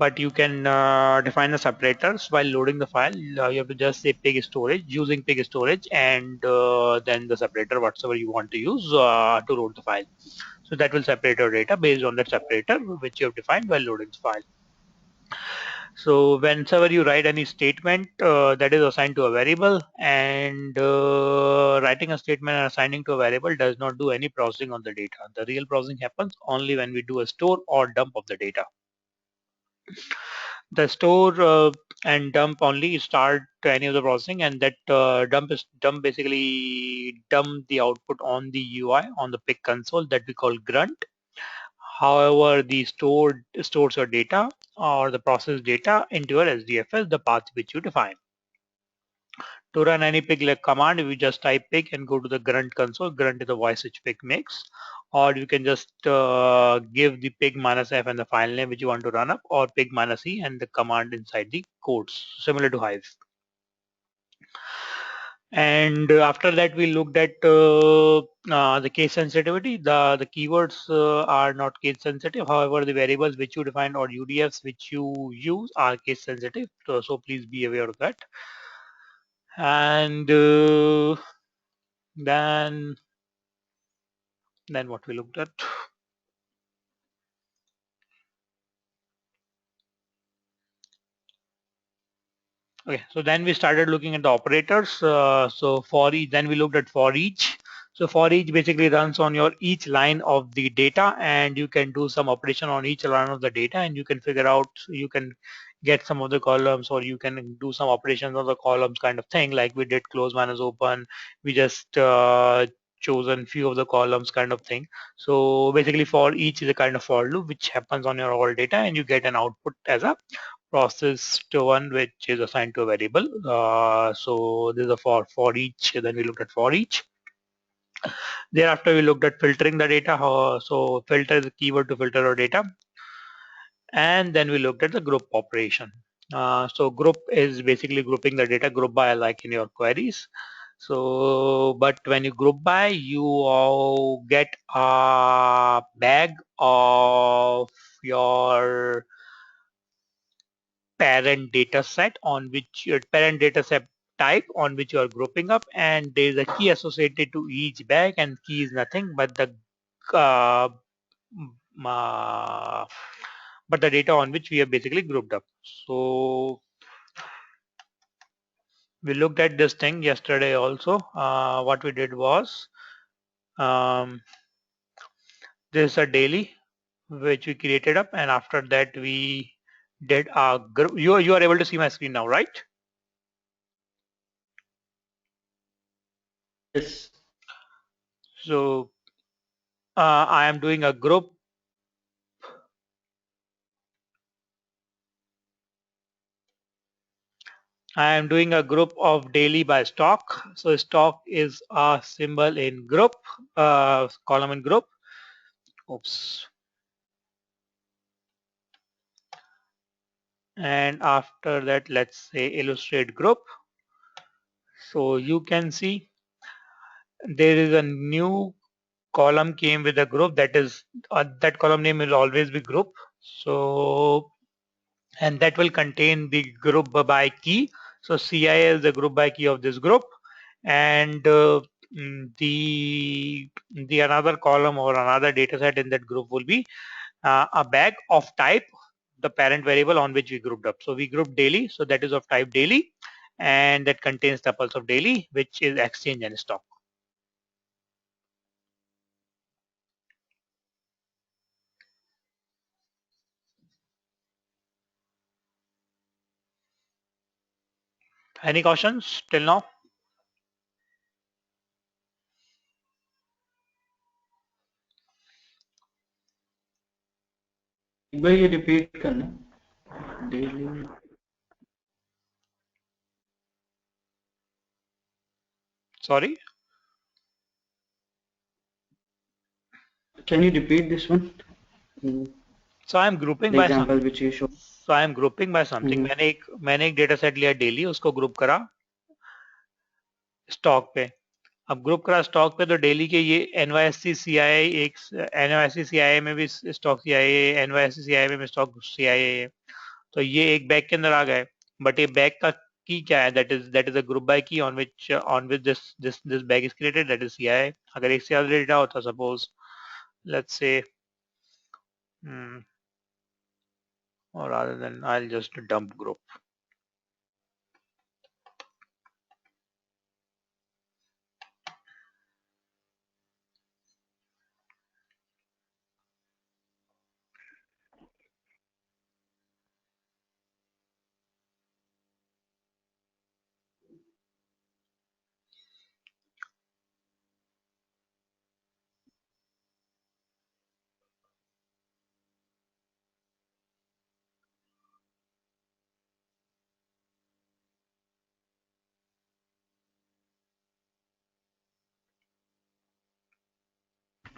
but you can define the separators while loading the file. You have to just say pig storage, using pig storage, and then the separator whatsoever you want to use to load the file. So that will separate your data based on that separator which you have defined while loading the file. So whenever you write any statement that is assigned to a variable, and writing a statement and assigning to a variable does not do any processing on the data. The real processing happens only when we do a store or dump of the data. The store and dump only start any of the processing, and that dump basically dump the output on the UI on the pig console that we call grunt. However, the stores your data or the process data into your SDFS, the path which you define. To run any pig like command, we just type pig and go to the grunt console. Grunt is the voice which pig makes. Or you can just give the pig -f and the file name which you want to run up, or pig -e and the command inside the codes, similar to Hive. And after that, we looked at the case sensitivity. The keywords are not case sensitive. However, the variables which you define or UDFs which you use are case sensitive. So please be aware of that. And then what we looked at. Okay, so then we started looking at the operators. So for each, then we looked at for each. So for each basically runs on your each line of the data, and you can do some operation on each line of the data, and you can figure out, you can get some of the columns, or you can do some operations on the columns kind of thing, like we did close minus open. We just chosen few of the columns kind of thing. So basically for each is a kind of for loop which happens on your all data, and you get an output as a process to one which is assigned to a variable. So this is a for each. Then we looked at for each. Thereafter we looked at filtering the data. So filter is a keyword to filter our data. And then we looked at the group operation. So group is basically grouping the data group by like in your queries. So but when you group by, you all get a bag of your parent data set on which your parent data set type on which you are grouping up, and there is a key associated to each bag, and key is nothing but the uh, uh, data on which we have basically grouped up. So we looked at this thing yesterday also. What we did was um, this is a daily which we created up, and after that we did a group. You are able to see my screen now, right? Yes. So I am doing a group. I am doing a group of daily by stock. So stock is a symbol in group, column in group. Oops. And after that, let's say illustrate group. So you can see there is a new column came with a group, that is that column name will always be group. So and that will contain the group by key. So CI is the group by key of this group, and the another column or another data set in that group will be a bag of type the parent variable on which we grouped up. So we grouped daily, so that is of type daily, and that contains tuples of daily, which is exchange and stock. Any questions till now? एक बार ये repeat करना daily. Sorry. Can you repeat this one? So I am grouping The by example something. which you showed. So I am grouping by something. मैंने एक data set लिया daily, उसको group करा stock पे. अब ग्रुप करा stock पे, तो डेली के ये NYSE CII, एक NYSE CII में भी स्टॉक CII है, NYSE CII में स्टॉक CII है. तो ये एक बैग के अंदर आ गए, बट ये बैग का की क्या है, that is a group by की on which this bag is created, that is CI. अगर एक से ज्यादा डेटा होता, suppose let's say, or rather than, I'll just dump group.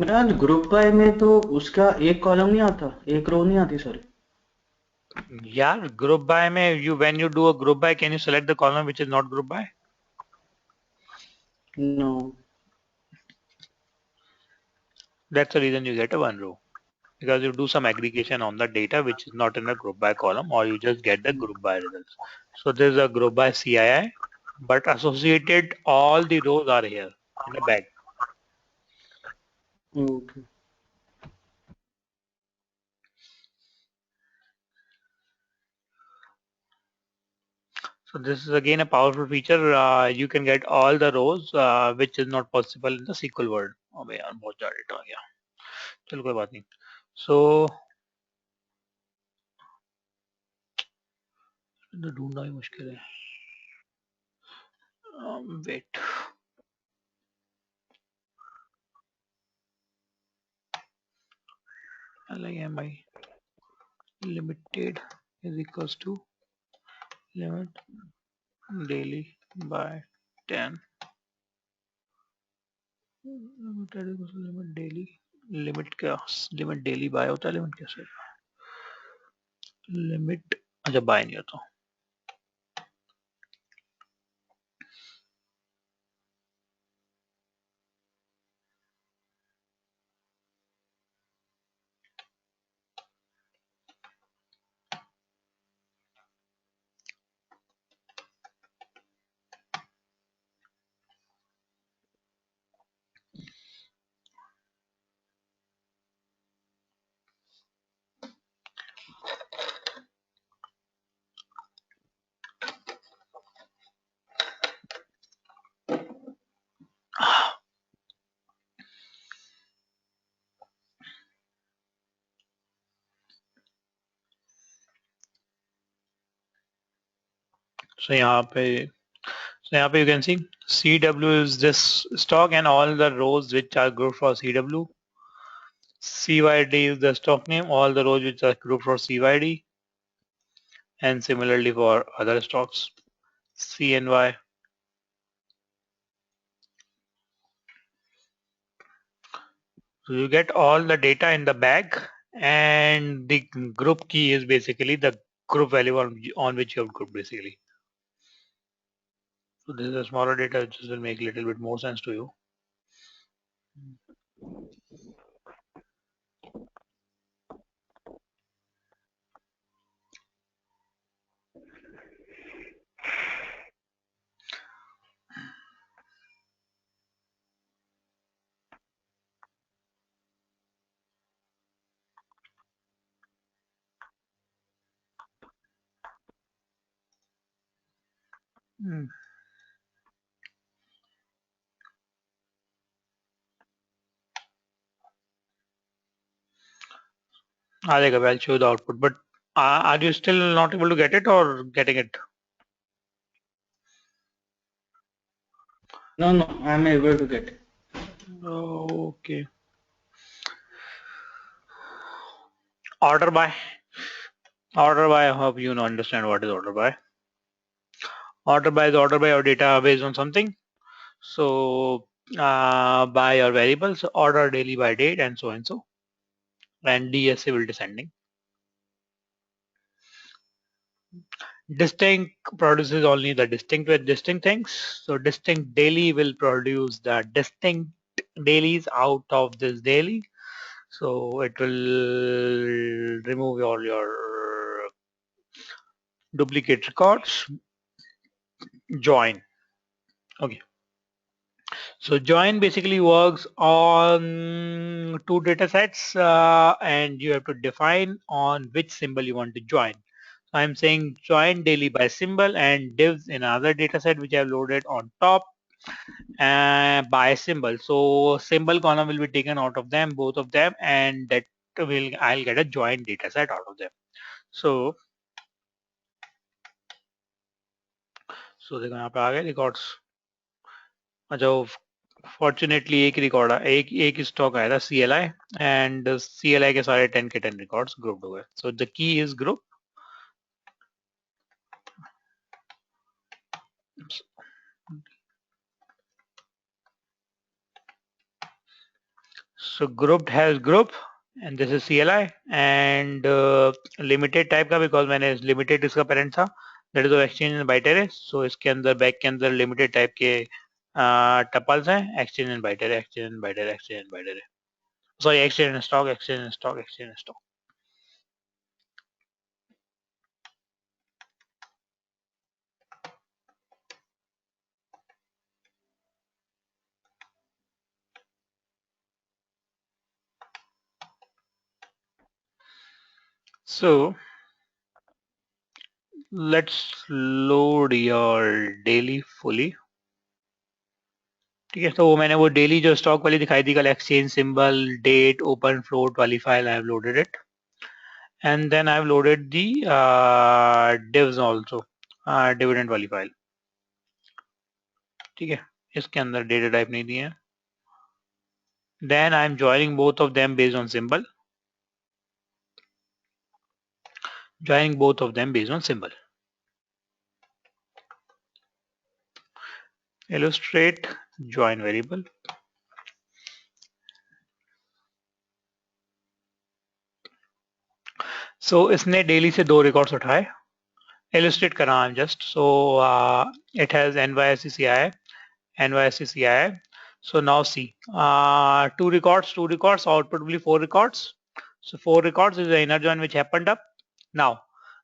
यार ग्रुप बाय में तो उसका एक कॉलम नहीं आता, एक रो नहीं आती, सॉरी। Yeah, group by में when you do a group by, can you select the column which is not group by? No. That's the reason you get a one row, because you do some aggregation on the data which is not in the group by column, or you just get the group by results. So there's a group by CII, but associated all the rows are here in the bag. Okay. So this is again a powerful feature. You can get all the rows, which is not possible in the SQL world. अबे यार बहुत ज़्यादा data आ गया, चलो कोई बात नहीं. So ढूंढना ही मुश्किल है. Wait, LIMI limited is equals to limit daily by 10. Limited equals to limit daily. Limit क्या, लिमिट डेली बाय होता है, लिमिट कैसे, लिमिट, अच्छा बाय नहीं होता. So यहाँ पे, so यहाँ पे you can see CW is this stock and all the rows which are grouped for CW. CYD is the stock name, all the rows which are grouped for CYD, and similarly for other stocks, CNY. So you get all the data in the bag, and the group key is basically the group value on which you have grouped basically. So this is a smaller data which will make a little bit more sense to you. Hmm. I'll show you the output, but are you still not able to get it or getting it? No no, I am able to get. Okay. Order by. Order by, I hope you understand what is order by. Order by is order by your data based on something. So by your variables, order daily by date and so and so. And DSA will descending. Distinct produces only the distinct with distinct things. So distinct daily will produce the distinct dailies out of this daily. So it will remove all your duplicate records, join. Okay. So join basically works on two data sets and you have to define on which symbol you want to join. So I'm saying join daily by symbol and divs in another data set which I've loaded on top by symbol. So symbol column will be taken out of them, both of them, and that will I'll get a joint data set out of them. So देखो यहाँ पे आ गए records. अच्छा fortunately एक record एक stock आया था CLI and CLI के सारे 10 के 10 रिकॉर्ड्स ग्रुप्ड हो गए। So the key is group. So grouped has group and this is CLI and limited type का because मैंने limited इसका parent था that is of exchange and byte array। so इसके अंदर back के अंदर limited type के tuples हैं exchange and byte array, exchange and byte array, exchange and byte array, sorry exchange and stock, exchange and stock, exchange and stock। So let's load your daily fully। ठीक है तो वो मैंने वो daily जो stock वाली दिखाई थी कल exchange symbol date open float वाली file I have loaded it and then I've loaded the divs also dividend वाली फाइल। ठीक है इसके अंदर डेटा टाइप नहीं दिए हैं। then I'm joining both of them based on symbol, joining both of them based on symbol। illustrate join variable। so इसने daily से दो रिकॉर्ड्स उठाए illustrate कर रहा हूँ just so it has NYSCCI NYSCCI। So now see, two records, output will be four records. So four records is the inner join which happened up. Now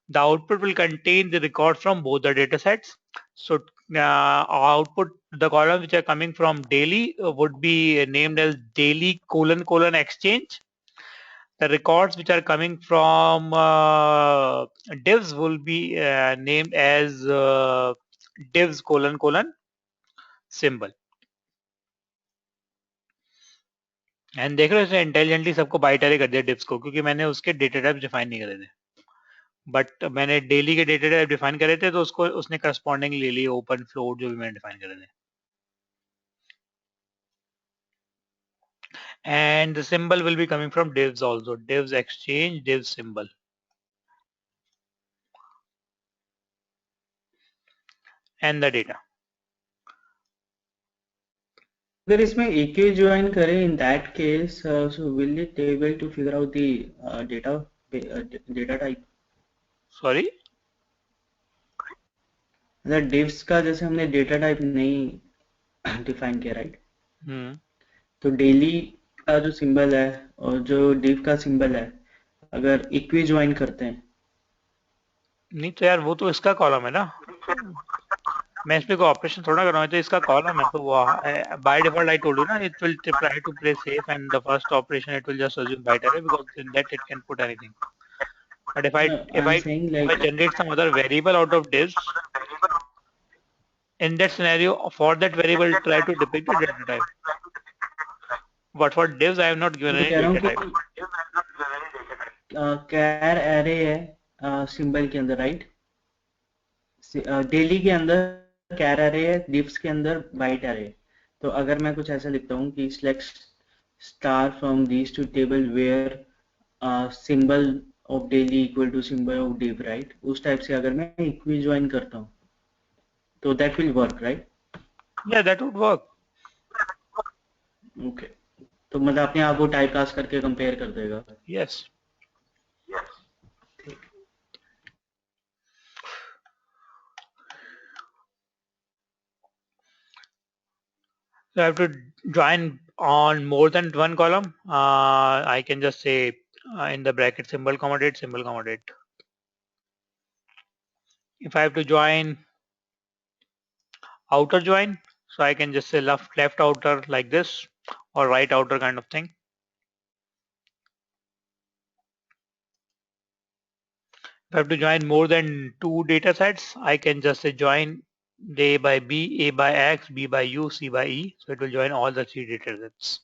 the output will contain the records from both the data sets. So output, the columns which are coming from daily would be named as daily colon colon exchange. The records which are coming from divs will be named as divs colon colon symbol। And देख रहे हो इसने intelligently सबको bite अरे कर दिया dips को क्योंकि मैंने उसके डेटा टाइप डिफाइन नहीं करे थे बट मैंने डेली के डेटा टाइप डिफाइन करे थे तो उसको उसने करस्पॉन्डिंग ले ली ओपन फ्लोट जो भी मैंने डिफाइन करे थे and the symbol will be coming from divs also, divs exchange div symbol and the data। अगर इसमें EQ join करें in that case, so will it able to figure out the data type? Sorry मतलब divs का जैसे हमने data type नहीं define किया right तो डेली का जो सिंबल है और जो div का सिंबल है अगर इक्वी ज्वाइन करते हैं नहीं तो यार वो तो इसका कॉलम है ना मैं इसमें कोई ऑपरेशन थोड़ा कर रहा हूँ तो इसका कॉलम है तो वो by default I told you ना it will try to play safe and the first operation it will just assume byte array because in that it can put anything but if I I if am I saying if I like generate some other variable out of this in that scenario for that variable try to depict the data type but for divs I have not given मैं तो any कह रहा हूँ data type। कि कैर array है symbol के अंदर right daily के अंदर कैर एरे है डिफ्स के अंदर बाइट एरे है तो अगर मैं कुछ ऐसा लिखता हूँ कि select star from these two table where symbol of daily equal to symbol of div right उस टाइप से अगर मैं इक्वी ज्वाइन करता हूँ तो that will work right yeah that would work। Okay तो मतलब अपने आप वो टाइप कास्ट करके कंपेयर कर देगा yes so I have to join on more than one column I can just say in the bracket symbol comma date symbol comma date If I have to join outer join, so I can just say left outer like this, or right outer kind of thing. If I have to join more than two data sets, I can just say join A by B, A by X, B by U, C by E. So it will join all the three data sets.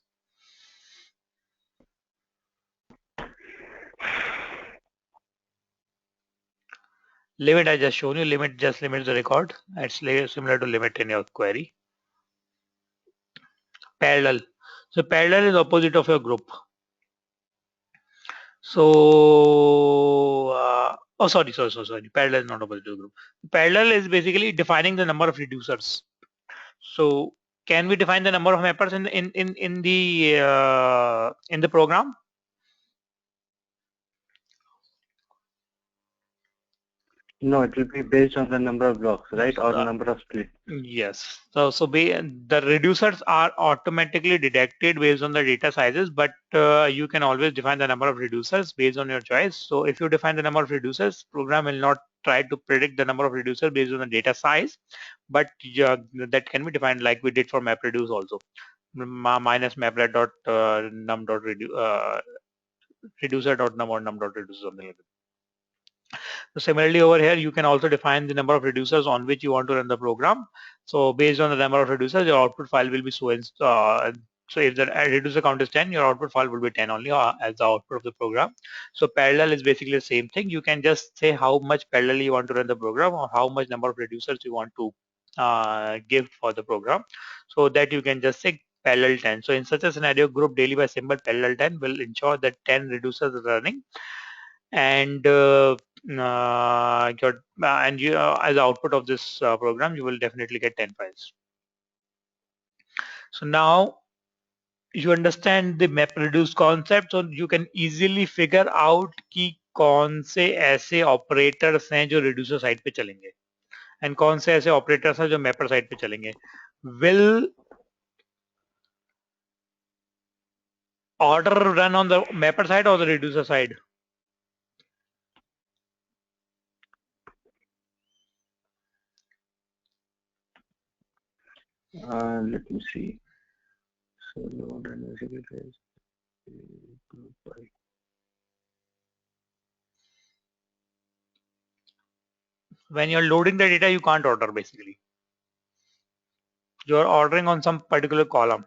Limit I just shown you. Limit just limits the record. It's similar to limit in your query. Parallel. So parallel is opposite of your group. So, sorry. Parallel is not opposite to group. Parallel is basically defining the number of reducers. So, can we define the number of mappers in the program? No, it will be based on the number of blocks, right? Or number of splits. Yes. The reducers are automatically detected based on the data sizes, but you can always define the number of reducers based on your choice. So if you define the number of reducers, program will not try to predict the number of reducers based on the data size, but yeah, that can be defined like we did for MapReduce also. Minus maplet dot num dot reducer dot num or num dot reducer, something like that. So similarly over here, you can also define the number of reducers on which you want to run the program. So based on the number of reducers, your output file will be so if the reducer count is 10, your output file will be 10 only as the output of the program. So parallel is basically the same thing. You can just say how much parallel you want to run the program or how much number of reducers you want to give for the program. So that you can just say parallel 10. So in such a scenario, group daily by symbol parallel 10 will ensure that 10 reducers are running, and as output of this program you will definitely get 10 files. So now you understand the map reduce concept, so you can easily figure out कि कौन से ऐसे operators हैं जो reducer side पे चलेंगे and कौन से ऐसे ऑपरेटर्स हैं जो मैपर साइड पे चलेंगे. Will order run on the mapper side or the reducer side? Let me see. So load and execute group by. When you're loading the data, you can't order basically. You're ordering on some particular column.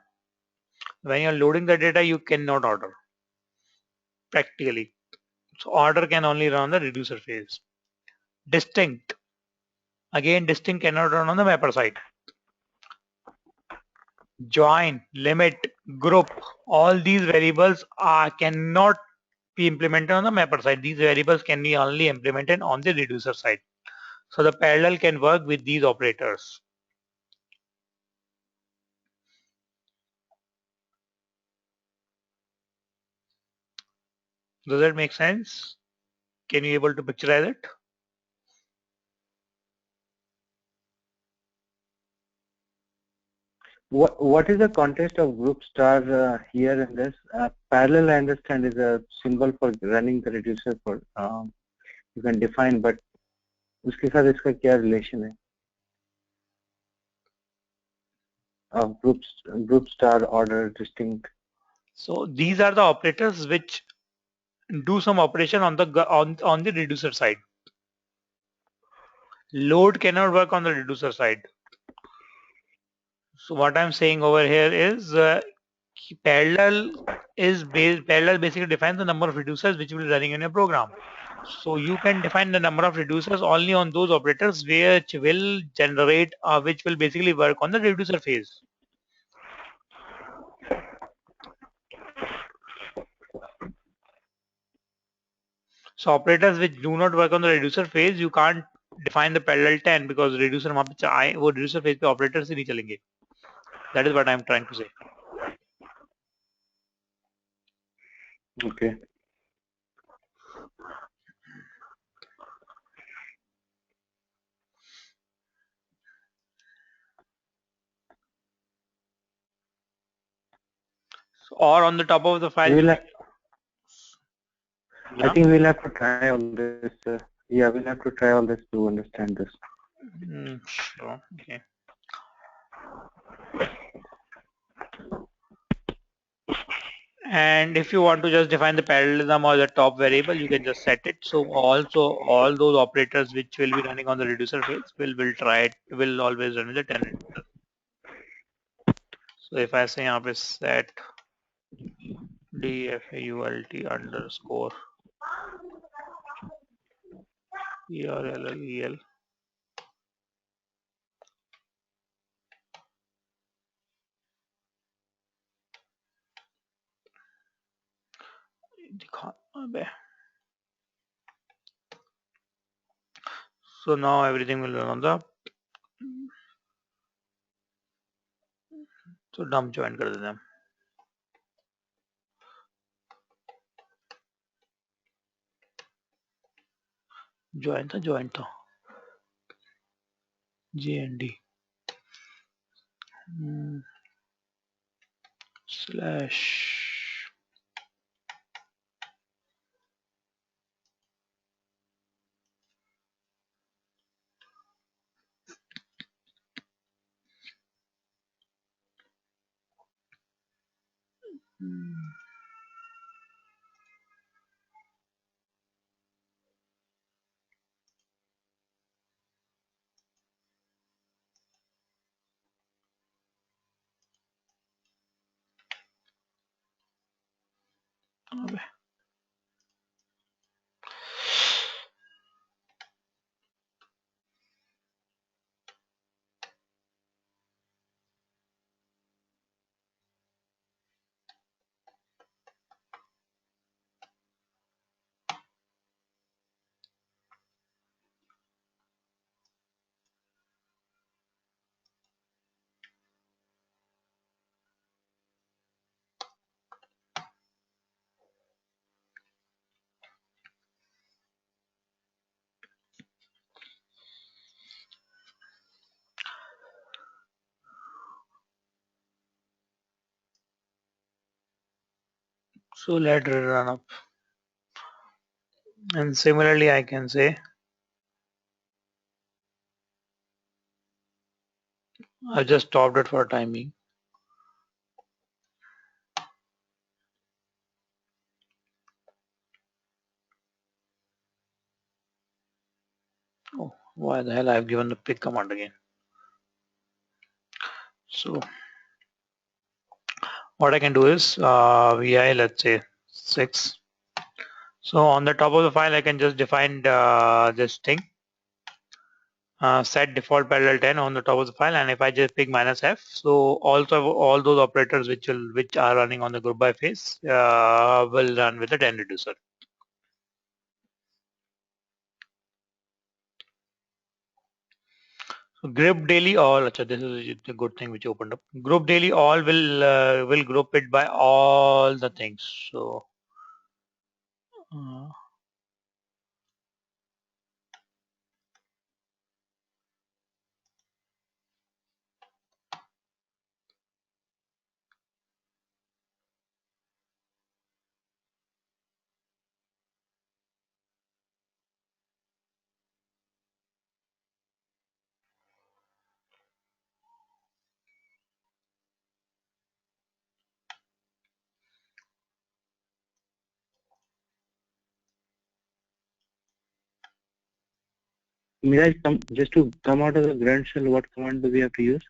When you're loading the data, you cannot order practically. So order can only run on the reducer phase. Distinct. Again, distinct cannot run on the mapper side. Join, limit, group, all these variables cannot be implemented on the mapper side. These variables can be only implemented on the reducer side. So the parallel can work with these operators. Does that make sense? Can you able to picturize it? What is the context of group star here in this? Parallel, I understand, is a symbol for running the reducer for you can define, but उसके साथ इसका क्या relation है? Of group star order distinct. So these are the operators which do some operation on the reducer side. Load cannot work on the reducer side. So what I'm saying over here is parallel basically defines the number of reducers which will be running in your program. So you can define the number of reducers only on those operators which will generate which will basically work on the reducer phase. So operators which do not work on the reducer phase, you can't define the parallel 10 because reducer वहाँ पे आए वो reducer phase पे operators ही नहीं चलेंगे. That is what I'm trying to say. Okay. Or on the top of the file. I Yeah. think we'll have to try all this. Yeah, we'll have to try all this to understand this. Sure. Okay. And if you want to just define the parallelism or the top variable, you can just set it. So also all those operators which will be running on the reducer phase will always run with the 10 reducer. So if I say यहाँ पे set default underscore erll दिखा अबे. So now everything will run on the so dump join कर देते हैं. Join था JND slash अबे. So let it run up. And similarly, I can say I've just stopped it for time being. Oh, why the hell I've given the pick command again. So what I can do is vi let's say 6. So on the top of the file I can just define this thing set default parallel 10 on the top of the file, and if I just pick -f, so also all those operators which are running on the group by phase will run with the 10 reducer. So group daily all, this is the good thing which opened up. Group daily all will group it by all the things. So uh, Miraj, just to come out of the grunt shell, what command do we have to use?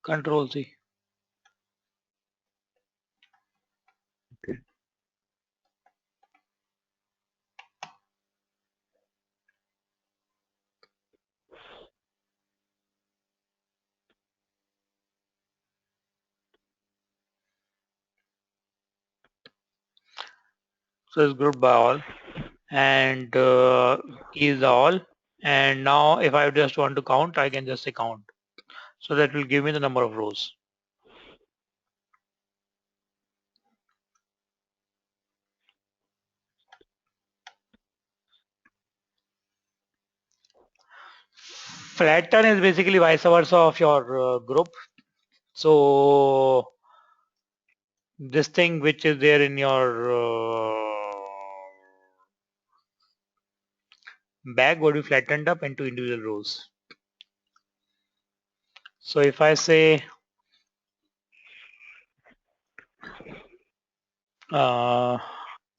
Control C. Okay. So it's grouped by all, and key is the all. And now if I just want to count, I can just say count. So that will give me the number of rows. Flatten is basically vice versa of your group. So this thing which is there in your bag would be flattened up into individual rows. So if I say let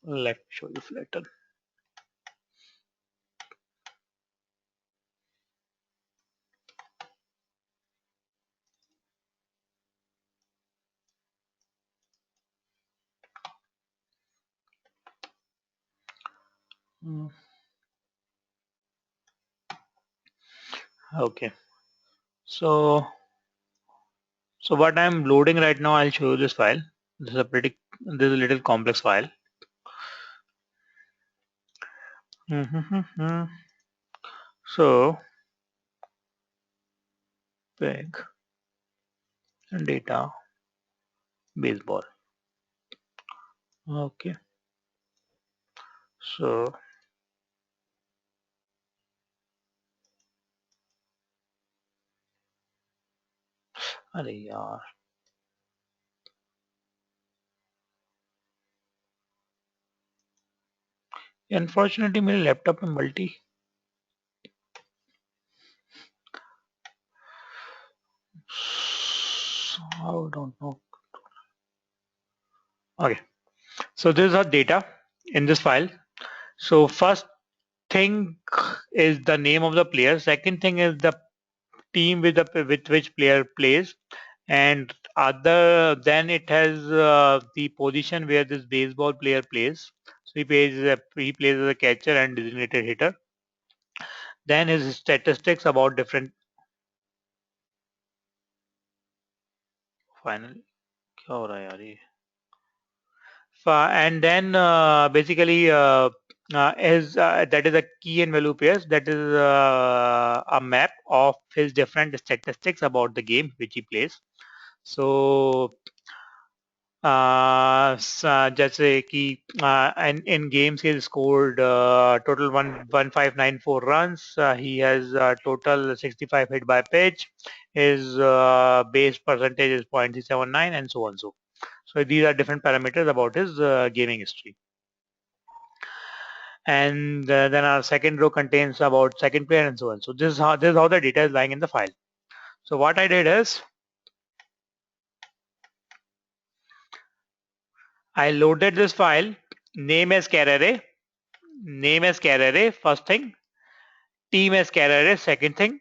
me show you flatten. Hmm. Okay, so what I'm loading right now, I'll show you this file. This is a little complex file. So big data baseball. Okay, so अरे यार unfortunately मेरे laptop में multi I don't know. Okay, so this is our data in this file. So first thing is the name of the player. Second thing is the team with which player plays, and other then it has the position where this baseball player plays. So he plays as a catcher and designated hitter. Then his statistics about different. Finally, क्या हो रहा है यार ये? And then basically is that is a key and value pairs. That is a map of his different statistics about the game which he plays. So जैसे कि in games he has scored total 1594 runs. He has total 65 hit by pitch. His base percentage is 0.379 and so on. So these are different parameters about his gaming history. And then our second row contains about second player and so on. So this is how the data is lying in the file. So what I did is I loaded this file, name as char array, first thing, team as char array, second thing,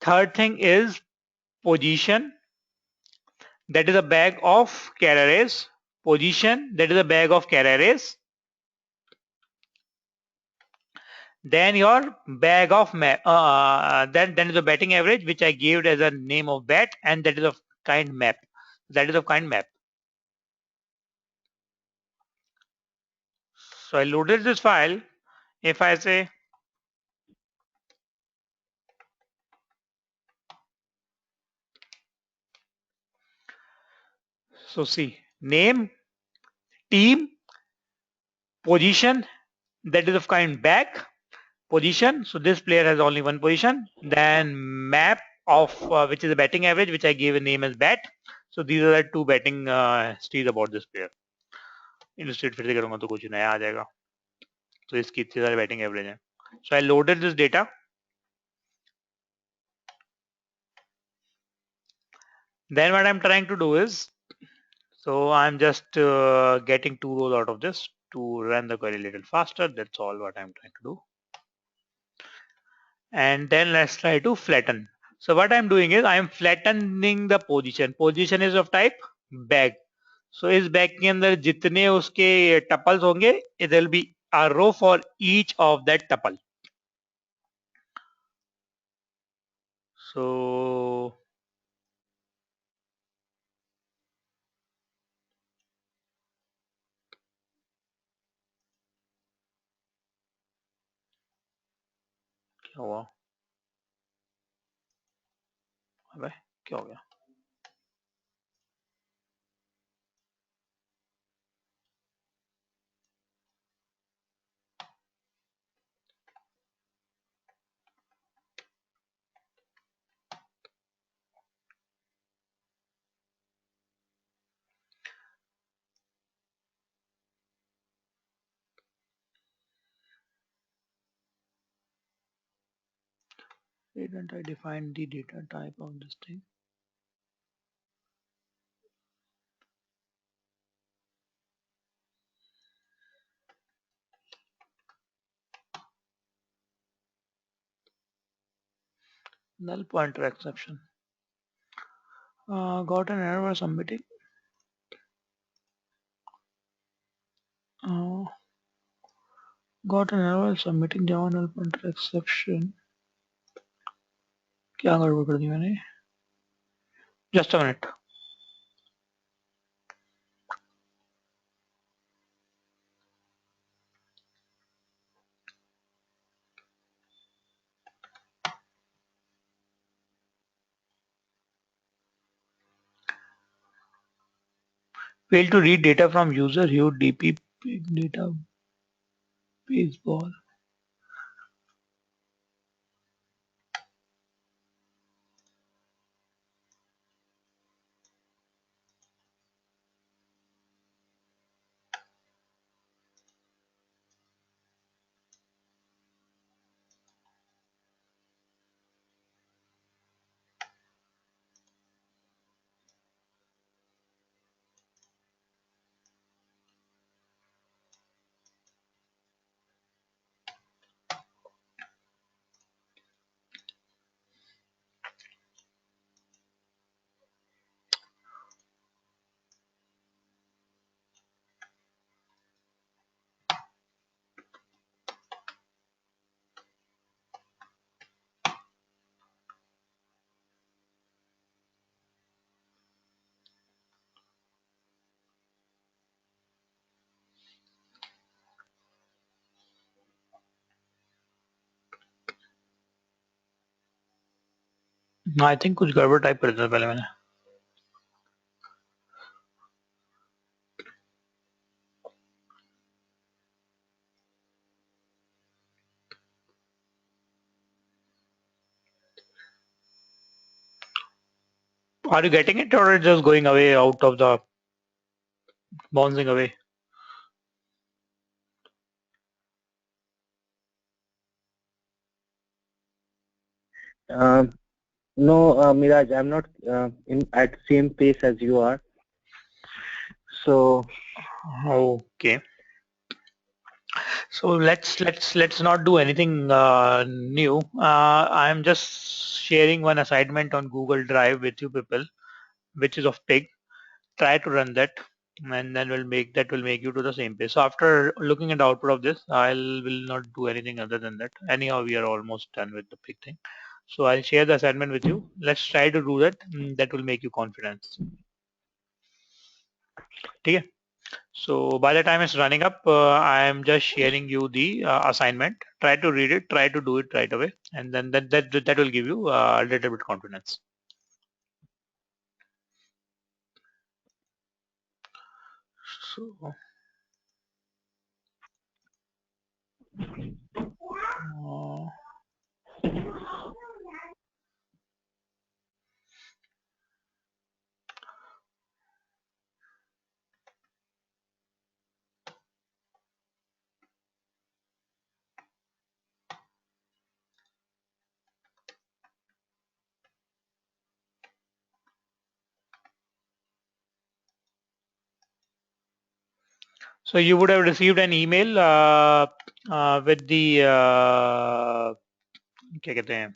third thing is position, that is a bag of char arrays, position, that is a bag of char arrays, then your bag of map, then is a batting average, which I gave as a name of bat, and that is of kind map. That is of kind map. So I loaded this file. If I say, so see, name, team, position, that is of kind back, position. So this player has only one position. Then map of which is a batting average, which I gave a name as bat. So these are the two batting steeds about this player. Illustrate फिर से करूंगा तो कुछ नया आ जाएगा. तो इसकी इतने सारे बैटिंग एवरेज हैं. So I loaded this data. Then what I'm trying to do is, so I'm just getting two rows out of this to run the query a little faster. That's all what I'm trying to do. And then let's try to flatten. So what I'm doing is I'm flattening the position. Position is of type bag. So इस bag के अंदर जितने उसके tuples होंगे, it will be a row for each of that tuple. So क्या हुआ? अबे क्या हो गया? didn't I define the data type of this thing? Null pointer exception. Got an error submitting. Uh, got an error submitting Java null pointer exception. क्या गड़बड़ कर दी मैंने? Just a minute. Failed to read data from user who DP data baseball. I think कुछ गड़बड़ type कर दिया था पहले मैंने. Are you getting it or it's just going away out of the bouncing away? No, Miraj, I'm not in at same pace as you are. So Okay. So let's not do anything new. I'm just sharing one assignment on Google Drive with you people, which is of pig. Try to run that, and then will make you to the same page. So after looking at the output of this, will not do anything other than that. Anyhow, we are almost done with the pig thing. So I'll share the assignment with you. Let's try to do that. That will make you confidence. Okay. So by the time it's running up, I am just sharing you the assignment. Try to read it, try to do it right away, and then that will give you a little bit confidence. So, so you would have received an email with the क्या कहते हैं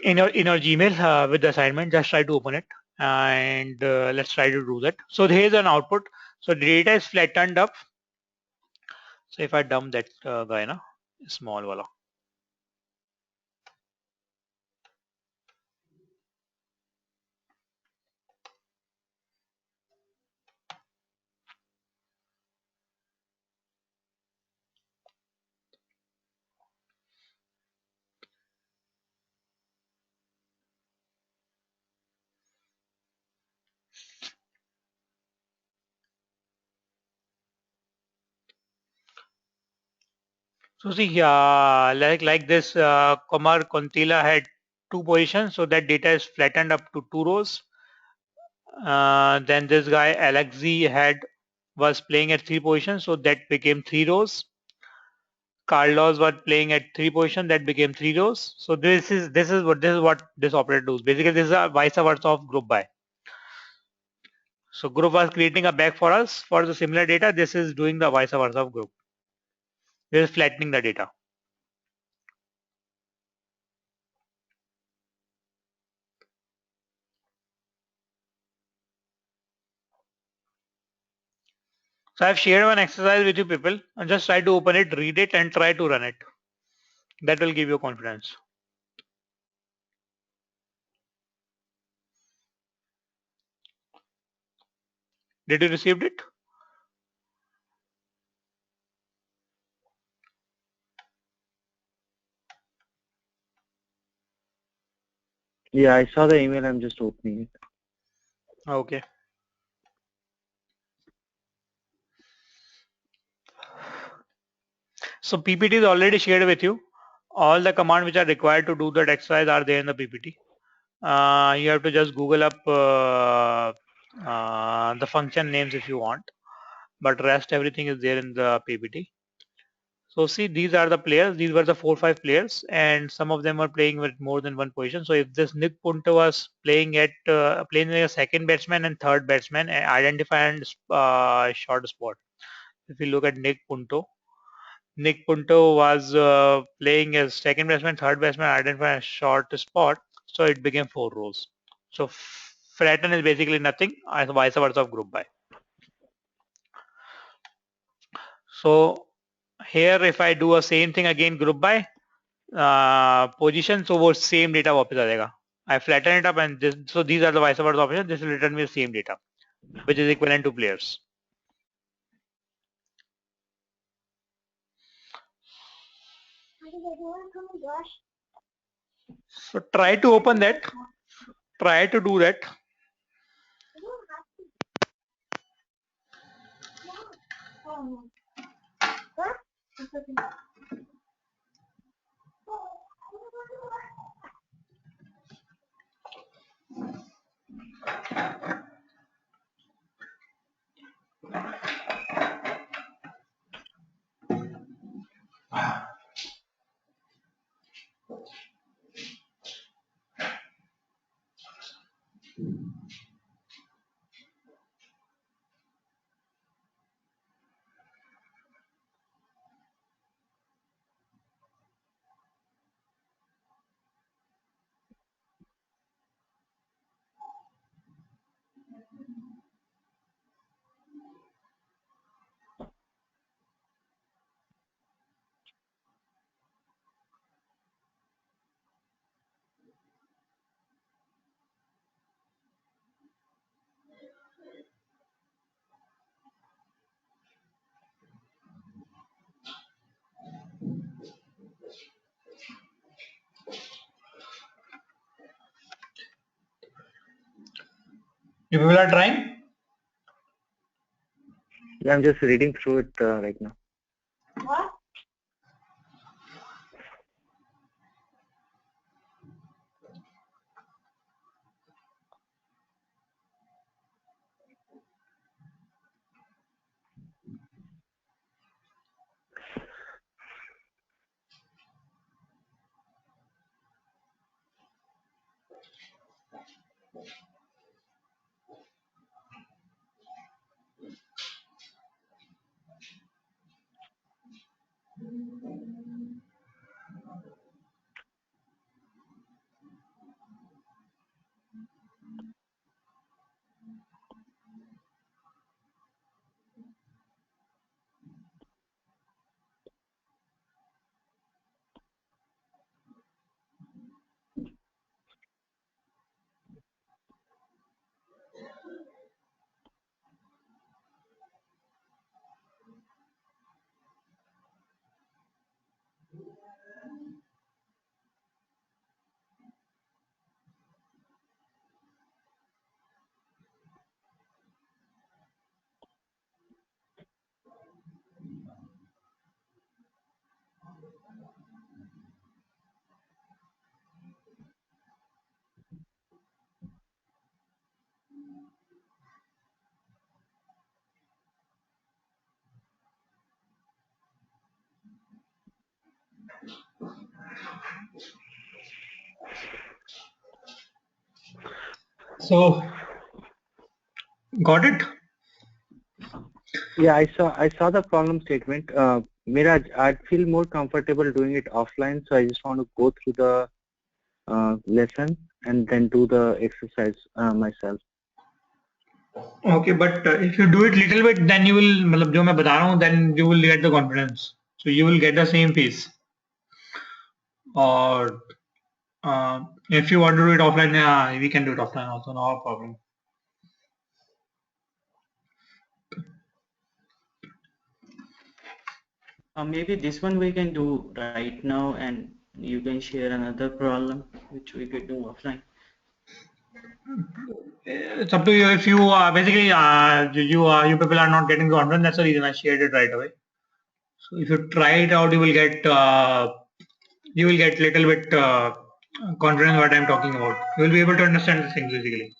in your Gmail with the assignment. Just try to open it and let's try to do that. So here's an output. So the data is flattened up. So if I dump that guy, na, small wala. So see, like this, Kumar Kontila had two positions, so that data is flattened up to two rows. Then this guy Alexi had was playing at three positions, so that became three rows. Carlos was playing at 3 position, that became 3 rows. So this is what this operator does. Basically, this is a vice versa of group by. So group was creating a back for us for the similar data. This is doing the vice versa of group. This is flattening the data. So I've shared one exercise with you people, and just try to open it, read it, and try to run it. That will give you confidence. Did you receive it? Yeah, I saw the email. I'm just opening it. Okay. So PPT is already shared with you. All the commands which are required to do that exercise are there in the PPT. You have to just Google up the function names if you want, but rest everything is there in the PPT. So see, these are the players. These were the 4 5 players, and some of them are playing with more than one position. So if this Nick Punto was playing a second batsman and third batsman, identify and short spot. If you look at Nick Punto was playing as second batsman, third batsman, identify a short spot. So it became 4 rows. So flatten is basically nothing, as vice versa of group by. So here, if I do a same thing again, group by position, so वो same data वापस आ जाएगा. I flatten it up, and so these are the vice versa options. This will return me the same data, which is equivalent to players. So try to open that. Try to do that. You people are trying. Yeah, I'm just reading through it right now. So, got it? Yeah, I saw the problem statement. Miraj, I'd feel more comfortable doing it offline, so I just want to go through the lesson and then do the exercise myself. Okay, but if you do it little bit, then you will, मतलब जो मैं बता रहा हूँ, then you will get the confidence. So you will get the same pace. Or if you want to do it offline, yeah, we can do it offline also, no problem. Maybe this one we can do right now, and you can share another problem which we could do offline. It's up to you. If you basically you people are not getting the confidence, that's the reason I shared it right away. So if you try it out, you will get little bit confidence what I'm talking about. You will be able to understand the things basically.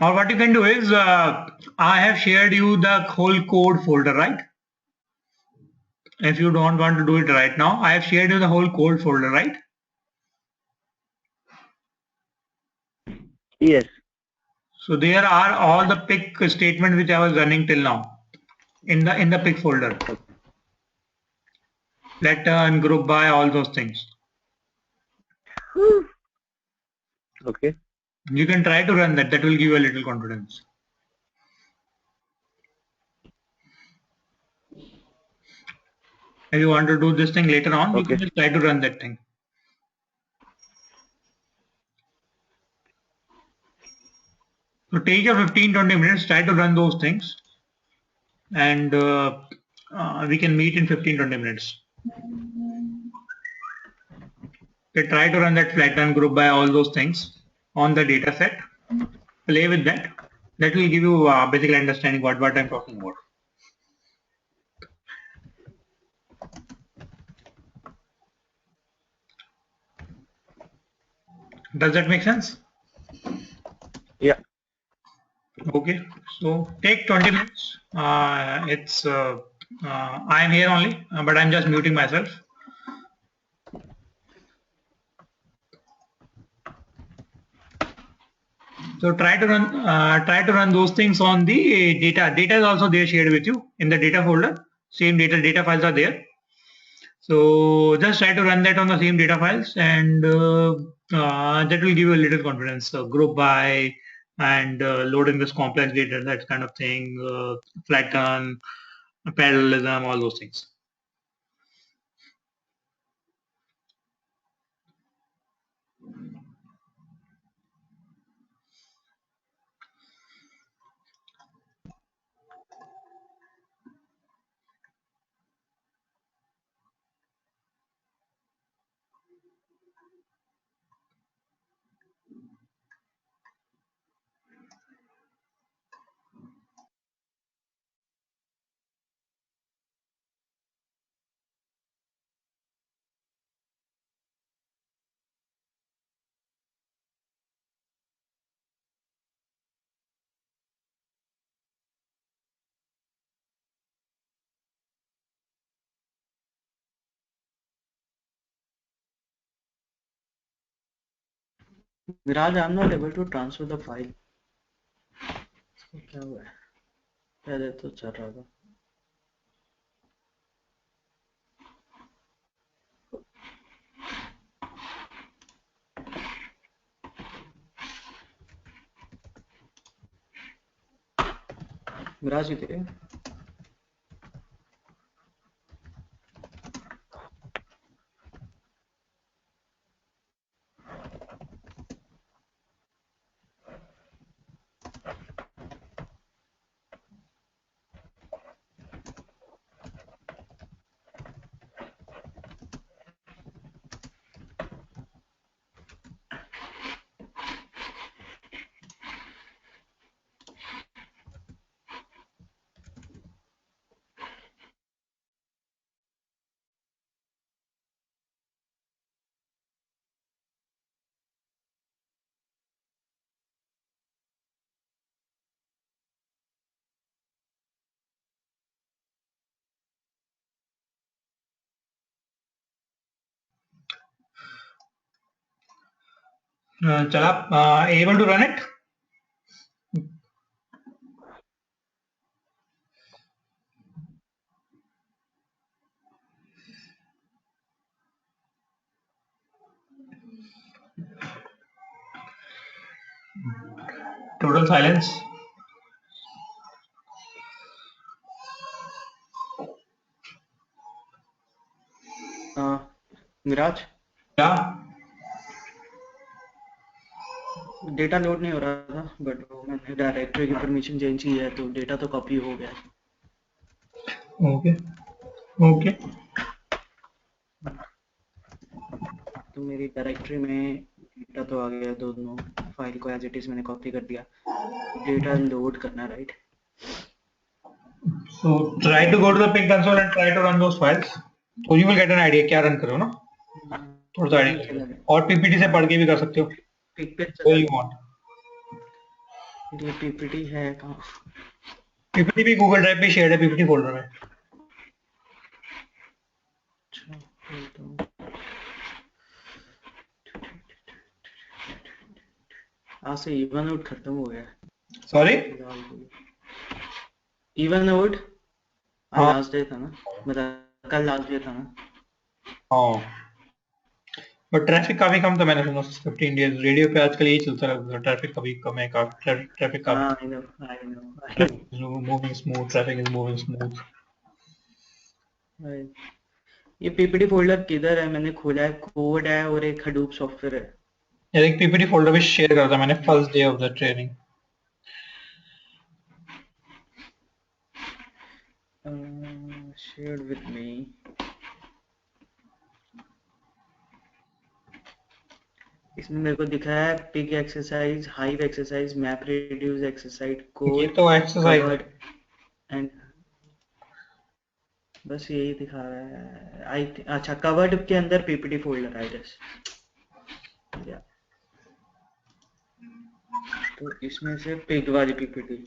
Or what you can do is, I have shared you the whole code folder, right? If you don't want to do it right now, I have shared you the whole code folder, right? Yes. So there are all the pick statement which I was running till now in the pick folder. Pattern, group by, all those things. Okay. You can try to run that. That will give you a little confidence. If you want to do this thing later on, you can Okay. just try to run that thing. So take your 15-20 minutes, try to run those things, and we can meet in 15-20 minutes. Okay, try to run that flatten group by all those things on the data set. Play with that. That will give you basic understanding what I'm talking about. Does that make sense? Yeah. Okay. So take 20 minutes. I'm here only, but I'm just muting myself. So try to run those things on the data. Data is also there shared with you in the data folder. Same data files are there. So just try to run that on the same data files, and that will give you a little confidence. So group by and loading this complex data, that kind of thing, flatten, parallelism, all those things. Viraj, I'm not able to transfer the file. इसको क्या हुआ है? पहले तो चल रहा था. Viraj, you there? चला, able to run it? Total silence. Miraj, Yeah. Data load नहीं हो रहा था, बट वो मैंने डायरेक्टरी की परमिशन चेंज की है तो डेटा तो कॉपी हो गया है। Okay. Okay. तो मेरी डायरेक्टरी में डेटा तो आ गया, दोनों फाइल को एज इट इज मैंने कॉपी कर दिया। डेटा लोड करना, right? So try to go to the pig console and try to run those files. So you will get an idea क्या run करो ना, थोड़ा सा यही आइडिया चला लगेगा। गया, और पीपीटी से पढ़ के भी कर सकते हो, पिक पे वो चला यू गया। वांट। ये पीपीटी है कहाँ? पीपीटी भी गूगल ड्राइव पे शेयर है, पीपीटी फोल्डर में। अच्छा, तो आज से इवन आउट खत्म हो गया। सॉरी। इवन आउट आज हाँ लास्ट डे था ना, मतलब कल लास्ट डे था ना। हाँ, बट ट्रैफिक काफी कम था, मैंने सुना 15 डेज। रेडियो पे आजकल यही चलता है, ट्रैफिक कभी कम है, काफी ट्रैफिक हाँ, काफी, I know, I know. Moving smooth, traffic is moving smooth. ये पीपीटी फोल्डर किधर है? मैंने खोला है, कोड है और एक हडूप सॉफ्टवेयर है। यार एक पीपीटी फोल्डर भी शेयर करा था मैंने first day of the training. Shared with me. इसमें मेरे को दिखा है pig exercise, hive exercise, map reduce exercise, ये कोड तो एक्सरसाइज है। कवर्ड एंड बस यही दिखा रहा है। अच्छा, कवर्ड के अंदर पीपीटी फोल्डर, आई गेस। तो इसमें से पिग वाली पीपीटी।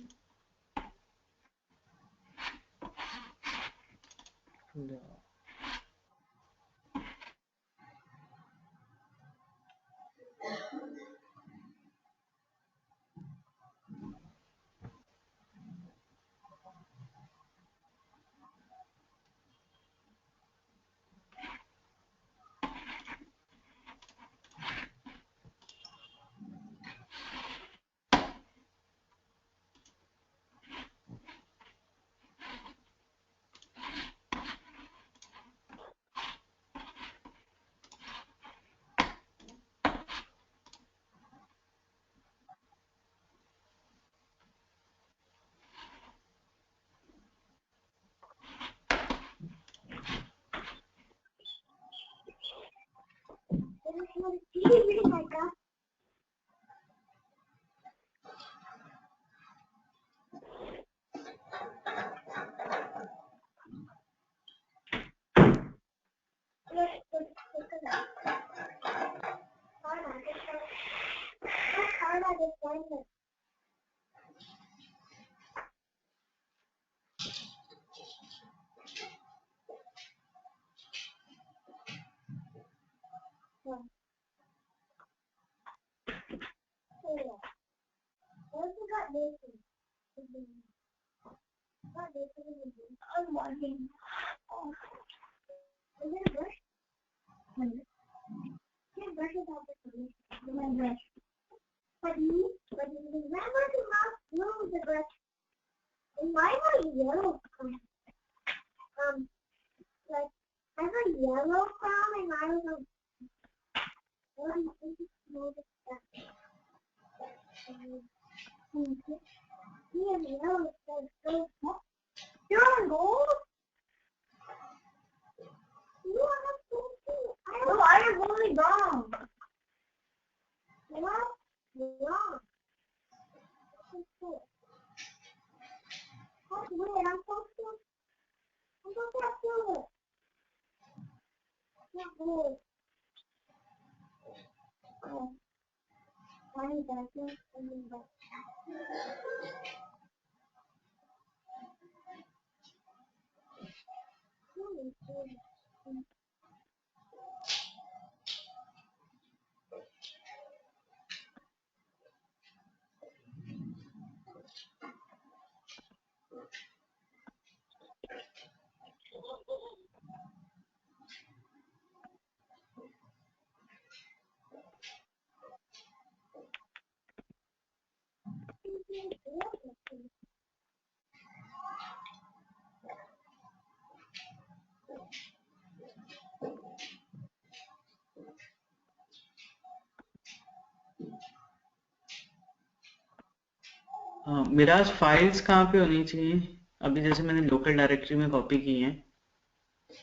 मिराज फाइल्स कहाँ पे होनी चाहिए? अभी जैसे मैंने लोकल डायरेक्टरी में कॉपी की है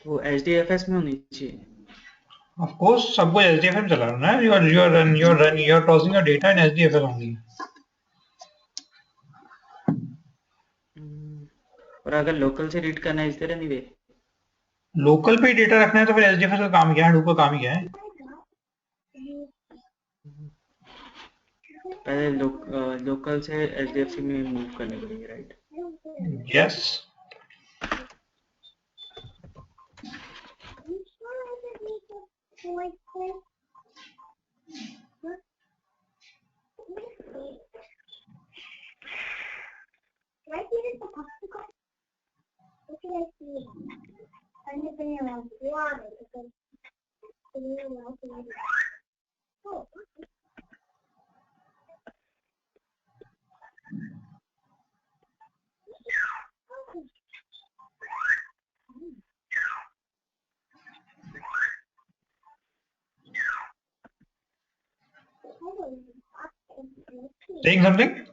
तो HDFS में होनी चाहिए। Of course, सबको SDF में चला रहा है. You are processing your data in SDFL only. और अगर लोकल से रीड करना है इस तरह नहीं वे। लोकल पे डेटा रखना है तो फिर SDFL का काम क्या है? Hadoop का काम क्या है? पहले लोकल से HDFC में मूव करने के लिए, right? Yes. Saying something?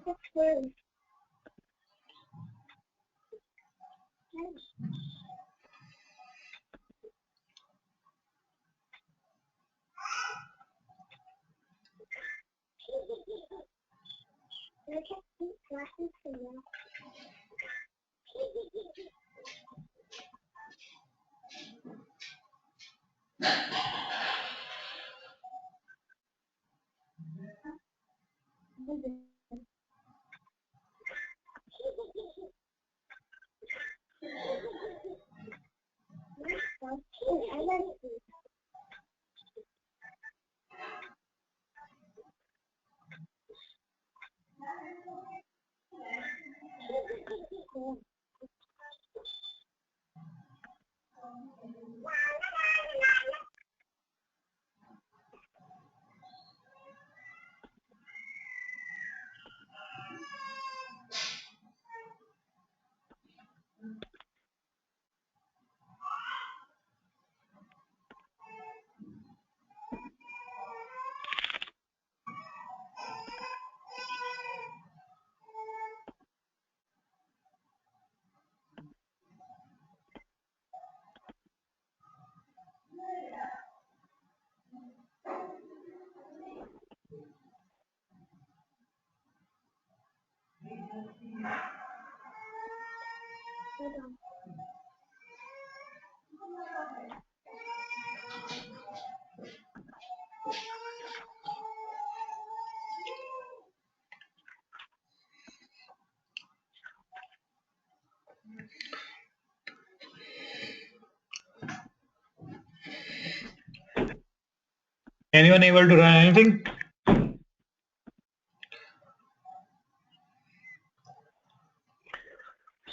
Anyone able to run anything?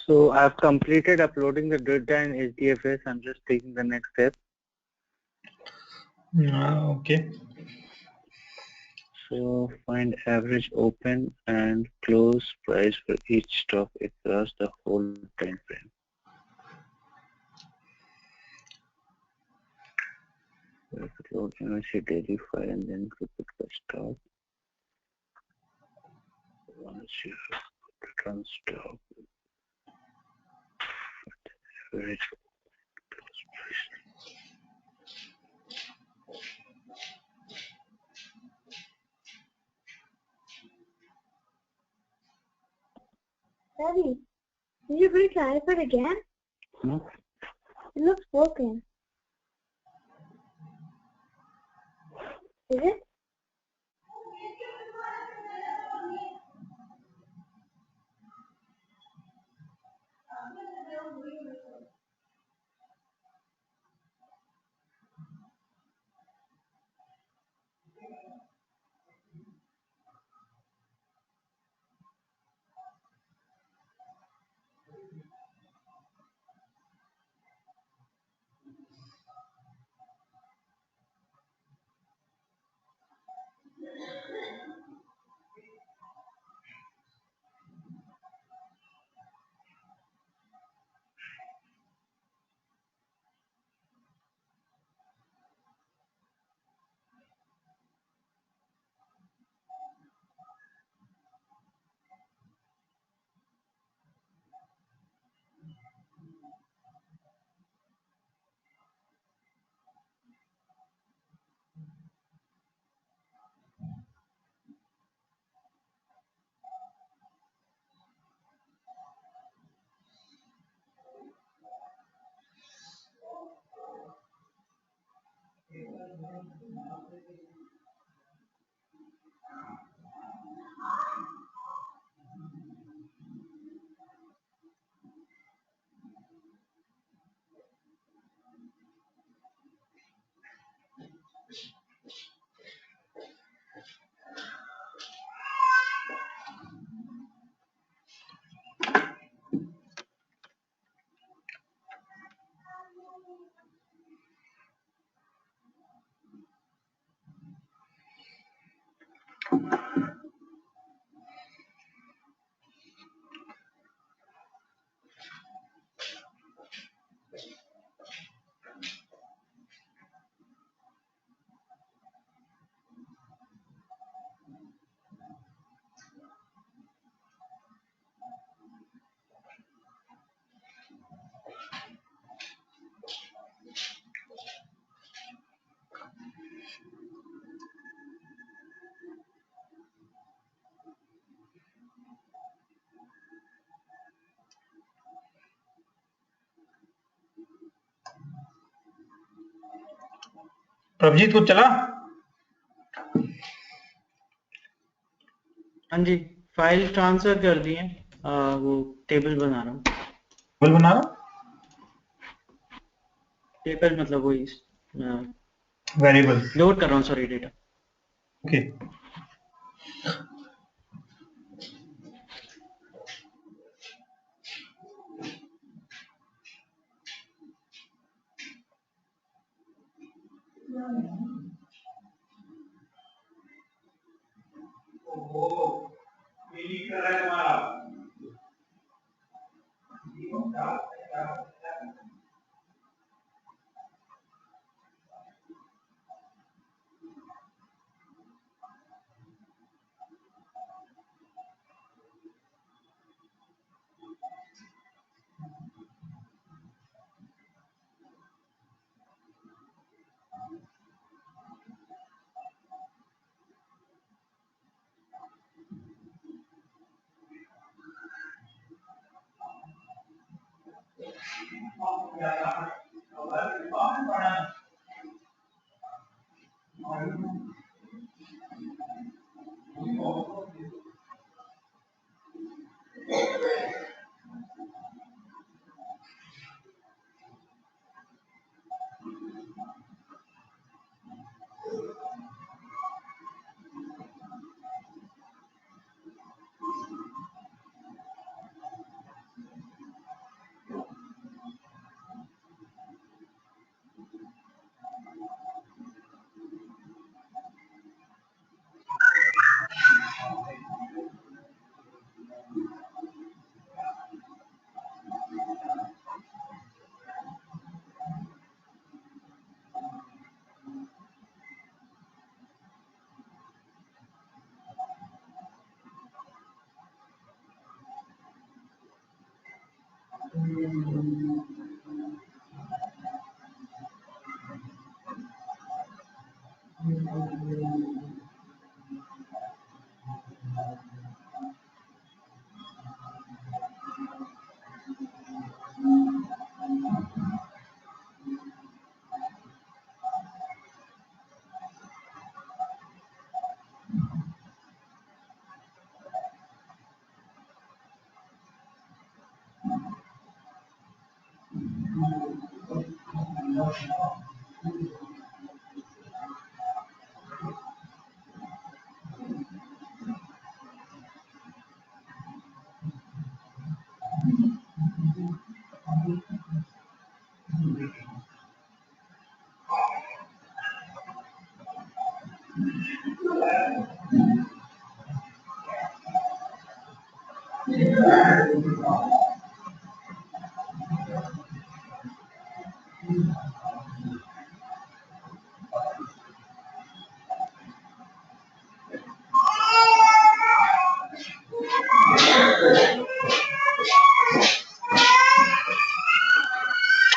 So I've completed uploading the data in HDFS. I'm just taking the next step. Okay. So find average open and close price for each stock across the whole time frame. Load MSC daily file and then click the stock. Once you return stock, average close price. Daddy, did you retry it again? No? It looks broken. Is it? Prabhjeet कुछ चला? हाँ जी, file transfer कर दिए। वो table बना रहा हूँ। Table बना रहा? टेबल मतलब वही वेरिएबल। लोड कर रहा हूँ, sorry, data. Okay.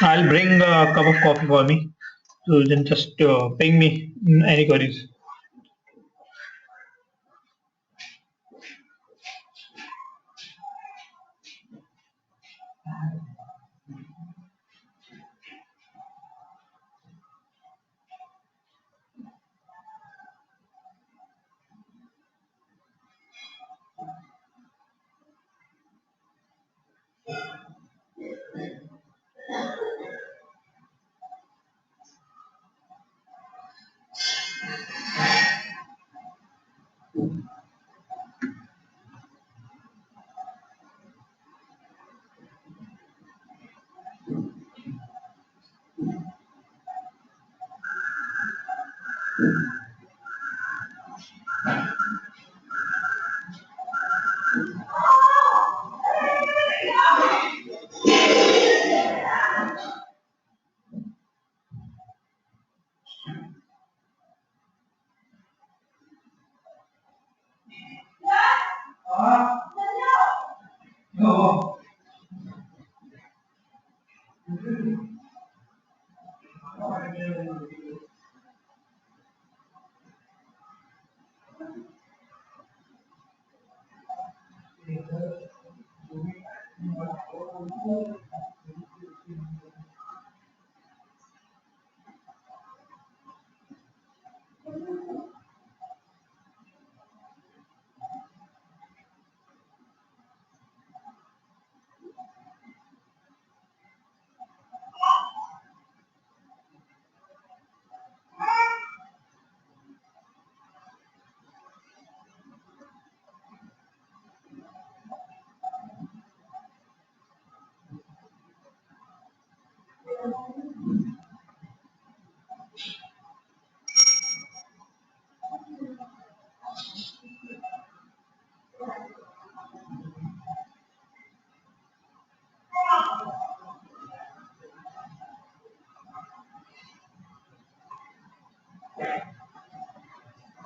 I'll bring a cup of coffee for me. So then just ping me any queries.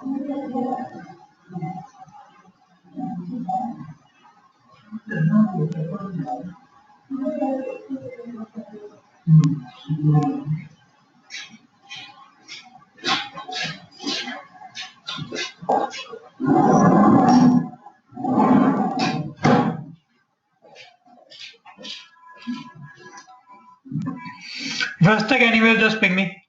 If you're stuck anywhere, just ping me.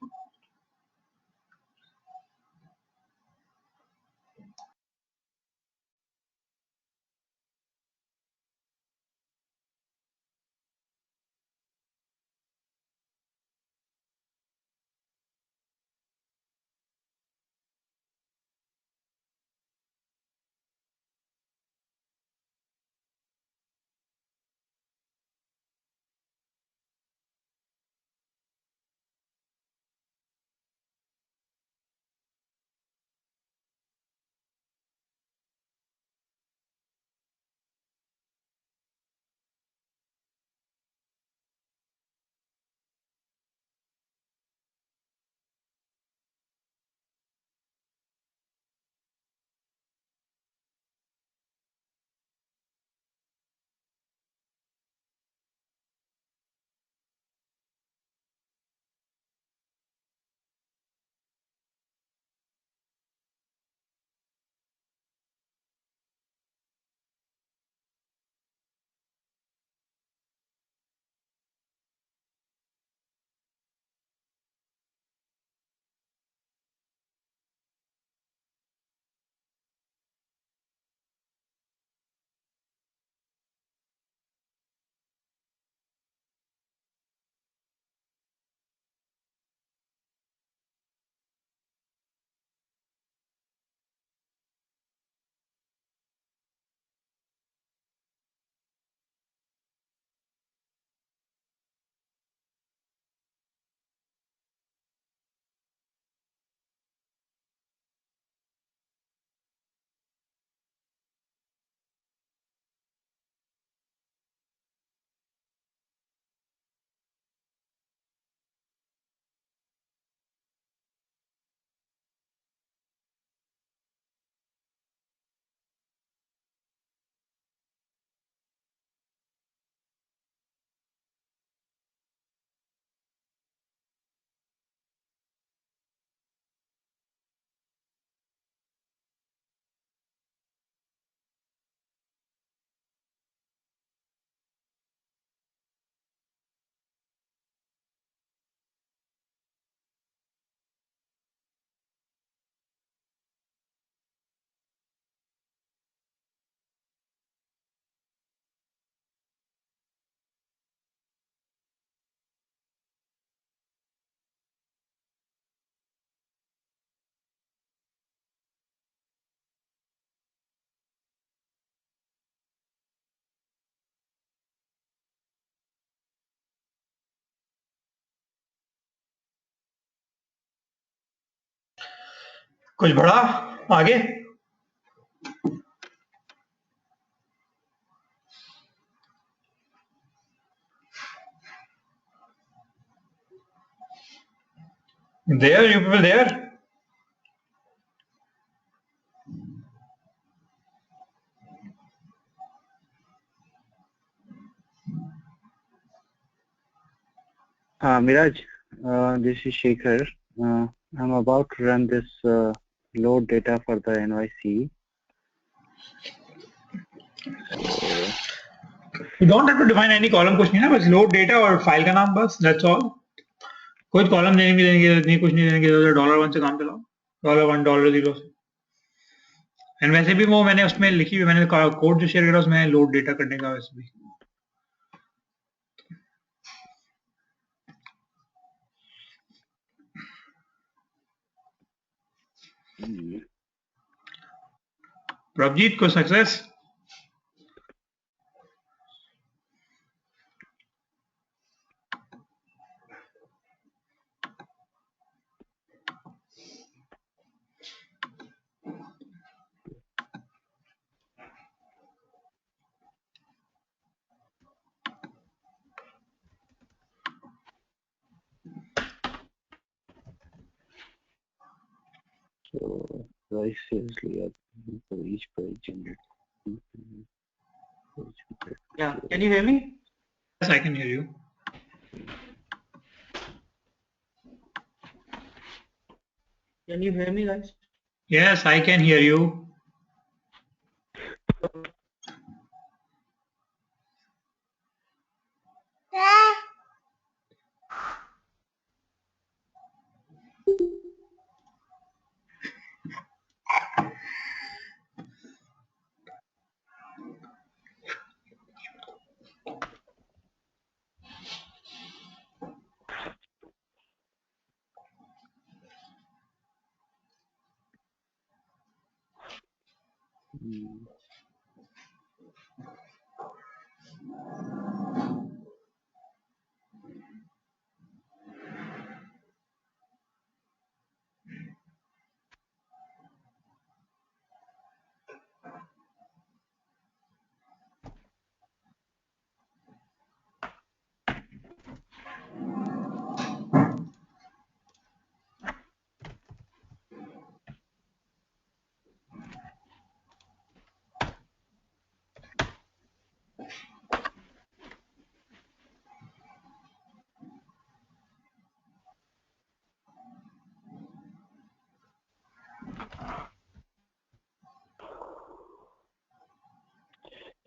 कुछ बड़ा आगे there you people there Miraj, this is Shekhar. I'm about to run this load data for the NYC. So, you don't have to define any column कुछ नहीं ना बस load data और file का नाम बस that's all कोई column देने की जरूरत नहीं कुछ नहीं देने की जरूरत $1 से काम चलाओ $1 $0 से एंड वैसे भी वो मैंने उसमें लिखी हुई मैंने कोड जो शेयर करा उसमें लोड डेटा करने का वैसे भी प्रभजीत को success So very seriously, for each page generate. Yeah, can you hear me? Yes, I can hear you. Can you hear me, guys? Yes, I can hear you.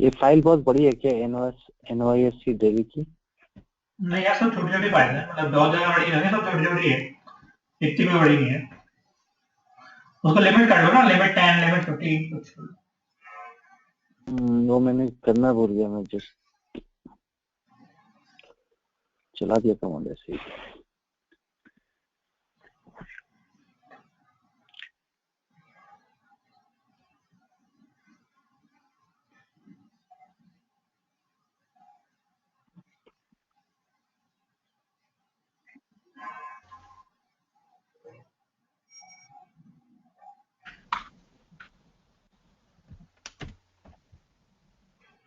ये file बहुत बड़ी है क्या NYSC देवी की? नहीं यार, सब छोटी छोटी फाइल है, मतलब बहुत ज्यादा बड़ी नहीं है, सब छोटी छोटी है, इतनी भी बड़ी नहीं है। उसको लिमिट कर लो ना, लिमिट 10, लिमिट 15 कुछ। वो मैंने करना भूल गया, मैं जस्ट चला दिया कमांड ऐसे ही।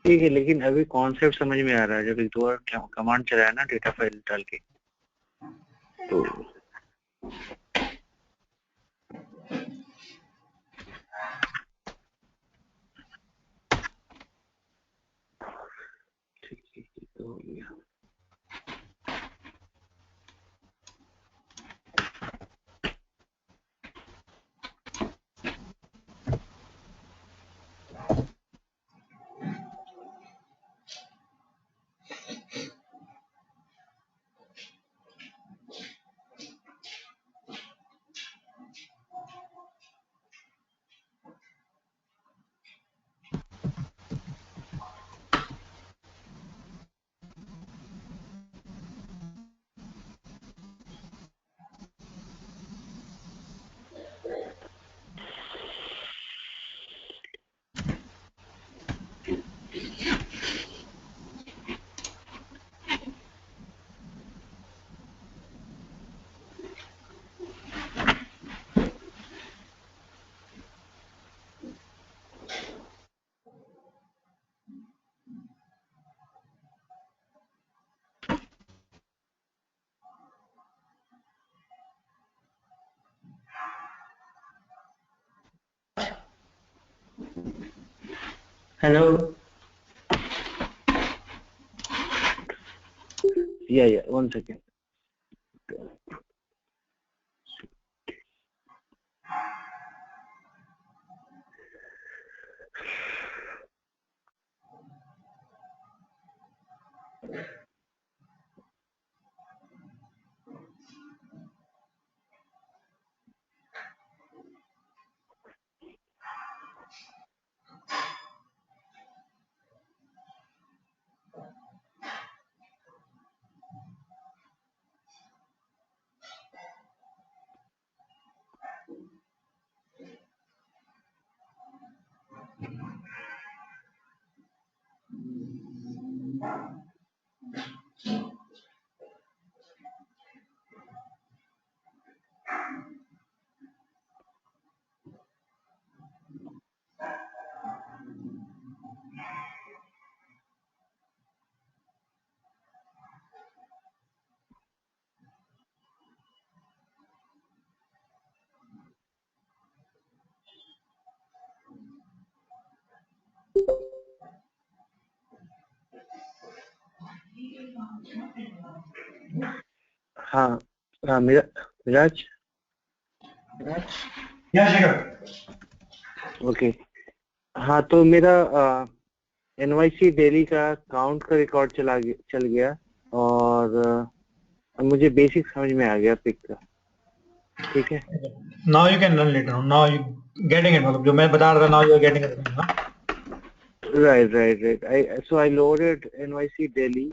ठीक है, लेकिन अभी कॉन्सेप्ट समझ में आ रहा है। जब एक दो बार कमांड चलाया ना डेटा फाइल डाल के, तो ठीक है, तो हो गया। Hello. Yeah, 1 second. हाँ हाँ Miraj Raj? Yeah, sure. Okay. हाँ तो मेरा एनवाईसी डेली का काउंट का रिकॉर्ड चल गया और अब मुझे बेसिक समझ में आ गया पिक का। ठीक है। Now you can run later on. Now you getting it. मतलब जो मैं बता रहा था, now you are getting it. हाँ? Right I loaded NYC daily.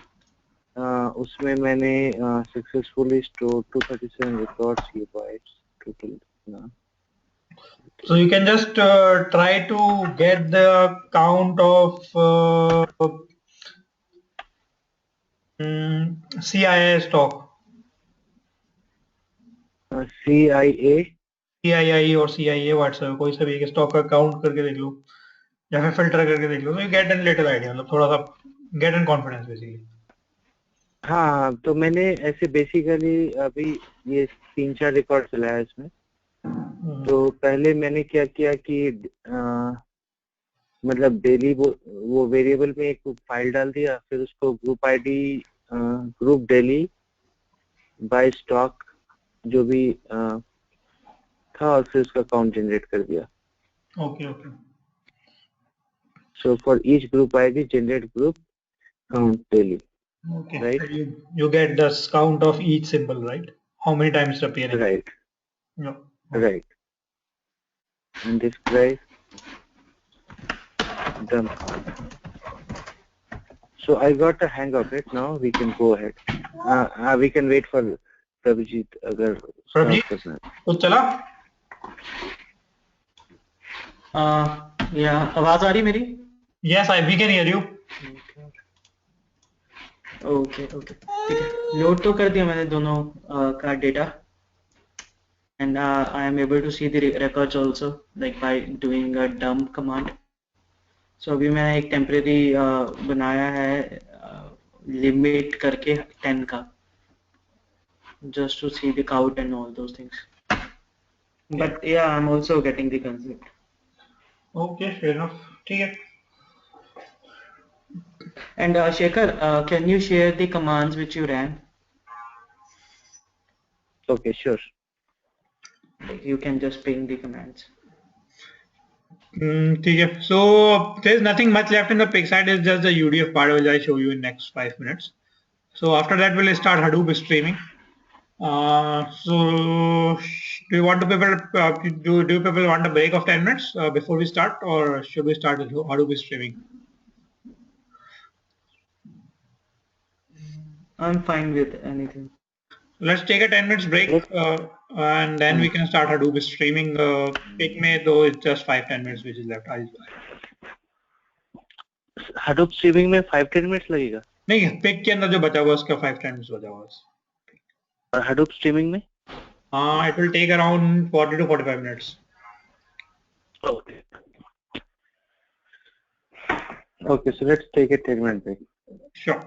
उसमें मैंने सक्सेसफुली स्टोर 237 रिकॉर्ड्स ये bytes total. So you can just try to get the count of CII stock, CIA CII और CIA WhatsApp कोई सा भी एक stock का काउंट करके देख लो या फिर फिल्टर करके देख लो, तो you get an little idea, मतलब थोड़ा सा गेट एन कॉन्फिडेंस बेसिकली। हाँ तो मैंने ऐसे बेसिकली अभी ये 3-4 रिकॉर्ड चलाया है इसमें। तो पहले मैंने क्या किया कि मतलब डेली वो वेरिएबल में एक फाइल डाल दिया, फिर उसको group ID group daily by stock जो भी था और फिर उसका काउंट जनरेट कर दिया। Okay. So for each group ID generate group count daily. Okay, Right. so you get the count of each symbol, right? How many times it's appearing? Right. Yeah. Right. And this guy done count. So I got the hang of it. Now we can go ahead. We can wait for Prabhjeet अगर start Prabhjeet करना है। कुछ चला? या आवाज आ रही मेरी? Yes, we can hear you. Okay ठीक है, लोड तो कर दिया मैंने दोनों का data and I am able to see the records also like by doing a dump command. So अभी मैंने एक temporary बनाया है limit करके 10 का just to see the count and all those things. But yeah, I'm also getting the concept. Okay, fair enough. ठीक है. And Shekhar, can you share the commands which you ran? Okay, sure. Like you can just ping the commands. ठीक है. So there's nothing much left in the pig side. It's just the UDF part which I show you in next 5 minutes. So after that we'll start Hadoop streaming. So do you want to people do you people want a break of 10 minutes before we start, or should we start with Hadoop streaming? I'm fine with anything. Let's take a 10 minutes break and then we can start Hadoop streaming. Pick me though it's just 5-10 minutes which is left. Hadoop streaming में 5-10 minutes लगेगा? नहीं, pick के अंदर जो बचा हुआ उसका 5-10 minutes बचा हुआ बस. और Hadoop streaming में? It will take around 40 to 45 minutes. Okay. Okay, so let's take a 10-minute break. Sure.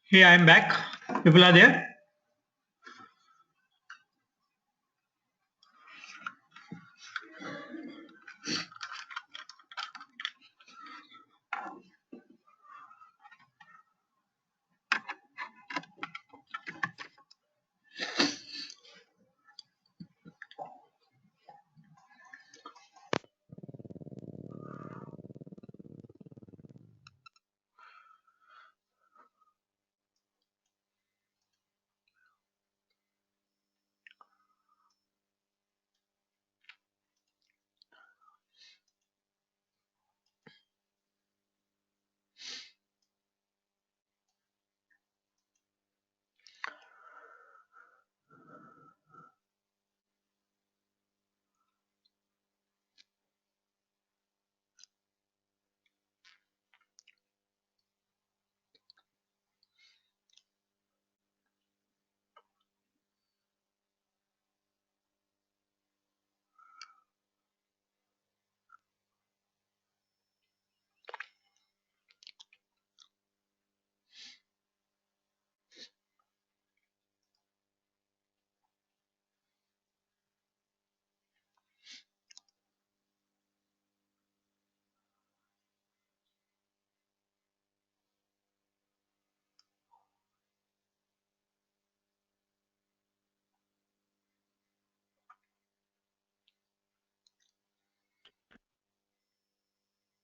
Hey, I'm back. People are there?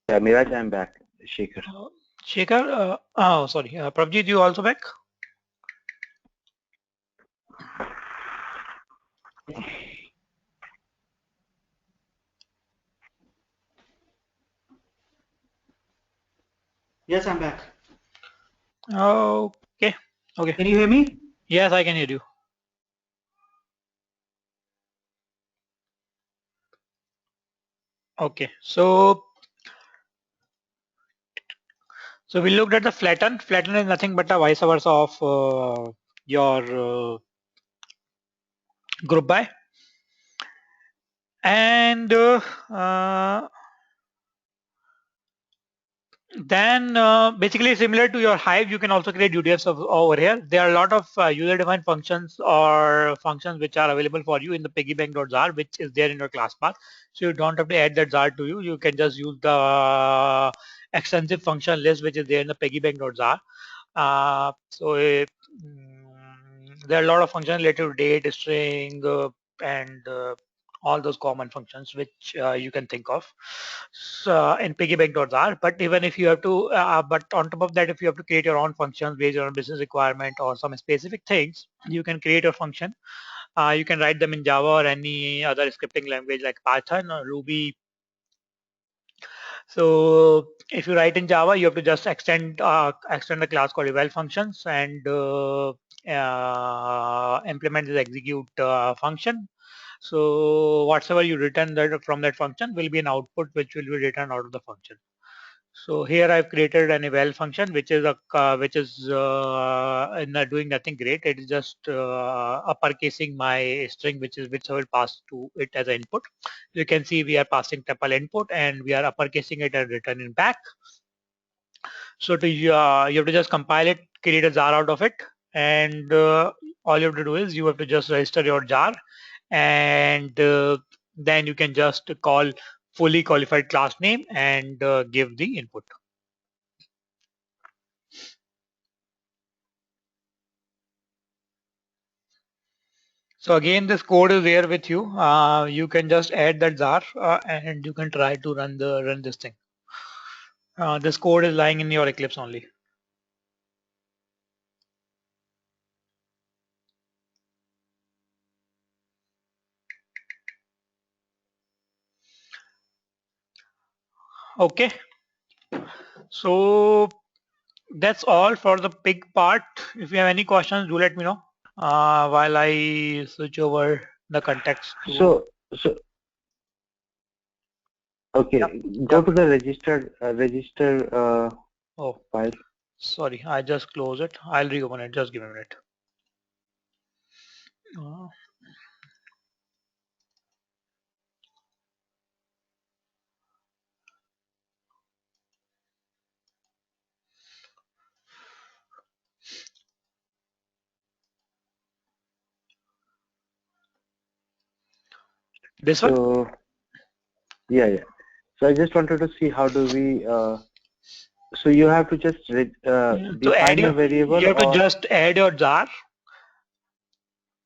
Yeah, Miraj, I'm back. Shekhar. Shekhar, oh, sorry. Prabjit, you also back? Yes, I'm back. Okay. Okay. Can you hear me? Yes, I can hear you. Okay. So we looked at the flatten. Flatten is nothing but a vice versa of your group by. And then basically similar to your Hive, you can also create UDFs over here. There are a lot of user-defined functions or functions which are available for you in the piggybank.zar, which is there in your class path. So you don't have to add that zar to you. You can just use the extensive function list which is there in the piggybank.zar. There are a lot of functions related to date, string, and all those common functions which you can think of in piggybank.zar. But even if you have to, but on top of that, if you have to create your own functions based on business requirement or some specific things, you can create a function. You can write them in Java or any other scripting language like Python or Ruby. So if you write in Java, you have to just extend a class called eval functions and implement this execute function. So whatever you return that from that function will be an output which will be returned out of the function. So here I've created an eval function which is doing nothing great. It is just uppercasing my string which I will pass to it as an input. You can see we are passing tuple input and we are uppercasing it and returning back. So you have to just compile it, create a jar out of it, and all you have to do is you have to just register your jar, and then you can just call fully qualified class name and give the input. So again, this code is there with you. You can just add that jar and you can try to run this thing. This code is lying in your Eclipse only. Okay, so that's all for the pig part. If you have any questions, do let me know while I switch over the context to. So okay, Yep, go yep. to the register Oh, file. sorry, I just closed it. I'll reopen it. Just give me a minute. Uh, This one? So yeah. So I just wanted to see how do we. So you have to just So define a variable you have to or. just add your jar.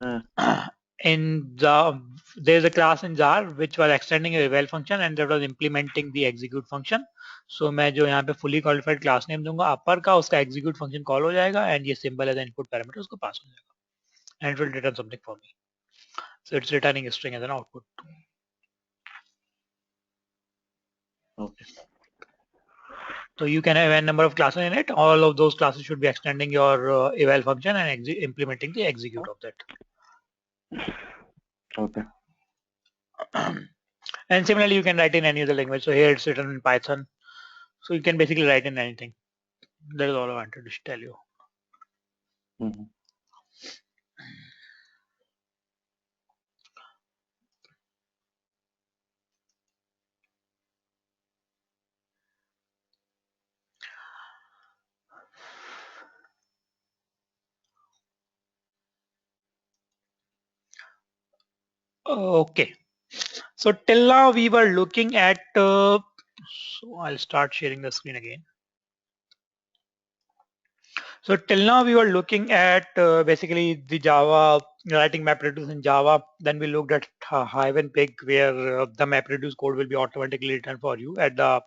Uh, In the there's a class in jar which was extending a eval function and that was implementing the execute function. So मैं जो यहाँ पे fully qualified class name दूंगा upper का, उसका execute function call हो जाएगा and ये symbol as an input parameter उसको pass हो जाएगा and it will return something for me. So it's returning a string as an output. okay. So you can have a number of classes in it. All of those classes should be extending your eval function and implementing the execute of that. Okay. And similarly, you can write in any other language. So here it's written in Python. So you can basically write in anything. That is all I wanted to tell you. Mm-hmm. Okay. So till now we were looking at, so I'll start sharing the screen again. So till now we were looking at basically the Java writing MapReduce in Java. Then we looked at Hive and Pig where the MapReduce code will be automatically written for you at the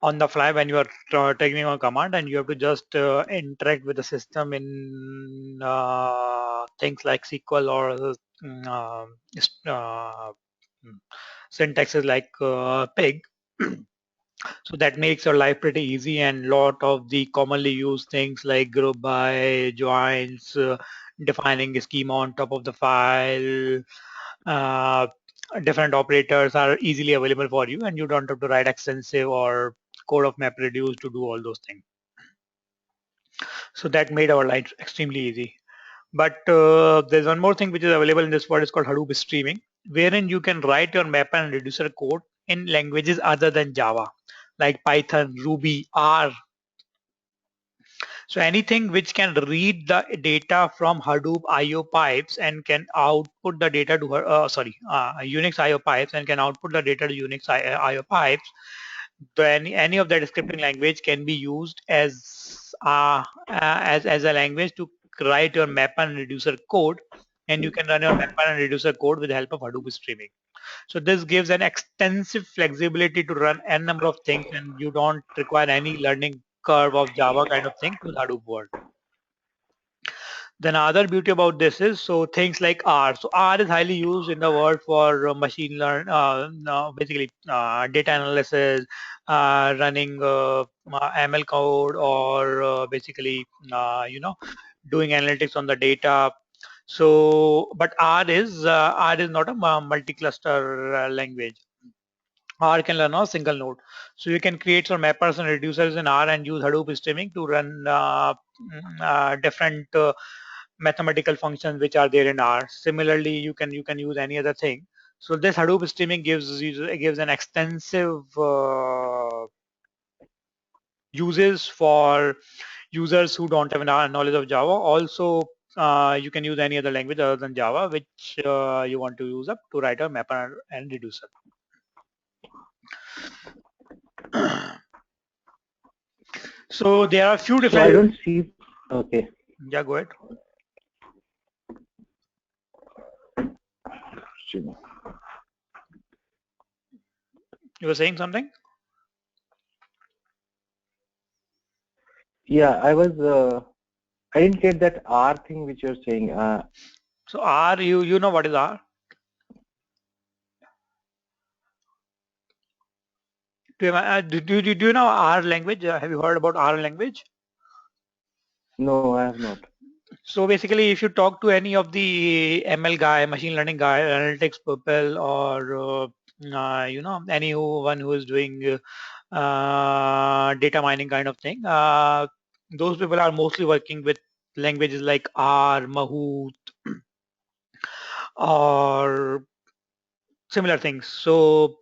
on the fly when you are taking a command and you have to just interact with the system in things like SQL or mm, syntaxes like Pig. So that makes your life pretty easy and lot of the commonly used things like group by, joins, defining a schema on top of the file, uh, different operators are easily available for you and you don't have to write extensive or code of MapReduce to do all those things. So that made our life extremely easy. But there's one more thing which is available in this world. It's called Hadoop streaming, wherein you can write your mapper and reducer code in languages other than Java, like Python, Ruby, R. So anything which can read the data from Hadoop IO pipes and can output the data to Unix IO pipes and can output the data to Unix IO pipes, then any of that scripting language can be used as a language to write your mapper and reducer code, and you can run your mapper and reducer code with the help of Hadoop streaming. So this gives an extensive flexibility to run n number of things, and you don't require any learning curve of Java kind of thing to the Hadoop world. Then other beauty about this is so things like R. So R is highly used in the world for machine learn, no, basically data analysis, running ML code, or basically doing analytics on the data. So, but R is not a multi-cluster language. R can learn on a single node. So you can create some mappers and reducers in R and use Hadoop streaming to run different mathematical functions which are there in R. Similarly, you can use any other thing. So this Hadoop streaming gives an extensive uses for users who don't have knowledge of Java. Also, you can use any other language other than Java, which you want to use up to write a mapper and reducer. So there are a few So different. I don't see. Okay. Yeah, go ahead. You were saying something? Yeah, I didn't get that R thing which you're saying. So R, you know what is R? Do you know R language? Have you heard about R language? No, I have not. So basically, if you talk to any of the ML guy, machine learning guy, analytics people, or anyone who is doing data mining kind of thing, those people are mostly working with languages like R, Mahout, or similar things. So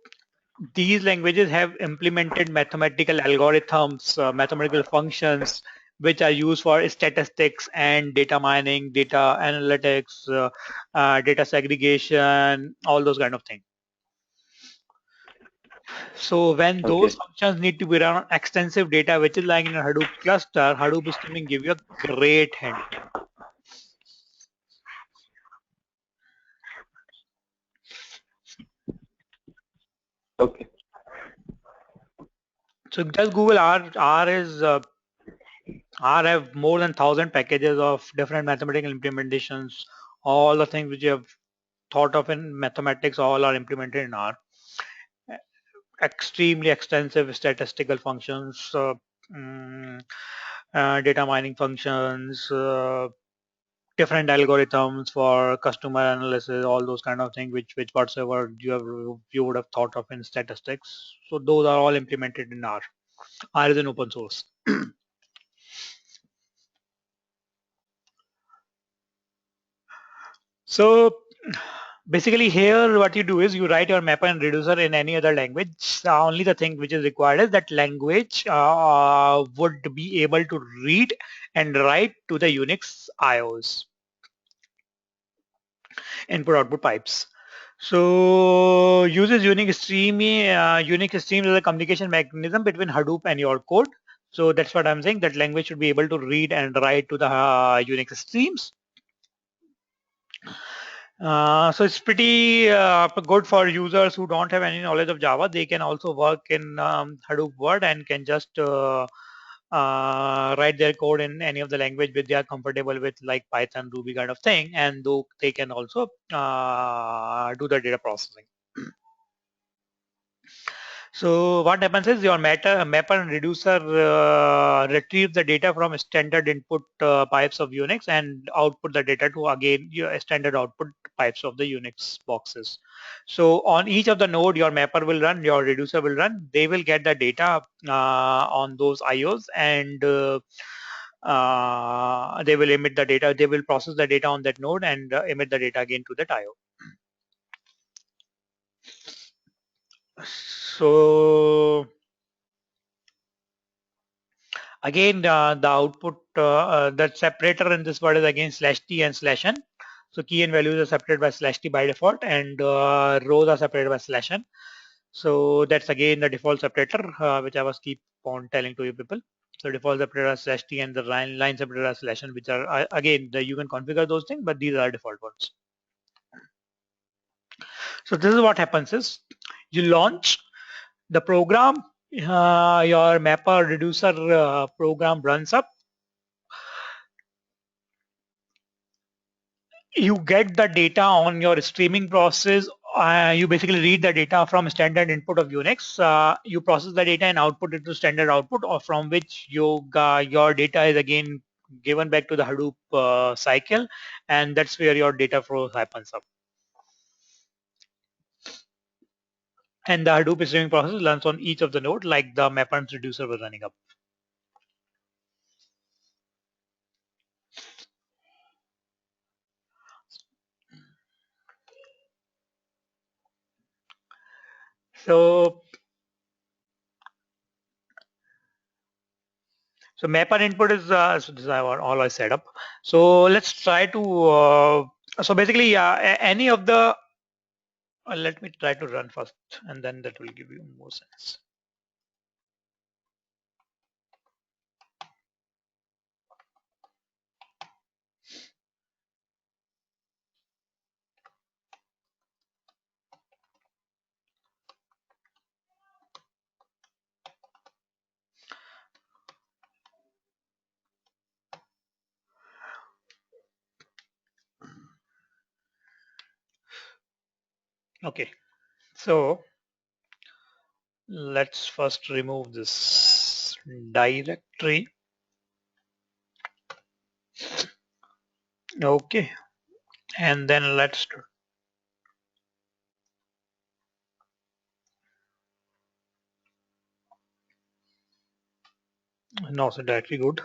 these languages have implemented mathematical algorithms, mathematical functions, which are used for statistics and data mining, data analytics, data segregation, all those kind of things. So when those Okay. functions need to be run on extensive data, which is lying in a Hadoop cluster, Hadoop streaming give you a great handle. Okay. So just Google R. R have more than 1,000 packages of different mathematical implementations. All the things which you have thought of in mathematics, all are implemented in R. Extremely extensive statistical functions, mm, data mining functions, different algorithms for customer analysis, all those kind of things, which whatsoever you would have thought of in statistics. So those are all implemented in R. R is an open source. So basically here what you do is you write your mapper and reducer in any other language. Only the thing which is required is that language would be able to read and write to the Unix IOs, input output pipes. So uses Unix stream as a communication mechanism between Hadoop and your code. So that's what I'm saying, that language should be able to read and write to the Unix streams. So it's pretty good for users who don't have any knowledge of Java. They can also work in Hadoop Word and can just write their code in any of the language which they are comfortable with, like Python, Ruby kind of thing, and though they can also do the data processing. So what happens is your mapper and reducer retrieve the data from standard input pipes of Unix and output the data to again your standard output pipes of the Unix boxes. So on each of the node, your mapper will run, your reducer will run. They will get the data on those IOs and they will emit the data. They will process the data on that node and emit the data again to that IO. So again, the output, that separator in this word is again /t and /n. So key and values are separated by /t by default, and rows are separated by /n. So that's again the default separator, which I was keep on telling to you people. So default separator as /t and the line separator as /n, which are again you can configure those things, but these are default ones. So this is what happens is you launch the program, your mapper reducer program runs up. You get the data on your streaming process. You basically read the data from standard input of Unix. You process the data and output it to standard output, or from which your data is again given back to the Hadoop cycle, and that's where your data flow happens up. And the Hadoop streaming process learns on each of the node, like the mapper and reducer were running up. So mapper input is so this is all I set up. So let's try to so basically any of the let me try to run first, and then that will give you more sense. Okay, so let's first remove this directory. Okay, and then let's not so directly good.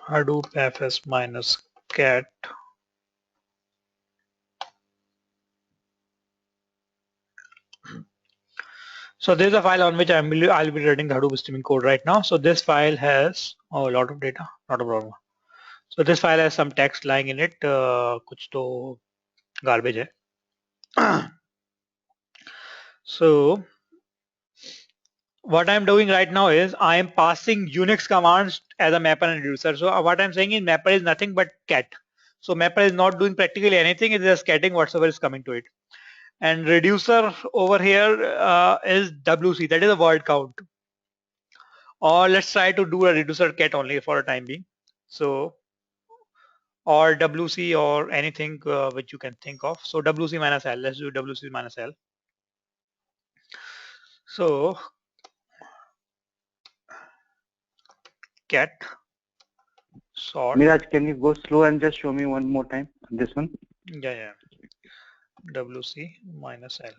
Hadoop fs minus cat. So this is a file on which I'll be running the Hadoop streaming code right now. So this file has a lot of data, not a problem. So this file has some text lying in it. कुछ तो garbage है. So what I'm doing right now is I am passing Unix commands as a mapper and reducer. So what I'm saying is mapper is nothing but cat. So mapper is not doing practically anything. It's just getting whatsoever is coming to it. And reducer over here is WC. That is a word count. Or let's try to do a reducer cat only for a time being. So or WC or anything which you can think of. So WC minus L. Let's do WC minus L. So cat sort. Miraj, can you go slow and just show me one more time this one? Yeah. WC minus L.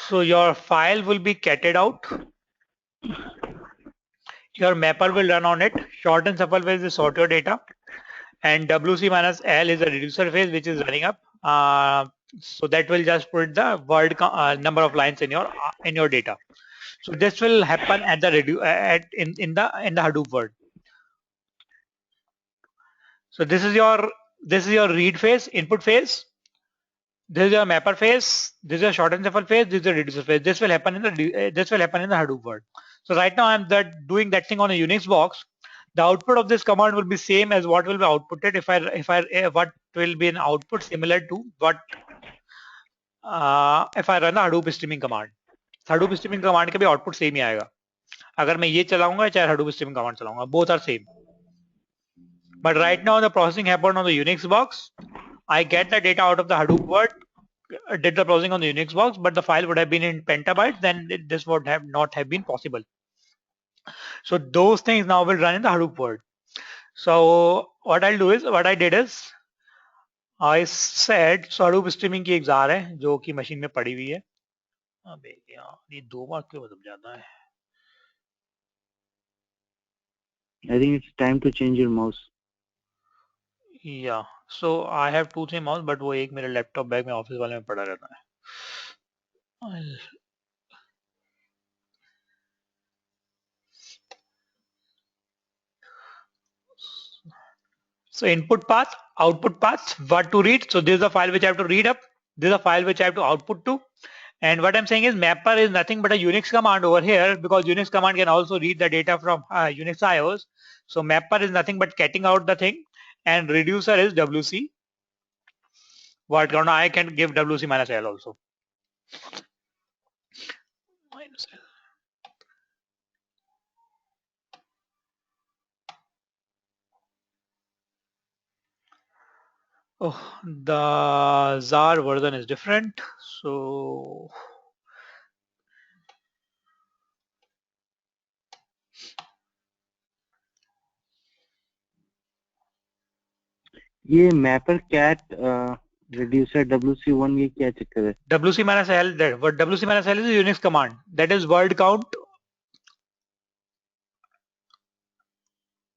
So your file will be catted out. Your mapper will run on it. Short and shuffle phase is sort your data. And WC minus L is a reducer phase which is running up. So that will just put the word number of lines in your data. So this will happen at the in the Hadoop word. So this is your read phase, input phase. This is your mapper phase. This is your short and shuffle phase. This is the reducer phase. This will happen in the Hadoop word. So right now I'm doing that thing on a Unix box. The output of this command will be same as what will be outputted what will be an output similar to what if I run a Hadoop streaming command. Hadoop streaming command का भी output same ही आएगा. अगर मैं ये चलाऊंगा चाहे Hadoop streaming command चलाऊंगा, both are same. But right now the processing happened on the Unix box. I get the data out of the Hadoop word, did the processing on the Unix box, but the file would have been in petabytes, then this would have not have been possible. So those things now will run in the Hadoop word. So what I did is I said so Hadoop streaming की एक jar है जो कि machine में पड़ी हुई है. अबे यार ये दो बार क्यों बदल जाता है? I think it's time to change your mouse. Yeah, so I have 2-3 mouse, but वो एक मेरे लैपटॉप बैग में ऑफिस वाले में पड़ा रहता है. So input path, output path, what to read. So this is a file which I have to read up. This is a file which I have to output to. And what I'm saying is mapper is nothing but a Unix command over here, because Unix command can also read the data from Unix IOs. So mapper is nothing but catting out the thing, and reducer is WC. What count? I can give WC minus L also. Minus L. Oh, the ZAR version is different. So ये mapper cat reducer WC1 ये क्या चक्कर है? WC minus L, that what WC minus L is a Unix command. That is word count,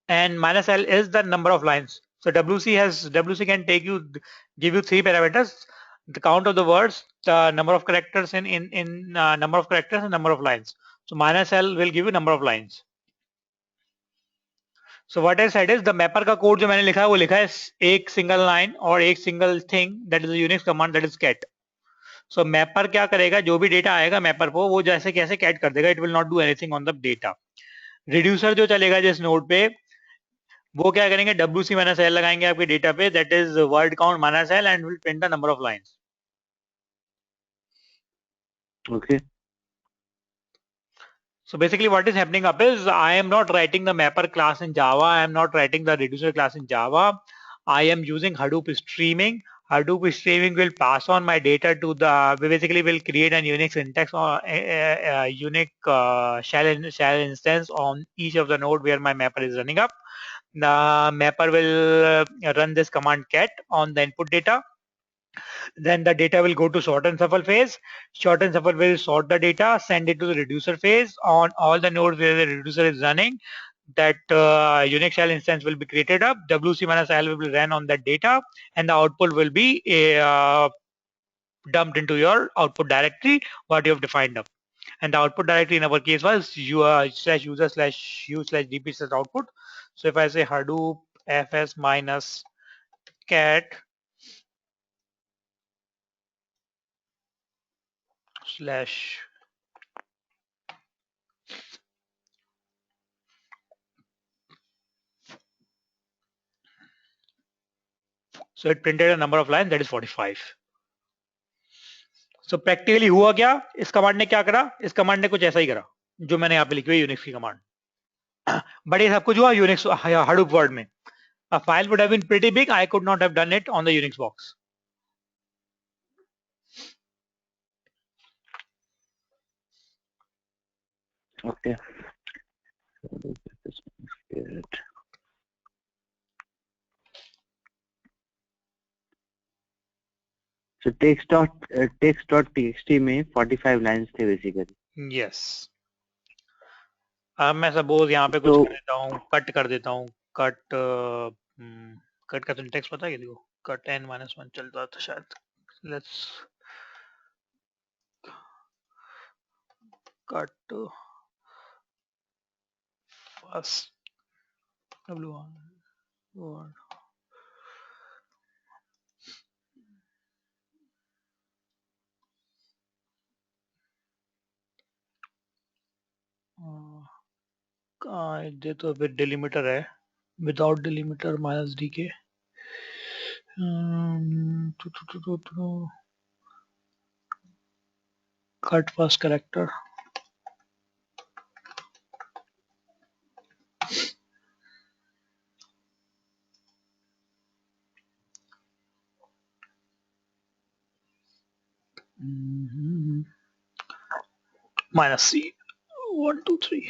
and minus L is the number of lines. So WC can give you 3 parameters: the count of the words, the number of characters in number of characters, and number of lines. So minus L will give you number of lines. So what I said is the mapper का code जो मैंने लिखा है वो लिखा है एक single line और एक single thing, that is a Unix command, that is cat. So mapper क्या करेगा, जो भी डेटा आएगा mapper को वो जैसे कैसे cat कर देगा, it will not do anything on the data. Reducer जो चलेगा जिस नोड पे वो क्या करेंगे, WC minus L लगाएंगे आपके डेटा पे, that is word count minus L, and will print the number of lines. Okay. So basically what is happening up is I am not writing the mapper class in Java. I am not writing the reducer class in Java. I am using Hadoop streaming. Hadoop streaming will pass on my data to the, basically will create a Unix syntax or a unique shell instance on each of the node where my mapper is running up. The mapper will run this command cat on the input data. Then the data will go to sort and shuffle phase. Sort and shuffle will sort the data, send it to the reducer phase on all the nodes where the reducer is running. That Unix shell instance will be created up. WC minus L will be ran on that data, and the output will be dumped into your output directory what you have defined up. And the output directory in our case was slash user slash u slash dp slash output. So if I say Hadoop fs minus cat slash, so it printed a number of lines that is 45. So practically हुआ क्या, इस command ने क्या करा, इस command ने कुछ ऐसा ही करा जो मैंने यहाँ पे लिखी हुई यूनिक्स की कमांड, बट ये सब कुछ हुआ यूनिक्स हडूप वर्ड में. A file would have been pretty big. I could not have done it on the Unix box. Okay. So text.txt में 45 lines थे basically. Yes. अब मैं सपोज यहाँ पे कुछ तो कर देता हूँ, कट कर देता हूँ, कट कट का सिंटेक्स पता है किसी को, कट n-1 चलता था शायद. Let's cut first w1 word. ये तो फिर डिलीमीटर है, विदाउट डिलीमीटर माइनस डी के. Cut first character. माइनस सी 1 2 3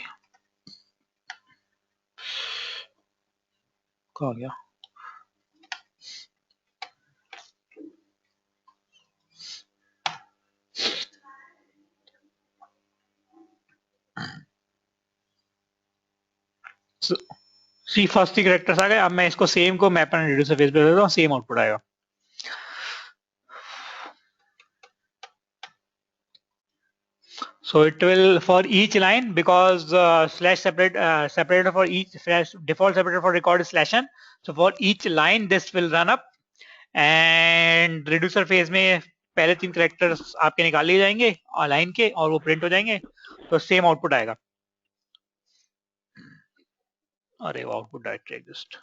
कहाँ गया. सी फर्स्ट ही कैरेक्टर्स आ गए. अब मैं इसको सेम को मैप एंड रिड्यूसर फेस पे देता हूँ, सेम आउटपुट आएगा. So it will for each line, because slash separator for each slash default separator for record is slash n. So for each line this will run up, and reducer phase में पहले 3 characters आपके निकाल लिए जाएंगे line के और वो print हो जाएंगे, तो सेम आउटपुट आएगा. अरे वो output directly exist.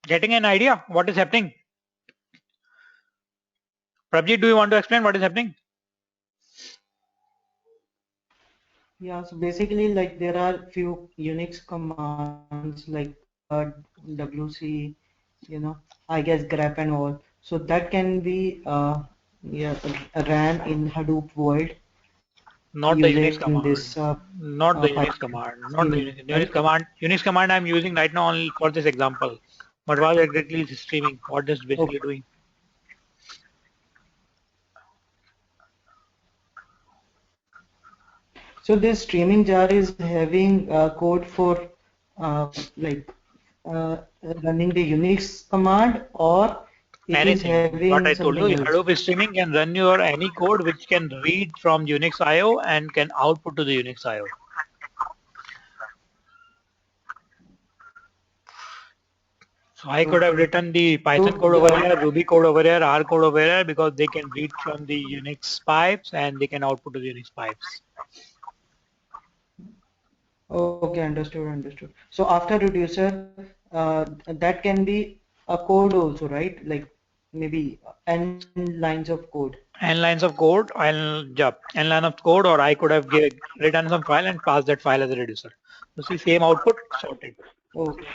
Getting an idea what is happening? Prabjit, do you want to explain what is happening? Yeah, so basically, like there are few Unix commands like wc, I guess grep and all. So that can be yeah, ran in Hadoop world Not the Unix using command. this Not the Unix Python command. Not the scheme, Unix right? command. Unix command I'm using right now only for this example. But what exactly is streaming? What is basically Okay. doing? So this streaming jar is having code for like running the Unix command, or it is Anything. What having I told something you, else. Hadoop streaming can run your any code which can read from Unix IO and can output to the Unix IO. So I could have Okay. written the Python So code over here, Ruby code over here, R code over here, because they can read from the Unix pipes and they can output to the Unix pipes. okay, understood. So after reducer, that can be a code also, right? Like maybe n lines of code. N lines of code, N line of code, or I could have written some file and passed that file as a reducer. So see, same output, sorted. Okay.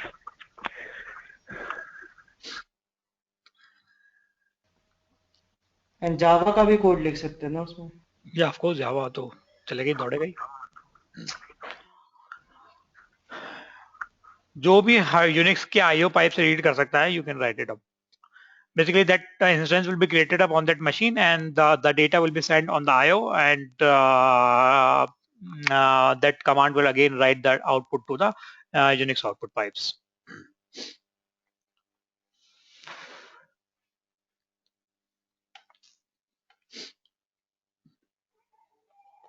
And Java का भी code लिख सकते हैं ना उसमें? Yeah, of course, Java तो चले गई, दौड़े गई। जो भी यूनिक्स के IO पाइप से रीड कर सकता है, you can write it up. Basically, that instance will be created up on that machine, and the data will be sent on the IO, and that command will again write that output to the Unix output pipes.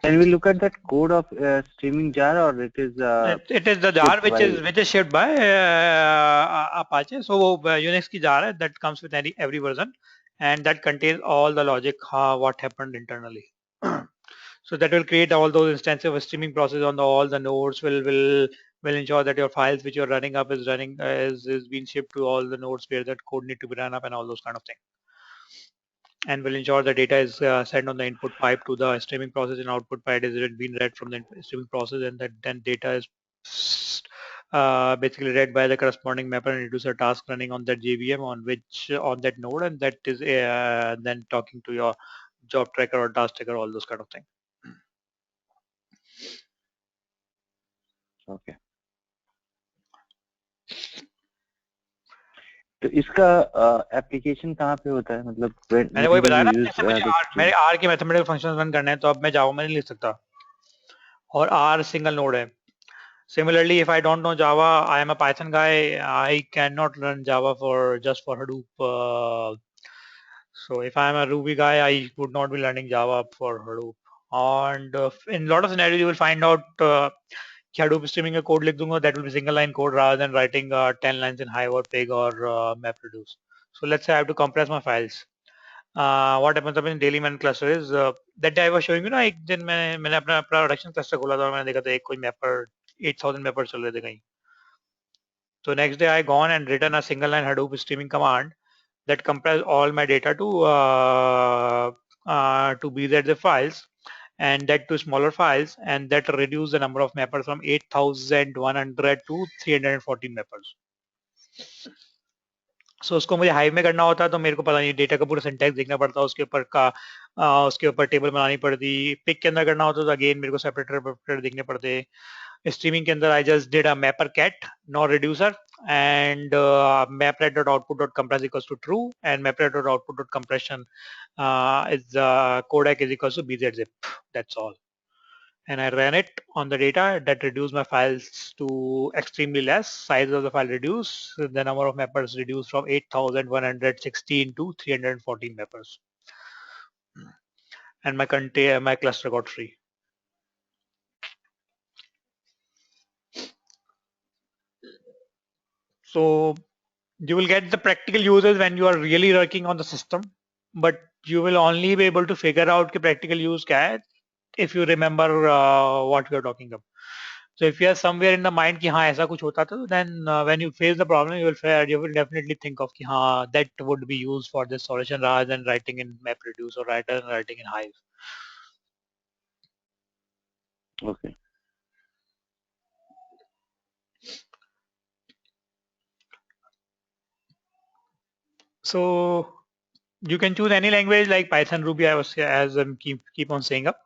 Can we look at that code of streaming jar, or it is it is the jar shipped which is shipped by Apache. So Unix की jar है that comes with every version, and that contains all the logic what happened internally. So that will create all those instances of a streaming process on all the nodes. Will ensure that your files which you're running up is running is being shipped to all the nodes where that code need to be run up and all those kind of things. And will ensure the data is sent on the input pipe to the streaming process, and output pipe is being read from the streaming process, and that then data is basically read by the corresponding mapper and reducer task running on that JVM on that node, and that is then talking to your job tracker or task tracker, all those kind of things. Okay. तो इसका application कहाँ पे होता है, मतलब मैंने वही बताया ना, जैसे मुझे मेरे R के मैथमेटिकल फंक्शंस रन करने हैं, तो अब मैं जावा में नहीं लिख सकता, और R सिंगल नोड है. Similarly, if I don't know Java, I am a Python guy, I cannot run Java for just for Hadoop. So if I am a Ruby guy, I would not be learning Java for Hadoop. And in a lot of scenarios, you will find out कि Hadoop streaming का code लिख दूंगा, that will be single line code rather than writing 10 lines in Hive or Pig or MapReduce. So let's say I have to compress my files. What happens in daily man cluster is that day I was showing you ना, एक दिन मैंने अपना production cluster खोला था और मैंने देखा था एक कोई मैपर 8000 मैपर चल रहे थे कहीं. So next day I gone and written a single line Hadoop streaming command that compress all my data to BZZip files, and that to smaller files, and that reduce the number of mappers from 8100 to 314 mappers. सो उसको मुझे hive में करना होता है, तो मेरे को पता नहीं, डेटा का पूरा सिंटैक्स देखना पड़ता है, उसके ऊपर टेबल बनानी पड़ती. पिक के अंदर करना होता तो अगेन मेरे को सेपरेटर देखने पड़ते. स्ट्रीमिंग के अंदर I just did a mapper cat not reducer and mapret.output.compress equals to true, and mapret.output.compression is codec is equals to bzzip. That's all. And I ran it on the data. That reduced my files to extremely less. Size of the file reduced. The number of mappers reduced from 8116 to 314 mappers. And my cluster got free. So you will get the practical uses when you are really working on the system, but you will only be able to figure out the practical use क्या है if you remember what we are talking about. So if you have somewhere in the mind कि हाँ ऐसा कुछ होता था, then when you face the problem, you will definitely think of कि हाँ that would be used for this solution rather than writing in MapReduce or rather than writing in Hive. Okay. So you can choose any language like Python, Ruby. I was as keep on saying up.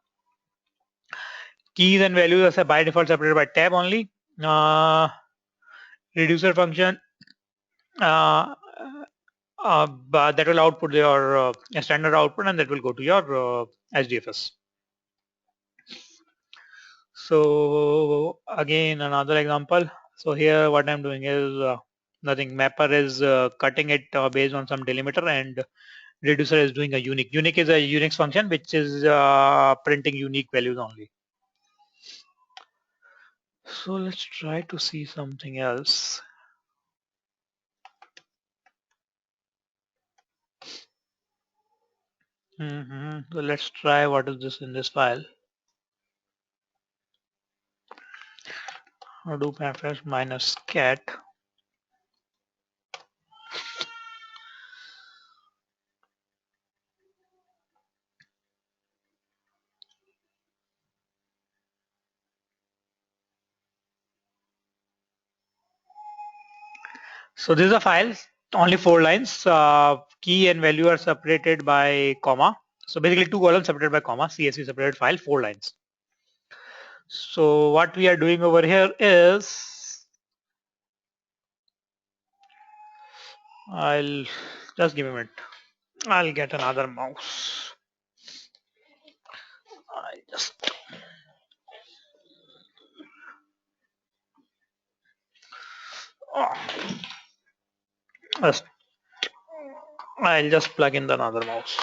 Keys and values are by default separated by tab only. Reducer function but that will output your standard output, and that will go to your HDFS. So again another example. So here what I'm doing is nothing. Mapper is cutting it based on some delimiter, and reducer is doing a unique. Unique is a Unix function which is printing unique values only. So let's try to see something else. So let's try what is this in this file. Hadoop fs minus cat. So this is a file, only 4 lines. Key and value are separated by comma. So basically 2 columns separated by comma. CSV separated file, 4 lines. So what we are doing over here is, I'll just give me a minute. I'll get another mouse. I just oh, just- I'll just plug in the another mouse.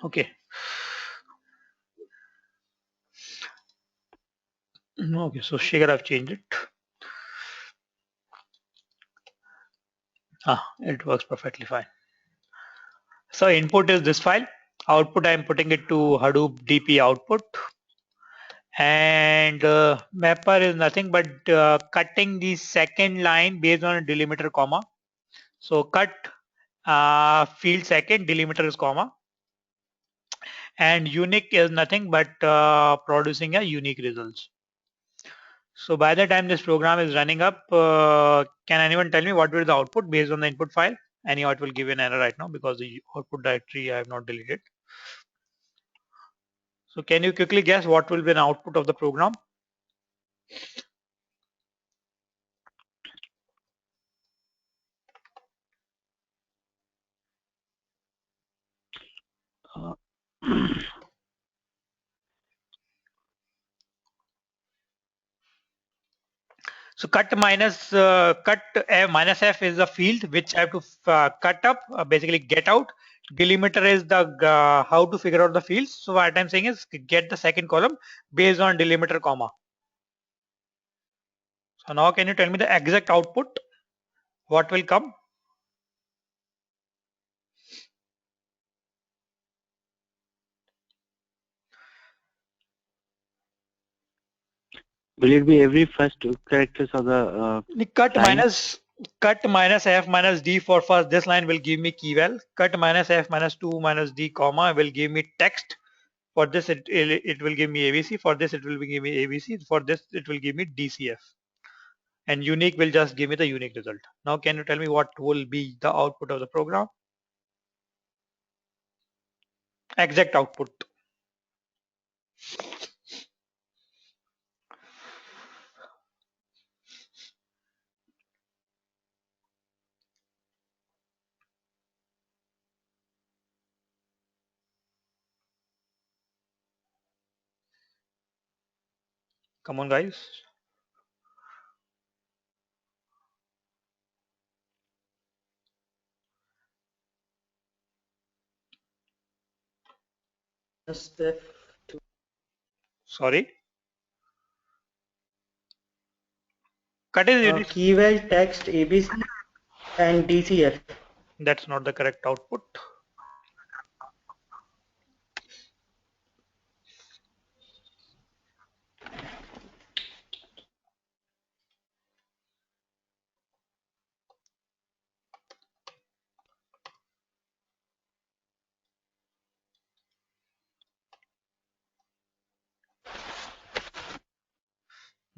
Okay. Okay, so Shigar, I've changed it. It works perfectly fine. So input is this file. Output, I'm putting it to Hadoop DP output. And mapper is nothing but cutting the second line based on a delimiter comma. So cut field second, delimiter is comma. And unique is nothing but producing a unique results. So by the time this program is running up, can anyone tell me what will be the output based on the input file? Anyhow, it will give an error right now because the output directory I have not deleted. So can you quickly guess what will be an output of the program? Uh, So cut minus cut minus f is the field which I have to cut up, basically get out. Delimiter is the how to figure out the fields. So what I'm saying is get the second column based on delimiter comma. So now can you tell me the exact output? What will come? will it be every first two characters of the The cut line? minus f minus d for first this line will give me keyval. Cut minus f minus 2 minus d comma will give me text. For this it will give me abc. For this it will give me abc. For this it will give me dcf. And unique will just give me the unique result. Now can you tell me what will be the output of the program? Exact output. Come on guys. Just F2. Sorry. Cut is unit. Keyword text ABC and DCF. That's not the correct output.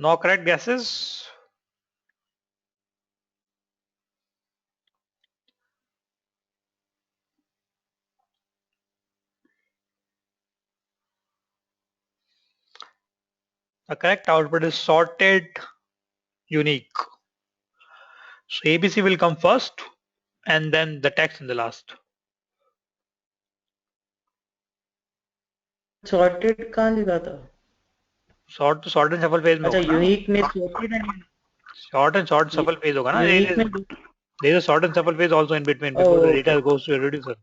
No correct guesses. The correct output is sorted unique. So ABC will come first and then the text in the last. Sorted कहाँ लिखा था? Sort and shuffle phase में अच्छा होगा ना. unique में sorted and Sort shuffle phase होगा ना. unique में There is a sort and shuffle phase also in between before the oh okay. data goes to a reducer.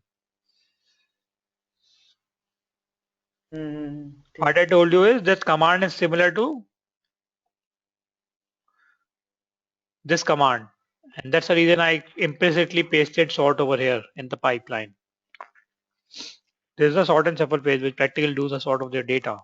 What I told you is this command is similar to this command, and that's the reason I implicitly pasted sort over here in the pipeline. This is a sort and shuffle phase which practically does a sort of their data.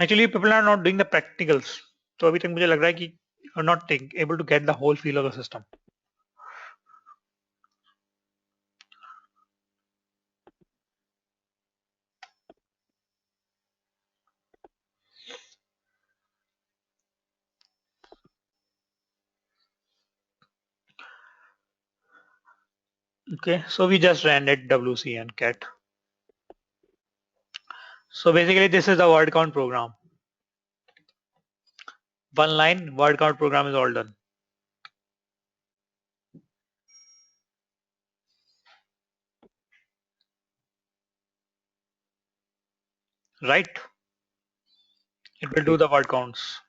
Actually, people are not doing the practicals. तो अभी तक मुझे लग रहा है कि you're not able to get the whole feel of the system. Okay, so we just ran it WC and cat. So basically, this is the word count program. One line word count program is all done. Right? It will do the word counts.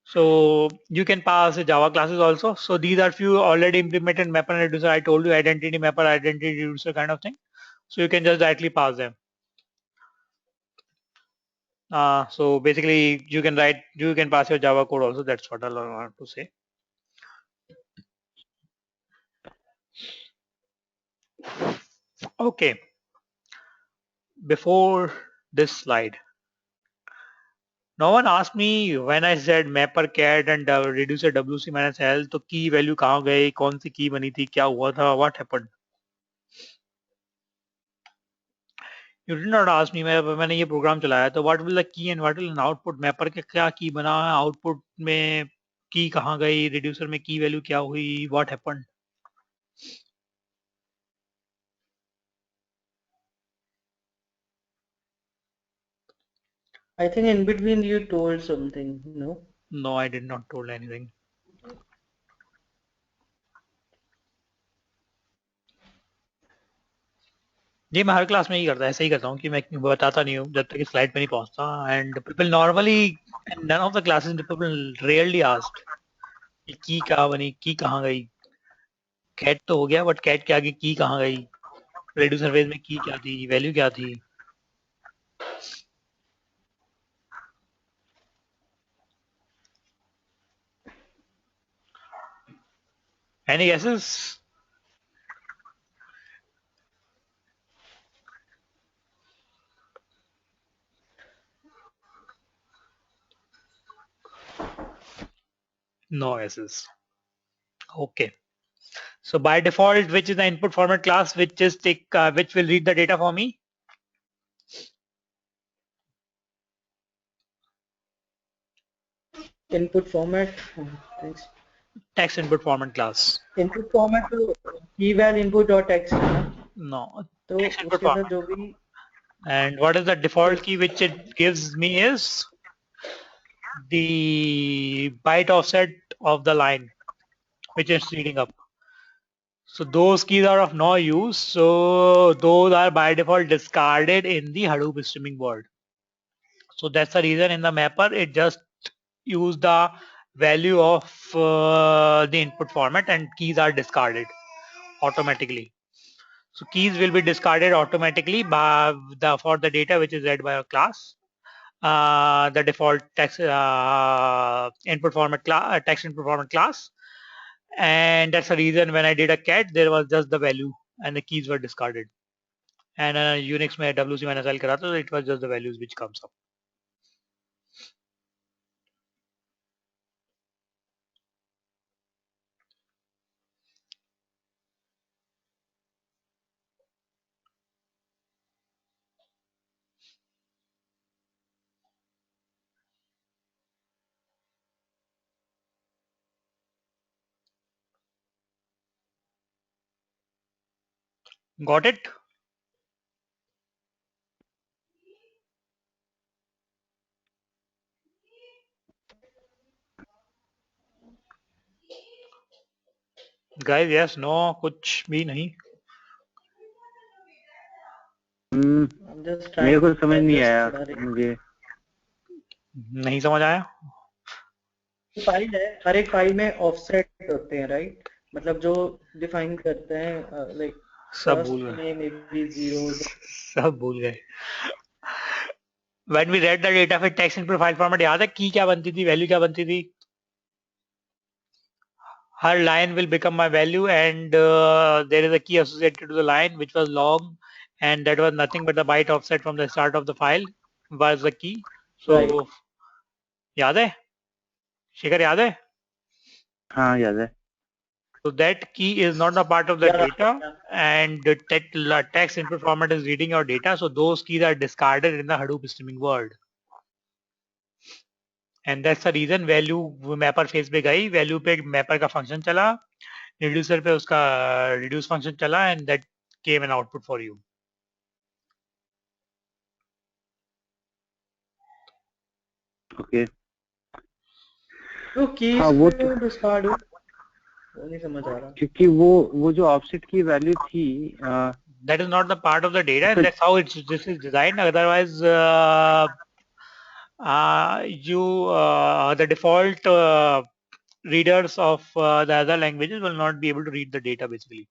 So you can pass the Java classes also. So these are few already implemented mapper and reducer. I told you identity mapper, identity reducer kind of thing. So you can just directly pass them. So basically you can pass your Java code also. That's what I want to say. Okay. Before this slide, no one asked me when I said mapper cat and reducer WC minus L तो key value कहाँ गए कौन सी key बनी थी क्या हुआ था what happened. You did not ask me मैंने ये प्रोग्राम चलाया तो what will the key and what will an output mapper के क्या key बना है output में key कहाँ गई reducer में key value क्या हुई what happened. I think in between you told something, no? No, I did not told anything. ये मैं हर क्लास में ही करता ऐसे ही करता हूँ कि मैं बताता नहीं हूँ जब तक स्लाइड पे नहीं पहुंचता and people normally none of the classes people rarely asked की कहाँ बनी की कहाँ गई कैट तो हो गया बट कैट के आगे की कहाँ गई रेडियो सरफेस में की क्या थी वैल्यू क्या थी any guesses no guesses okay so by default which is the input format class which will read the data for me Input format. Thanks. text input format class Input format तो keyval input और text है ना? no तो text input उसके साथ format जो भी and what is the default key which it gives me is the byte offset of the line which is reading up. So those keys are of no use. So those are by default discarded in the Hadoop streaming world. So that's the reason in the mapper it just use the value of the input format and keys are discarded automatically. So keys will be discarded automatically by for the data which is read by a class. The default text input format class, text input format class, and that's the reason when I did a cat, there was just the value and the keys were discarded. And Unix में WC minus L करा तो it was just the values which comes up. Got it? Guys, yes, no, कुछ भी नहीं. I'm just trying मेरे को to समझ नहीं adjust आया थोड़ा rate. मुझे. नहीं समझ आया? फाइल है हर एक फाइल में ऑफसेट होते हैं राइट मतलब जो डिफाइन करते हैं लाइक सब भूल फर्स्ट गए. में मे बी जीरोस सब भूल गए. When we read the data फिर text input file format याद है की क्या बनती थी वैल्यू क्या बनती थी her line will become my value and there is a key associated to the line which was long and that was nothing but the byte offset from the start of the file was the key. So Right. याद है शेखर याद है हाँ याद है. So that key is not a part of the Yeah. data, and the text input format is reading your data. So those keys are discarded in the Hadoop streaming world. And that's the reason value mapper phase पे गई, value पे mapper का function चला, reducer पे उसका reduce function चला, and that came an output for you. Okay. तो keys हाँ वो क्यों discard हो? वो नहीं समझ आ रहा. क्योंकि वो जो ऑफसेट की वैल्यू थी That is not the part of the data, and that's how this is designed. Otherwise, the default readers of the other languages will not be able to read the data basically.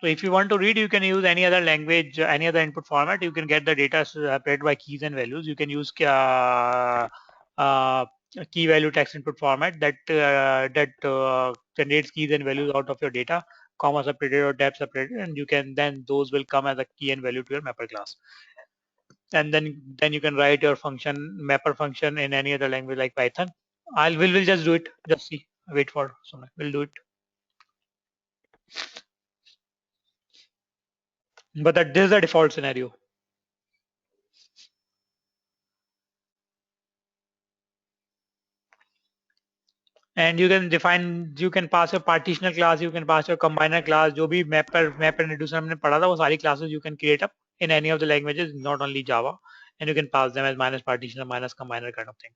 So if you want to read, you can use any other language, any other input format. You can get the data separated by keys and values. You can use key value text input format that generates keys and values out of your data, comma separated or tab separated, and you can then those will come as a key and value to your mapper class. And then you can write your function mapper function in any other language like Python. We'll just do it. Just see. Wait for some. We'll do it. But this is the default scenario. And you can define, you can pass your partitioner class, you can pass your combiner class, जो भी mapper reducer हमने पढ़ा था वो सारी classes you can create up in any of the languages, not only Java, and you can pass them as minus partitioner, minus combiner kind of thing.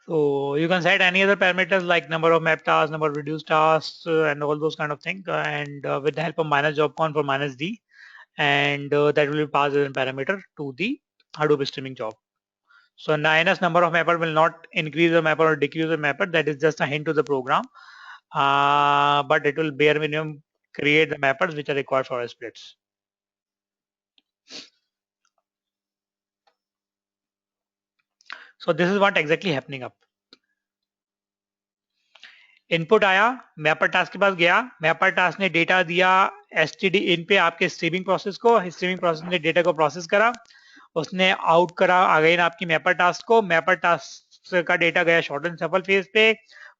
So you can set any other parameters like number of map tasks, number of reduced tasks, and all those kind of things, and with the help of minus job con for minus d, and that will be passed as a parameter to the Hadoop streaming job. So NINS number of mapper will not increase the mapper or decrease the mapper. That is just a hint to the program, but it will bare minimum create the mappers which are required for splits. So this is what exactly happening up. Input आया, mapper task के पास गया, mapper task ने data दिया STD इन पे आपके streaming process को, streaming process ने data को प्रोसेस करा, उसने आउट करा अगेन आपकी मैपर टास्क को, मैपर टास्क का डेटा गया शॉर्ट एंड सफल फेज पे,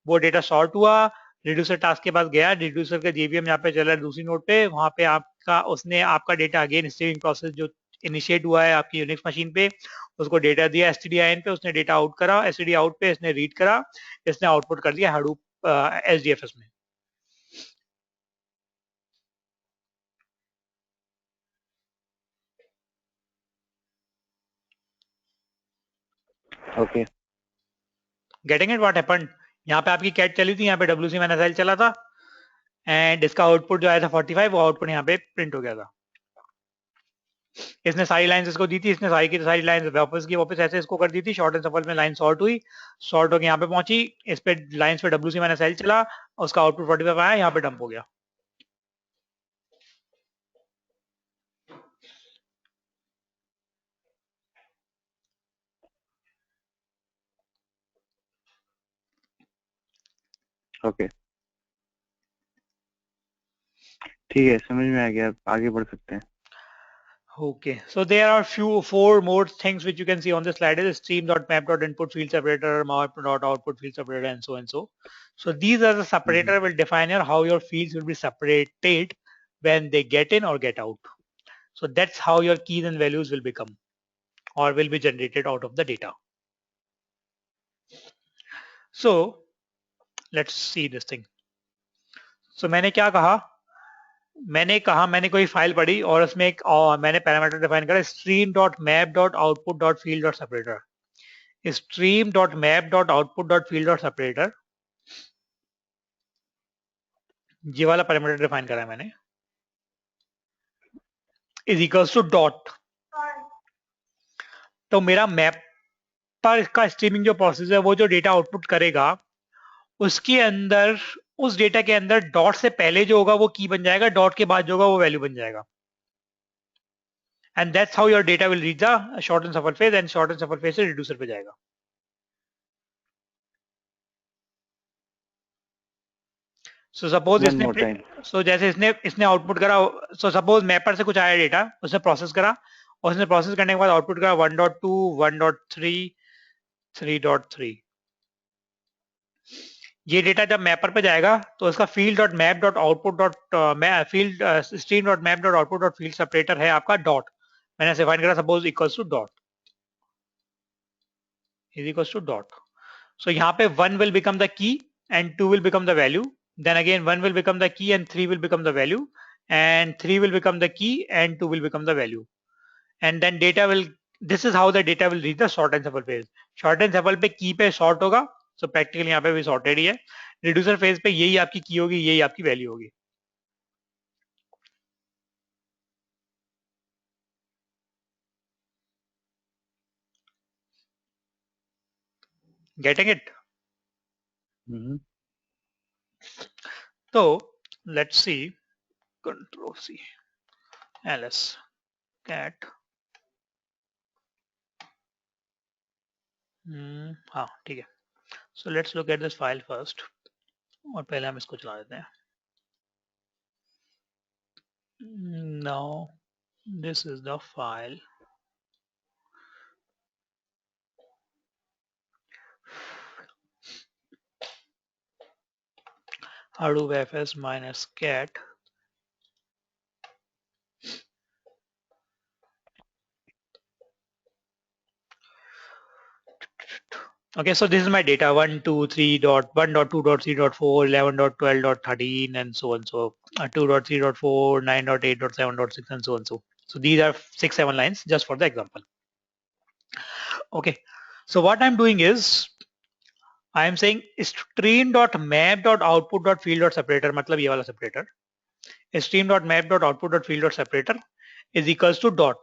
वो डेटा शॉर्ट हुआ, रिड्यूसर टास्क के पास गया, रिड्यूसर का जेवीएम यहाँ पे चल रहा है दूसरी नोड पे, वहां पे आपका उसने आपका डेटा अगेन स्ट्रीमिंग प्रोसेस जो इनिशिएट हुआ है आपकी यूनिक्स मशीन पे उसको डेटा दिया एसटीडीआईएन पे, उसने डेटा आउट करा, एसटीडी आउट पे इसने रीड करा, इसने आउटपुट कर दिया हडूप एसडीएफएस में. Okay getting it what happened, यहाँ पे आपकी कैट चली थी, यहाँ पे डब्ल्यूसी माइनस एल चला था, एंड इसका आउटपुट जो आया था 45, वो आउटपुट यहाँ पे प्रिंट हो गया था. इसने सारी लाइंस इसको दी थी, इसने सारी की सारी लाइंस वापस की वापस ऐसे इसको कर दी थी, शॉर्ट एंड सफल में लाइन शॉर्ट हुई, शॉर्ट होकर यहाँ पे पहुंची, इस पे लाइंस पे डब्ल्यूसी माइनस एल चला, उसका आउटपुट 45 आया, यहाँ पे डंप हो गया. ओके ठीक है, समझ में आ गया, आगे बढ़ सकते हैं. Okay, so there are four more things which you can see on the slide is stream.map.input field separator, map.output field separator, and so and so. So these are the separator will define how your fields will be separated when they get in or get out. So that's how your keys and values will become or will be generated out of the data. So let's see this thing. So मैंने क्या कहा, मैंने कोई file पढ़ी और उसमें एक मैंने पैरामीटर डिफाइन करा stream.map.output.field.separator. stream.map.output.field.separator ये वाला पैरामीटर डिफाइन करा है मैंने, इज इक्वल्स टू डॉट. तो मेरा मैप पर इसका स्ट्रीमिंग जो प्रोसेस है वो जो डेटा आउटपुट करेगा उसके अंदर, उस डेटा के अंदर डॉट से पहले जो होगा वो की बन जाएगा, डॉट के बाद जो होगा वो वैल्यू बन जाएगा. and that's how your data will reach the short and shuffle phase, and short and shuffle phase से reducer पे जाएगा. So suppose One इसने more time. so जैसे इसने आउटपुट करा, so suppose मैपर से कुछ आया डेटा, उसने प्रोसेस करा, और उसने प्रोसेस करने के बाद आउटपुट करा 1.2, 1.3, 3.3. ये डेटा जब मैपर पे जाएगा तो इसका field dot map dot output dot field stream dot map dot output dot field separator है आपका डॉट, मैंने डिफाइन करा suppose equals to dot, is equals to dot. So यहाँ पे 1 will become the key and 2 will become the value. Then again 1 will become the key and 3 will become the value, and 3 will become the key and 2 will become the value. And then data will, this is how the data will reach the short and shuffle phase. Short and shuffle पे key पे short होगा, so practically यहाँ पे भी sorted ही है. Reducer phase पे यही आपकी key होगी, यही आपकी value होगी. Getting it? Mhm. So let's see. Control C, ls, cat. हाँ ठीक है. So let's look at this file first. और पहले हम इसको चला देते हैं. Now this is the file. Hadoop fs minus cat. Okay, so this is my data 1.2.3.1.2.3.4, 11.12.13, and so on. So 2.3.4, 9.8.7.6, and so on. So these are 6-7 lines just for the example. Okay, so what I'm doing is I am saying stream.map.output.field.separator, मतलब ये वाला separator, stream.map.output.field.separator is equals to dot,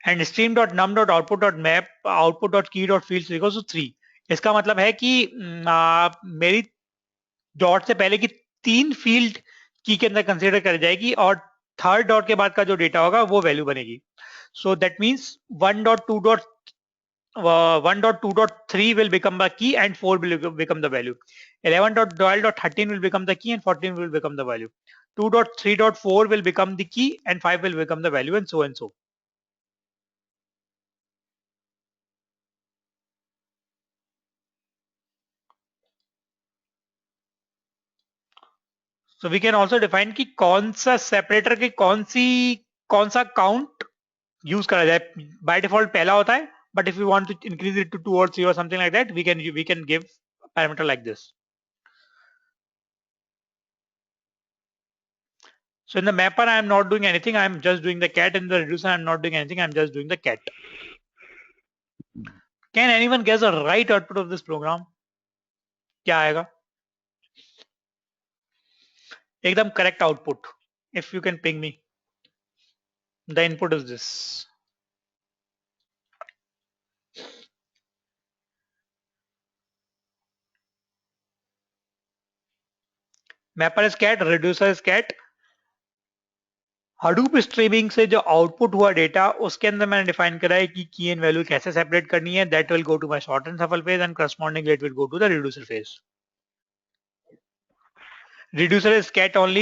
and stream.num.output.map output.key.fields is equals to 3. इसका मतलब है कि मेरी dot से पहले की 3 फील्ड की के अंदर कंसीडर कर जाएगी, और थर्ड डॉट के बाद का जो डेटा होगा वो वैल्यू बनेगी. So that means 1.2.3 will become the key and 4 will become the value. 11.12.13 will become the key and 14 will become the value. 2.3.4 will become the key and 5 will become the value, and so and so. So we can also define कि कौन सा separator की कौन सा count use करा जाए. By default पहला होता है, but if we want to increase it to 2 or 3 or something like that, we can give parameter like this. So in the mapper I am not doing anything, I am just doing the cat. In the reducer I am not doing anything, I am just doing the cat. Can anyone guess the right output of this program? क्या आएगा? एकदम correct output. If you can ping me, the input is this. Mapper is cat, reducer is cat. Hadoop streaming से जो output हुआ data, उसके अंदर मैंने define करा है कि की एंड वैल्यू कैसे सेपरेट करनी है. That will go to my sort and shuffle phase, and corresponding it will go to the reducer phase. Reducer is cat only,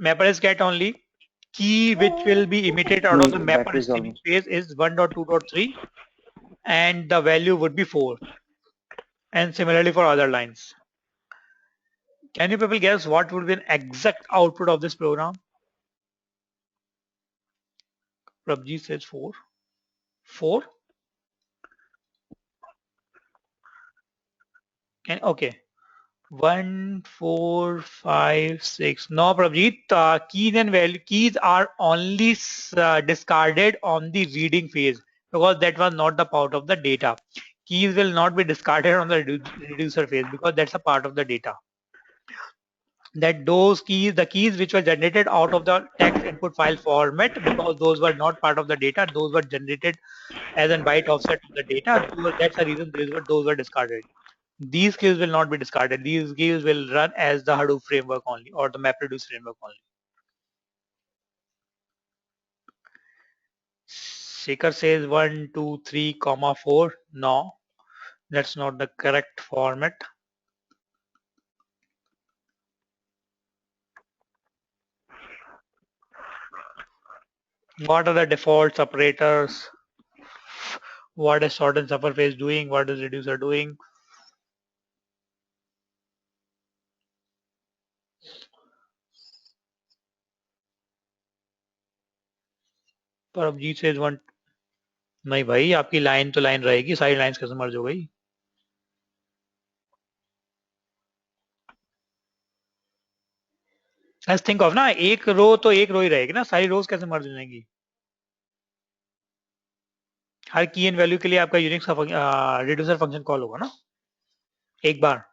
mapper is cat only. Key which will be emitted out of the mapper Battery is streaming almost. phase is 1.2.3, and the value would be 4. And similarly for other lines. Can you people guess what would be an exact output of this program? Prabji says 4. 4? Okay. 1, 4, 5, 6. No, Prabjit, keys are only discarded on the reading phase, because that was not the part of the data. Keys will not be discarded on the reducer phase, because that's a part of the data. That those keys, the keys which were generated out of the text input file format, because those were not part of the data, those were generated as a byte offset of the data. That's the reason those were discarded. These keys will not be discarded. These keys will run as the Hadoop framework only, or the MapReduce framework only. Shekhar says 1, 2, 3, comma 4. No, that's not the correct format. What are the default separators? What is sort and suffer phase doing? What is reducer doing? Parabjeet says 1. नहीं भाई, आपकी line तो line रहेगी, सारी lines कैसे मर्ज हो गई? Let's think of ना, एक रो तो एक रो ही रहेगी ना, सारी रोज कैसे मर्ज हो जाएंगी? हर की एंड वैल्यू के लिए आपका यूनिक्स का रिड्यूसर फंक्शन कॉल होगा ना एक बार,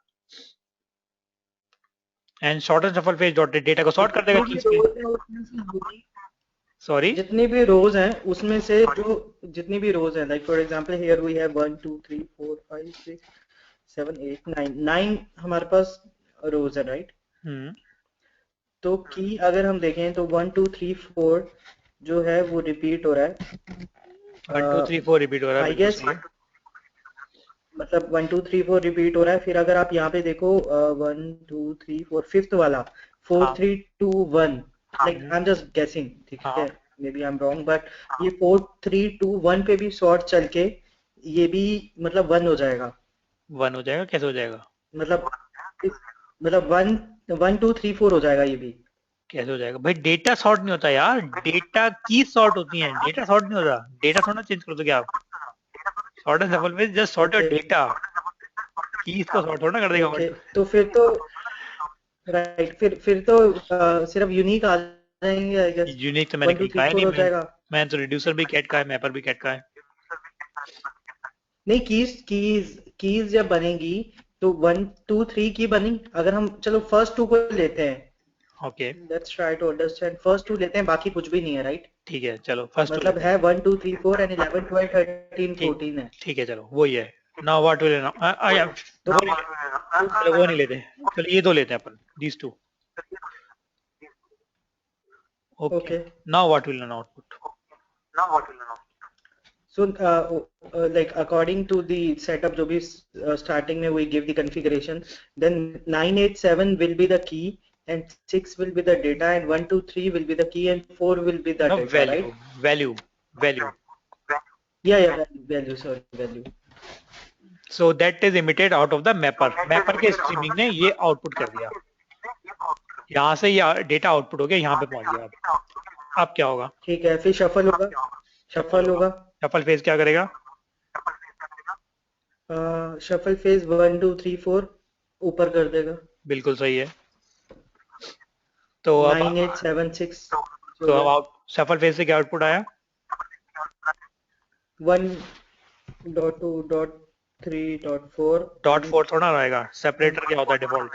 and short and shuffle phase dot data को सॉर्ट कर देगा कीज के। सॉरी, जितनी भी रोज हैं उसमें से जो जितनी भी रोज हैं, like for example here we have 1 2 3 4 5 6 7 8 9 हमारे पास रोज है, राइट? तो की अगर हम देखें तो 1 2 3 4 जो है वो रिपीट हो रहा है। 1 2 3 4 रिपीट हो रहा है, आई बिल्कुल गेस सही है। मतलब 1 2 3 4 रिपीट हो रहा है। फिर अगर आप यहाँ पे देखो 1 2 3 4 फिफ्थ वाला 4 हाँ। 3 2 1, like I am just guessing, ठीक हाँ। है, may be I am wrong, but ये 4 3 2 1 पे भी शॉर्ट चल के ये भी मतलब 1 हो जाएगा। 1 हो जाएगा, कैसे हो जाएगा? मतलब मतलब 1 1 2 3 4 हो जाएगा ये भी। कैसे हो जाएगा भाई? डेटा सॉर्ट नहीं होता यार, डेटा की सॉर्ट होती है, डेटा सॉर्ट नहीं होता। डेटा थोड़ा चेंज कर दोगे आप? Sort and shuffle phase just sort your okay data, keys को सॉर्ट थोड़ा ना कर देगा। ओके, तो फिर तो राइट, फिर तो सिर्फ यूनिक आ जाएंगे आई गेस। यूनिक तो मैंने 1 2 कहीं कहा 3 ही 4 नहीं, हो जाएगा। मैं तो रिड्यूसर भी कैट का है, मैपर भी कैट का है। नहीं, कीज जब बनेगी तो 1 2 3 की बनी। अगर हम चलो फर्स्ट टू को लेते हैं, okay let's try to understand. First two लेते हैं, बाकी कुछ भी नहीं है, राइट? ठीक है, चलो फर्स्ट टू मतलब लेते हैं। है 1 2 3 4 एंड 11 12 13 ठीक 14 है। ठीक है, चलो वही है। नाउ व्हाट विल नाउ तो वो नहीं, चलो वो नहीं लेते, चलो ये दो लेते हैं अपन, these two. Okay, okay, now what will an output? so like according to the setup जो भी starting में we give the configuration, then 987 will be the key and 6 will be the data and 1 2 3 will be the key and 4 will be the no data, value, right? Value, value. Yeah, value, sorry, value. So that is emitted out of the mapper, mapper के streaming ने ये output कर दिया, यहाँ से ये data output हो गया, यहाँ पे पहुंच गया। अब क्या होगा? ठीक है, फिर शफल होगा। शफल होगा शफल फेज क्या करेगा? शफल फेज 1 2 3 4 ऊपर कर देगा। बिल्कुल सही है। तो अब 9 8 7 6 तो अब आउट शफल फेज से क्या आउटपुट आया? 1.2.3.4 डॉट 4 थोड़ा रहेगा, सेपरेटर क्या होता है डिफॉल्ट?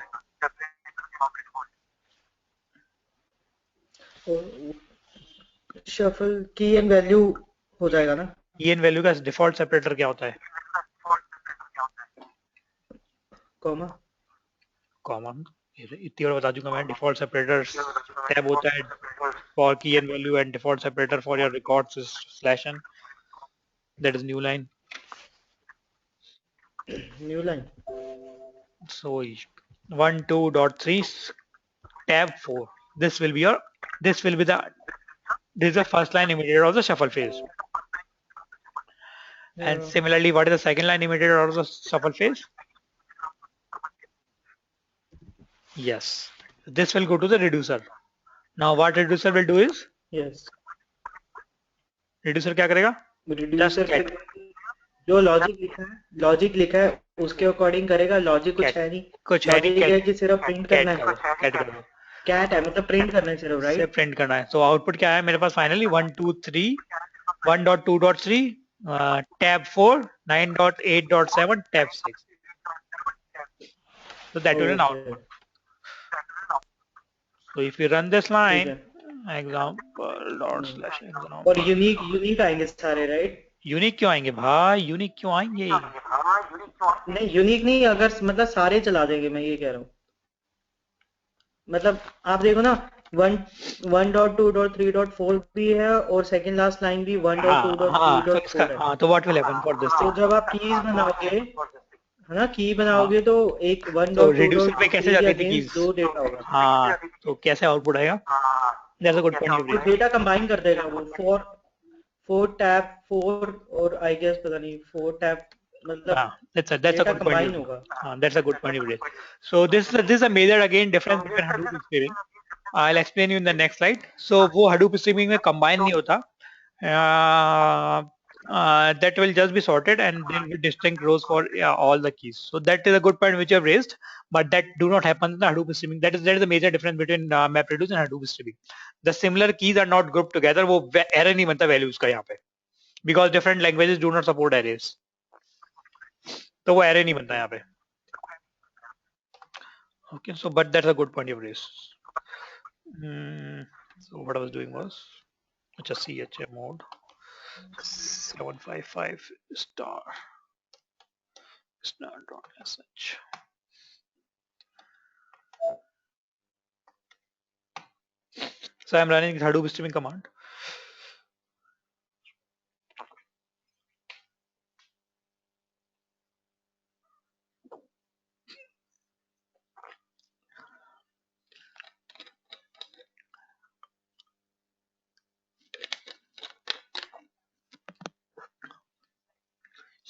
शफल की एंड वैल्यू हो जाएगा ना। की एंड वैल्यू का डिफॉल्ट सेपरेटर क्या होता है? कॉमा कॉमन, इतनी बार बता दूंगा मैं। डिफॉल्ट सेपरेटर टैब होता है for key and value and default separator for your records is slash n, that is new line. New line. So 1 2.3 tab 4, this will be your, this will be the, this is the first line imitator of the shuffle phase. And similarly, what is the second line imitator of the shuffle phase? Yes, this will go to the reducer. Now what reducer will do is, yes, reducer क्या करेगा? Reducer Just get, जो logic लिखा है उसके according करेगा। Logic कुछ है नहीं, कुछ है नहीं, लॉजिक है कैट, कि सिर्फ प्रिंट कैट करना करो, है। कैट करो, कैट है मतलब प्रिंट करना है सिर्फ, से राइट? प्रिंट करना है। तो आउटपुट क्या है मेरे पास finally? 1 2 3 1.2.3 tab 4 9.8.7 tab 6. So that will an output. So if you run this line, example dot slash और example, यूनिक आएंगे सारे, राइट? यूनिक क्यों आएंगे भाई? यूनिक क्यों आएंगे? नहीं, यूनिक नहीं, अगर मतलब सारे चला देंगे, मैं ये कह रहा हूँ। मतलब आप देखो ना, 1.2.3.4 भी है और सेकंड लास्ट लाइन भी हाँ हाँ, तो इसका 1.2.3.4 है। हाँ, तो what will happen for this तो थिंग? जब आप कीज बनाओगे, है ना, की हाँ, बनाओगे तो एक तो रिड्यूसर पे कैसे 1.2.3 के जाती थी कीज? अगेंस्ट दो डेटा होगा। हाँ, तो कैसे आउटपुट आएगा? That's a good point you तो रेज। डेटा कंबाइन कर देगा वो, फोर टैप फोर, और आई गेस पता नहीं फोर टैप, मतलब That's a data good point you combine होगा। that's a good point you raised. So this is a major again difference between Hadoop streaming. I'll explain you in the next slide. So वो Hadoop streaming में combine नहीं होता. That will just be sorted and there will be distinct rows for all the keys. So that is a good point which you have raised, but that do not happen in the Hadoop streaming. That is the major difference between MapReduce and Hadoop streaming. The similar keys are not grouped together. वो error नहीं बनता values का यहाँ पे, because different languages do not support arrays. तो वो array नहीं बनता ओके, यहाँ पे. Okay, so but that's a good point you've raised. So what I was doing was just CHA mode 755 star.sh. So I'm running Hadoop streaming command.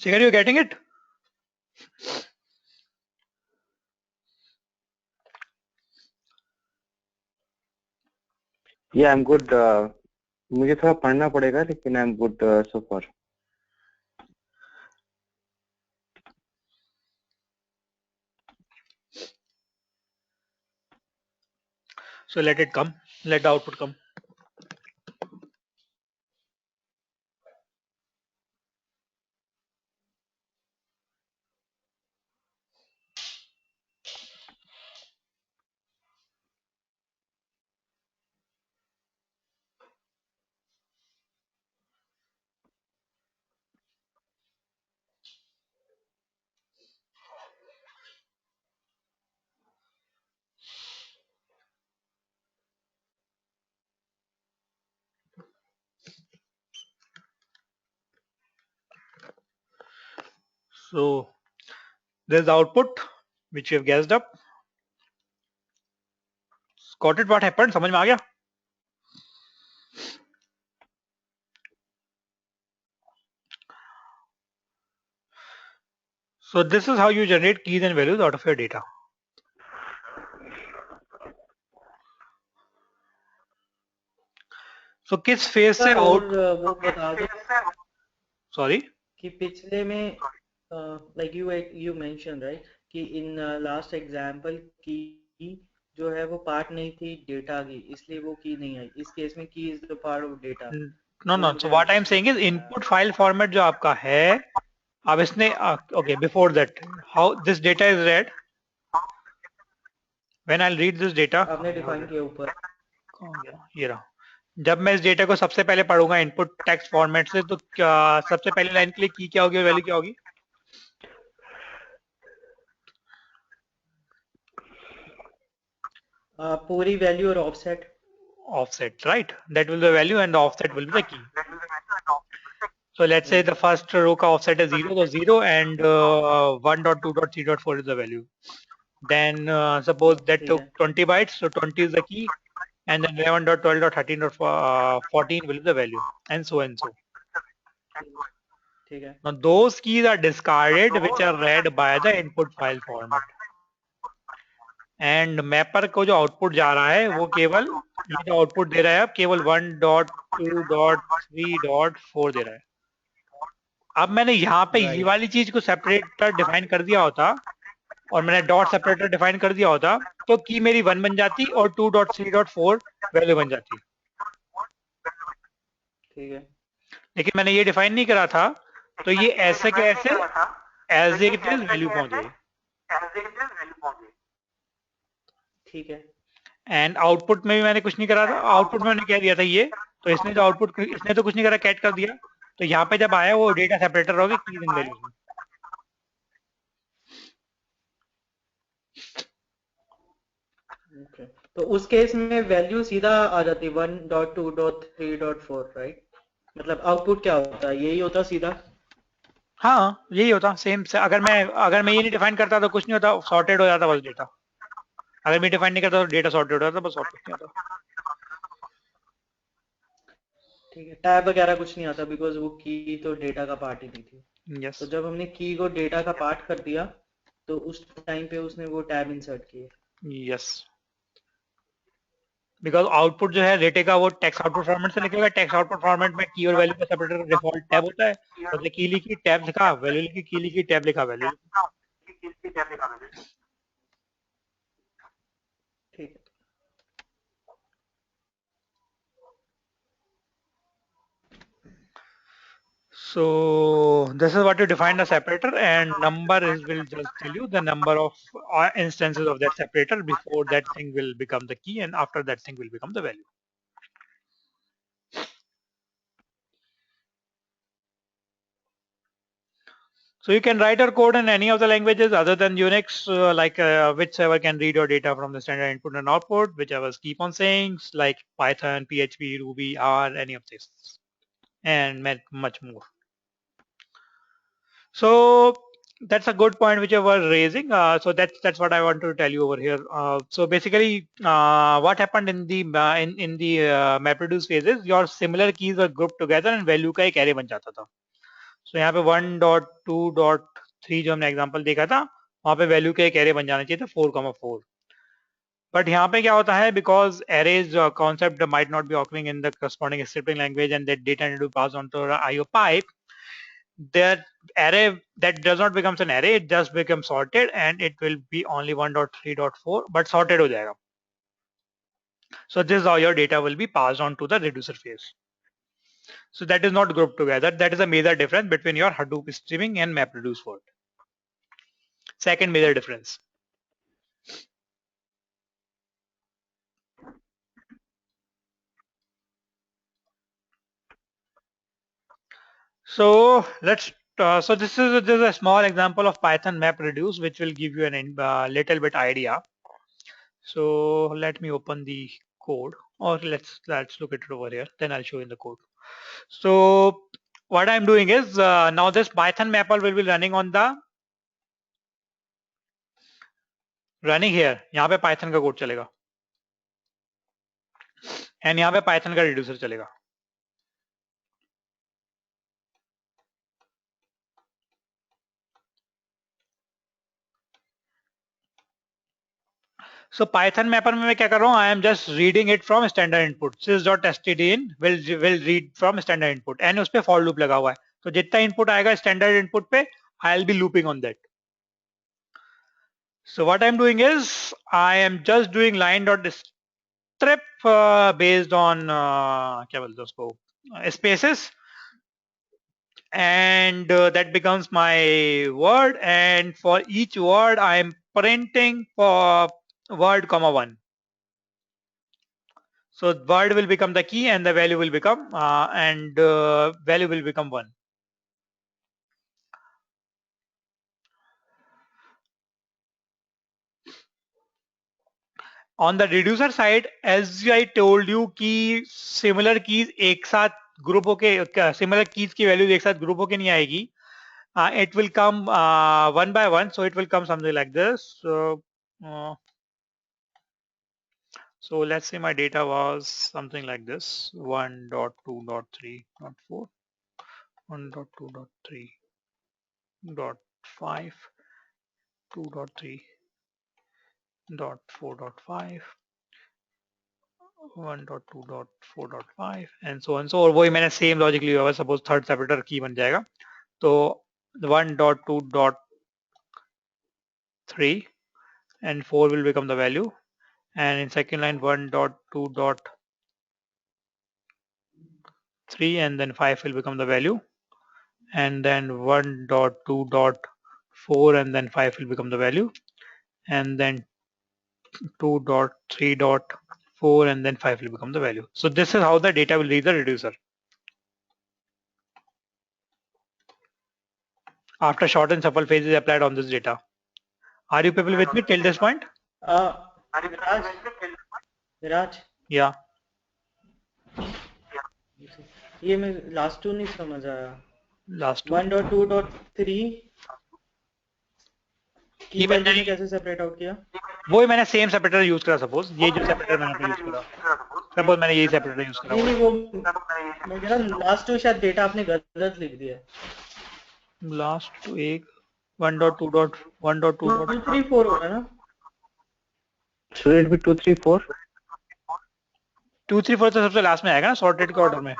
Shikhar, you getting it? Yeah, I'm good. मुझे थोड़ा पढ़ना पड़ेगा लेकिन I'm good so far. So let it come. Let the output come. So there's the output which we have guessed up. Got it? What happened? समझ में आ गया? So this is how you generate keys and values out of your data. So किस phase से और out? वो बता दो Sorry. कि पिछले में, लाइक यू मेंशन राइट, कि इन लास्ट एग्जांपल की जो है वो पार्ट नहीं थी डेटा की, इसलिए वो की नहीं आई। इस केस में की is the part of data. No, वो no. So मुझे what I'm saying is बताया। input file format जो आपका है, अब इसने okay, before that, how this data is read? When I'll read this data, आपने डिफाइन किया ऊपर। कहाँ गया? ये रहा. जब मैं इस डेटा को सबसे पहले पढ़ूंगा इनपुट टेक्स्ट फॉर्मेट से, तो क्या सबसे पहले लाइन के लिए की क्या होगी और वैल्यू क्या होगी? पूरी वैल्यू और offset. Offset, right? That will be the value and the offset will be the key. So let's say the first row का offset is 0, so 0 and 1.2.3.4 is the value. Then suppose that ठीक took है, 20 bytes, so 20 is the key, and then 11.12.13.14 will be the value, and so and so. ठीक है, Now those keys are discarded which are read by the input file format. And mapper को जो output जा रहा है वो केवल ये जो आउटपुट दे रहा है अब केवल 1.2.3.4 दे रहा है. अब मैंने यहाँ पे ये राइट, वाली चीज को सेपरेटर डिफाइन कर दिया होता और मैंने डॉट सेपरेटर डिफाइन कर दिया होता तो की मेरी 1 बन जाती और 2.3.4 वैल्यू बन जाती. ठीक है, लेकिन मैंने ये डिफाइन नहीं करा था, तो ये ऐसे के ऐसे एज इट इज वैल्यू पहुंच गई. ठीक है, एंड आउटपुट में भी मैंने कुछ नहीं करा था, आउटपुट में मैंने कह दिया था ये, तो इसने जो आउटपुट इसने तो कुछ नहीं करा, कैट कर दिया. तो यहाँ पे जब आया वो डेटा सेपरेटर होगी कीज एंड वैल्यूज में. ओके, तो उस केस में वैल्यू सीधा आ जाती 1.2.3.4, राइट? मतलब आउटपुट क्या होता है, यही होता सीधा? हाँ यही होता सेम से। अगर मैं ये नहीं डिफाइन करता तो कुछ नहीं होता, सॉर्टेड हो जाता बस डेटा। अगर मैं डिफाइन नहीं करता तो डेटा सॉर्टेड हो जाता बस, और कुछ नहीं होता। ठीक है, टैब वगैरह कुछ नहीं आता बिकॉज वो की तो डेटा का पार्ट ही नहीं थी। यस तो जब हमने की को डेटा का पार्ट कर दिया तो उस टाइम पे उसने वो टैब इंसर्ट किए। यस, बिकॉज आउटपुट जो है डेटा का वो टेक्स्ट आउटपुट फॉर्मेट से निकलेगा। टेक्स्ट आउटपुट फॉर्मेट में की और वैल्यू का सेपरेटर का डिफॉल्ट टैब होता है। मतलब की लिखी टैब लिखा वैल्यू लिखी, की लिखी टैब लिखा वैल्यू लिखी। ठीक है। So this is what you define the separator, and number is will just tell you the number of instances of that separator before that thing will become the key, and after that thing will become the value. So you can write your code in any of the languages other than Unix, like whichever can read your data from the standard input and output, whichever keep on saying, like Python, PHP, Ruby, R, any of these, and much more. So that's a good point which you were raising. So that's what I want to tell you over here. So basically, what happened in the MapReduce phases, your similar keys were grouped together and value का एक array बन जाता था. So यहाँ पे 1.2.3 जो हमने example देखा था, वहाँ पे वैल्यू का एक एरे बन जाना चाहिए था 4,4. बट यहाँ पे क्या होता है, because arrays concept might not be occurring in the corresponding scripting language and that data need to pass on to the IO pipe, that array that does not becomes an array, it just becomes sorted and it will be only 1.3.4 but sorted हो जाएगा. So this is how your data will be passed on to the reducer phase. So that is not grouped together. That is a major difference between your Hadoop streaming and MapReduce world. Second major difference. So let's so this is a small example of Python MapReduce which will give you an little bit idea. So let me open the code, or let's look at it over here. Then I'll show you in the code. So what I'm doing is now this Python mapper will be running here. यहाँ पे Python का code चलेगा and यहाँ पे Python का reducer चलेगा. So Python mapper में मैं क्या कर रहा हूँ? I am just reading it from standard input. sys.stdin will read from standard input and उस पे for loop लगा हुआ है. तो जितना input आएगा standard input पे, I'll be looping on that. So what I'm doing is I am just doing line.strip based on क्या बोलते हैं उसको spaces, and that becomes my word, and for each word I am printing for word comma 1. So word will become the key and the value will become value will become 1. On the reducer side, as I told you कि similar keys एक साथ group होके, similar keys की values एक साथ group होके नहीं आएगी. It will come one by one, so it will come something like this. So let's say my data was something like this: 1.2.3.4, 1.2.3.5, 2.3.4.5, 1.2.4.5 and so on. So और वही मैंने सेम लॉजिक लिया हुआ, सपोज थर्ड सेपरेटर की बन जाएगा तो 1.2.3 and 4 will become the value, and in second line 1.2.3 and then 5 will become the value, and then 1.2.4 and then 5 will become the value, and then 2.3.4 and then 5 will become the value. So this is how the data will read the reducer after short and shuffle phase is applied on this data. Are you people with me till this point? विराज विराज या ये मैं last to नहीं समझ आया। Last 1.2.3 की ये value मैंने ने कैसे सेपरेट आउट किया? वही मैंने सेम सेपरेटर यूज करा, सपोज ये जो सेपरेटर मैंने यहाँ पे यूज करा, सपोज मैंने यही सेपरेटर यूज करा नहीं हुआ नहीं, वो मैं कह रहा लास्ट टू शायद डेटा आपने गलत लिख दिया है। है। लास्ट एक 1.2.1.2. 2 3 4 होगा ना? Should it be 2, 3, 4? 2 3 4 तो सबसे लास्ट में आएगा ना सॉर्टेड के ऑर्डर में।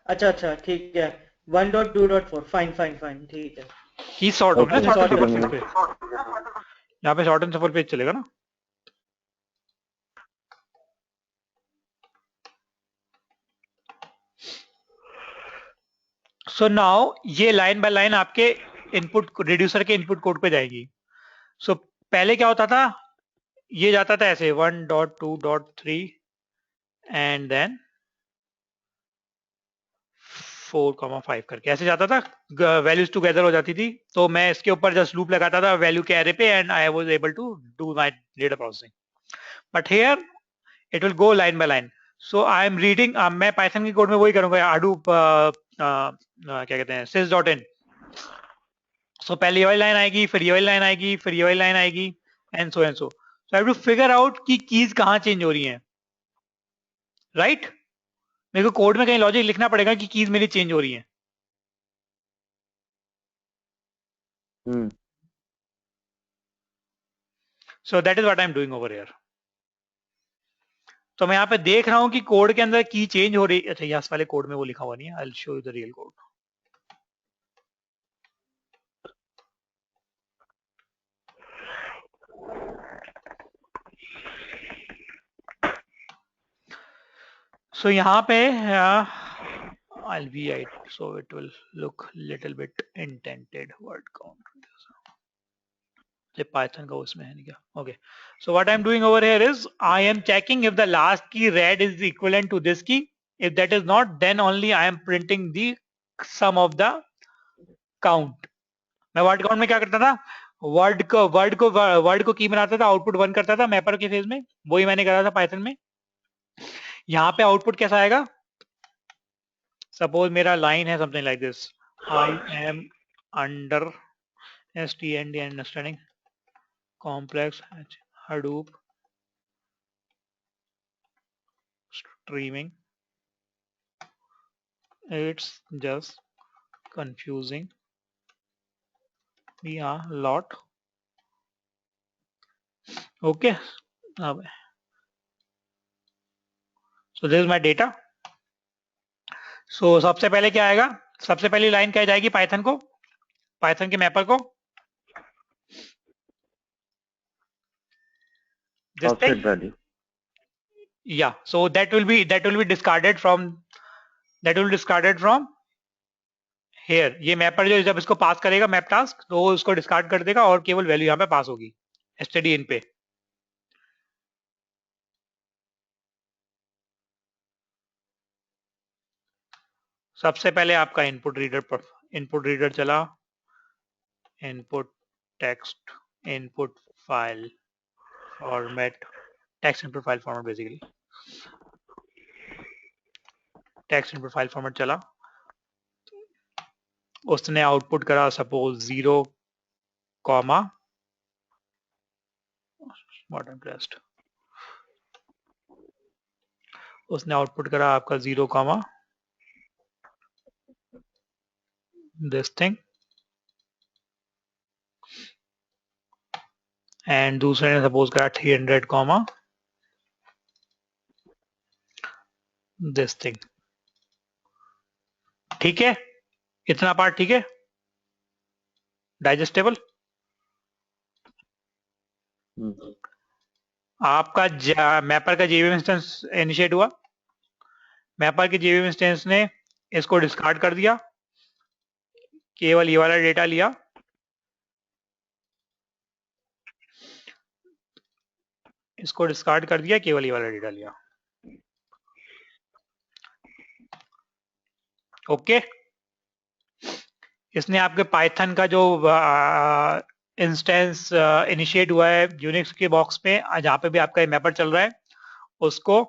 अच्छा अच्छा ठीक है। 1.2.4 फाइन फाइन फाइन ठीक है। ही सॉर्ट होगा ना Okay. शॉर्ट एंड सॉर्टेड सफल ठीक है पेज मैं पे, यहाँ पे शॉर्ट एंड सफल पेज चलेगा ना। सो नाउ ये लाइन बाय लाइन आपके इनपुट रिड्यूसर के इनपुट कोड पे जाएगी। सो पहले क्या होता था, ये जाता था ऐसे 1.2.3 एंड देन 4,5 करके ऐसे जाता था, वैल्यूज टुगेदर हो जाती थी। तो मैं इसके ऊपर जस्ट लूप लगाता था वैल्यू के एरे पे and I was able to do my data processing. But here it will go line by line. So I am reading, मैं पाइथन की कोड में वही करूंगा, हाडूप क्या कहते हैं sys डॉट इन। सो पहले ये वाली लाइन आएगी, फिर ये वाली लाइन आएगी, फिर ये वाली लाइन आएगी and so and so. So I have to figure out कि कीज कहाँ चेंज हो रही हैं, राइट मेरे को कोड में कहीं लॉजिक लिखना पड़ेगा कि कीज मेरी चेंज हो रही हैं। hmm. So that is what I am doing over here. तो मैं यहाँ पे देख रहा हूँ कि कोड के अंदर की चेंज हो रही। अच्छा यस वाले कोड में वो लिखा हुआ नहीं है, I will show you the real code. So यहाँ पे I'll V8 so it will look little bit indented word count। ये पाइथन का उसमें है नहीं क्या? Okay so what I am doing over here is I am checking if the last key read is equivalent to this key. If that is not then only I am printing the sum of the count. मैं word count में क्या करता था, word को की बनाता था, output 1 करता था मैपर के फेज में, वही मैंने करा था पाइथन में। यहाँ पे आउटपुट कैसा आएगा, सपोज मेरा लाइन है something like this, I am under STND understanding complex Hadoop streaming, it's just confusing me a lot। okay अब so this is my data। so सबसे पहले क्या आएगा, सबसे पहली लाइन क्या जाएगी पाइथन को, पाइथन के मैपर को, this thing। Offset value. yeah so that will be discarded from here। ये मैपर जो जब इसको पास करेगा मैप टास्क तो वो उसको डिस्कार्ड कर देगा और केवल वैल्यू यहाँ पे पास होगी std in पे। सबसे पहले आपका इनपुट रीडर चला, input text input file format, text input file format basically, text input file format चला, उसने आउटपुट करा सपोज 0 कॉमा बटन प्रेस्ड, उसने आउटपुट करा आपका 0 कॉमा दिस थिंग, एंड दूसरे ने सपोज करा 300 कॉमा दिस थिंग। ठीक है, इतना पार्ट ठीक है, डाइजेस्टेबल। Hmm. आपका मैपर का जेवीएम इंस्टेंस इनिशिएट हुआ, मैपर के जेवीएम इंस्टेंस ने इसको डिस्कार्ड कर दिया, केवल ये वाला डेटा लिया, इसको डिस्कार्ड कर दिया, केवल ये वाला डेटा लिया। ओके इसने आपके पाइथन का जो इंस्टेंस इनिशिएट हुआ है यूनिक्स के बॉक्स में, जहां पे भी आपका मैपर चल रहा है उसको,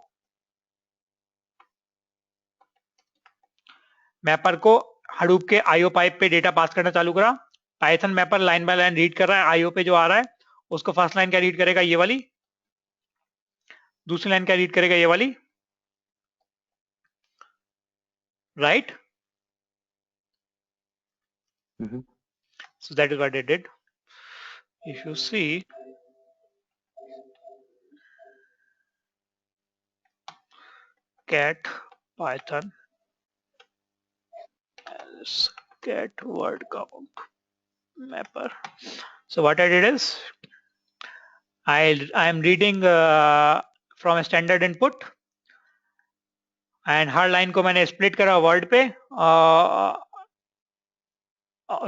मैपर को हडूप के आईओ पाइप पे डेटा पास करना चालू करा। Python mapper line by line read कर रहा है आईओ पे जो आ रहा है, उसको फर्स्ट लाइन क्या रीड करेगा, ये वाली, दूसरी लाइन क्या रीड करेगा, ये वाली, right? So that is what they did. If you see, cat Python else cat word count mapper. So what I did is I am reading from a standard input and her line को मैंने split करा word पे,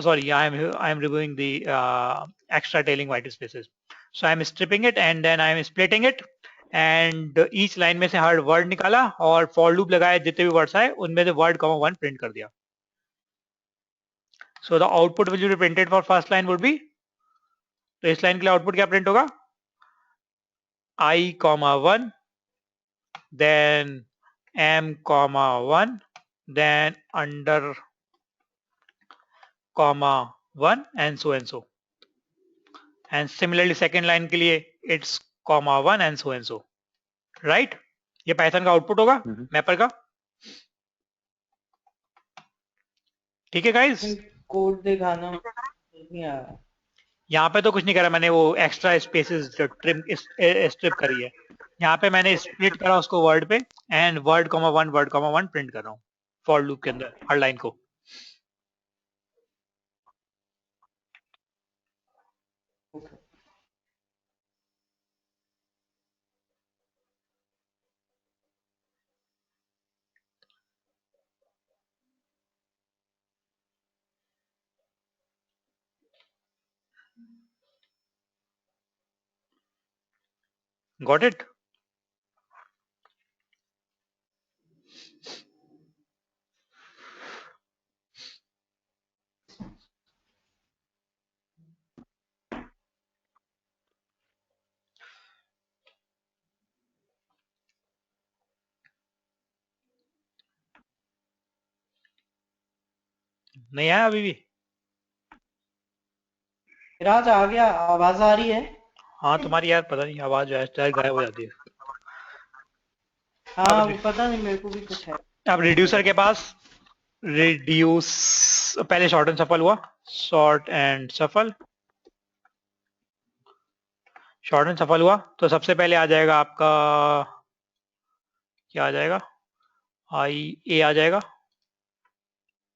sorry, I am removing the extra tailing white spaces. So I am stripping it and then I am splitting it and each line में से हर word निकाला और for loop लगाया, जितने भी वर्ड्स आए उनमें से word comma one प्रिंट कर दिया. So the output which will be printed for first line would be, तो इस लाइन के लिए आउटपुट क्या प्रिंट होगा, I comma 1, then m comma 1, then under comma 1 and so and so. And similarly second line के लिए it's comma 1 and so and so. Right? ये Python का आउटपुट होगा मैपर का. ठीक है गाइस? कोड दिखाना नहीं आ रहा. यहाँ पे तो कुछ नहीं करा मैंने, वो एक्स्ट्रा स्पेसेस स्ट्रिप करी है. यहाँ पे मैंने स्प्लिट करा उसको वर्ड पे and word comma one print कर रहा हूँ फॉर लूप के अंदर हर लाइन को. Got it? नहीं आया अभी भी? राज आ गया, आवाज आ रही है? हाँ तुम्हारी यार पता नहीं आवाज गायब हो जाती है. हाँ पता नहीं, मेरे को भी कुछ है. अब रिड्यूसर के पास रिड्यूस, पहले शॉर्ट एंड सफल हुआ, शॉर्ट एंड सफल, शॉर्ट एंड सफल हुआ तो सबसे पहले आ जाएगा आपका, क्या आ जाएगा, आई ए आ जाएगा,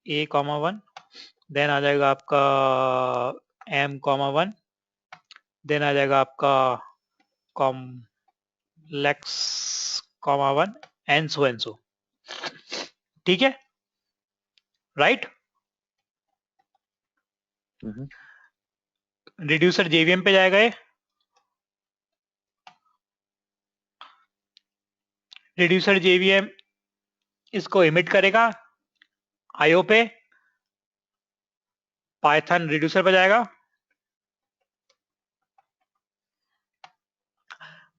ए कॉमा वन, देन आ जाएगा आपका एम कॉमा वन, देन आ जाएगा आपका complex comma one and so. ठीक है? राइट? रिड्यूसर जेवीएम पे जाएगा, ये रिड्यूसर जेवीएम इसको इमिट करेगा आईओ पे, पाइथन रिड्यूसर पे जाएगा,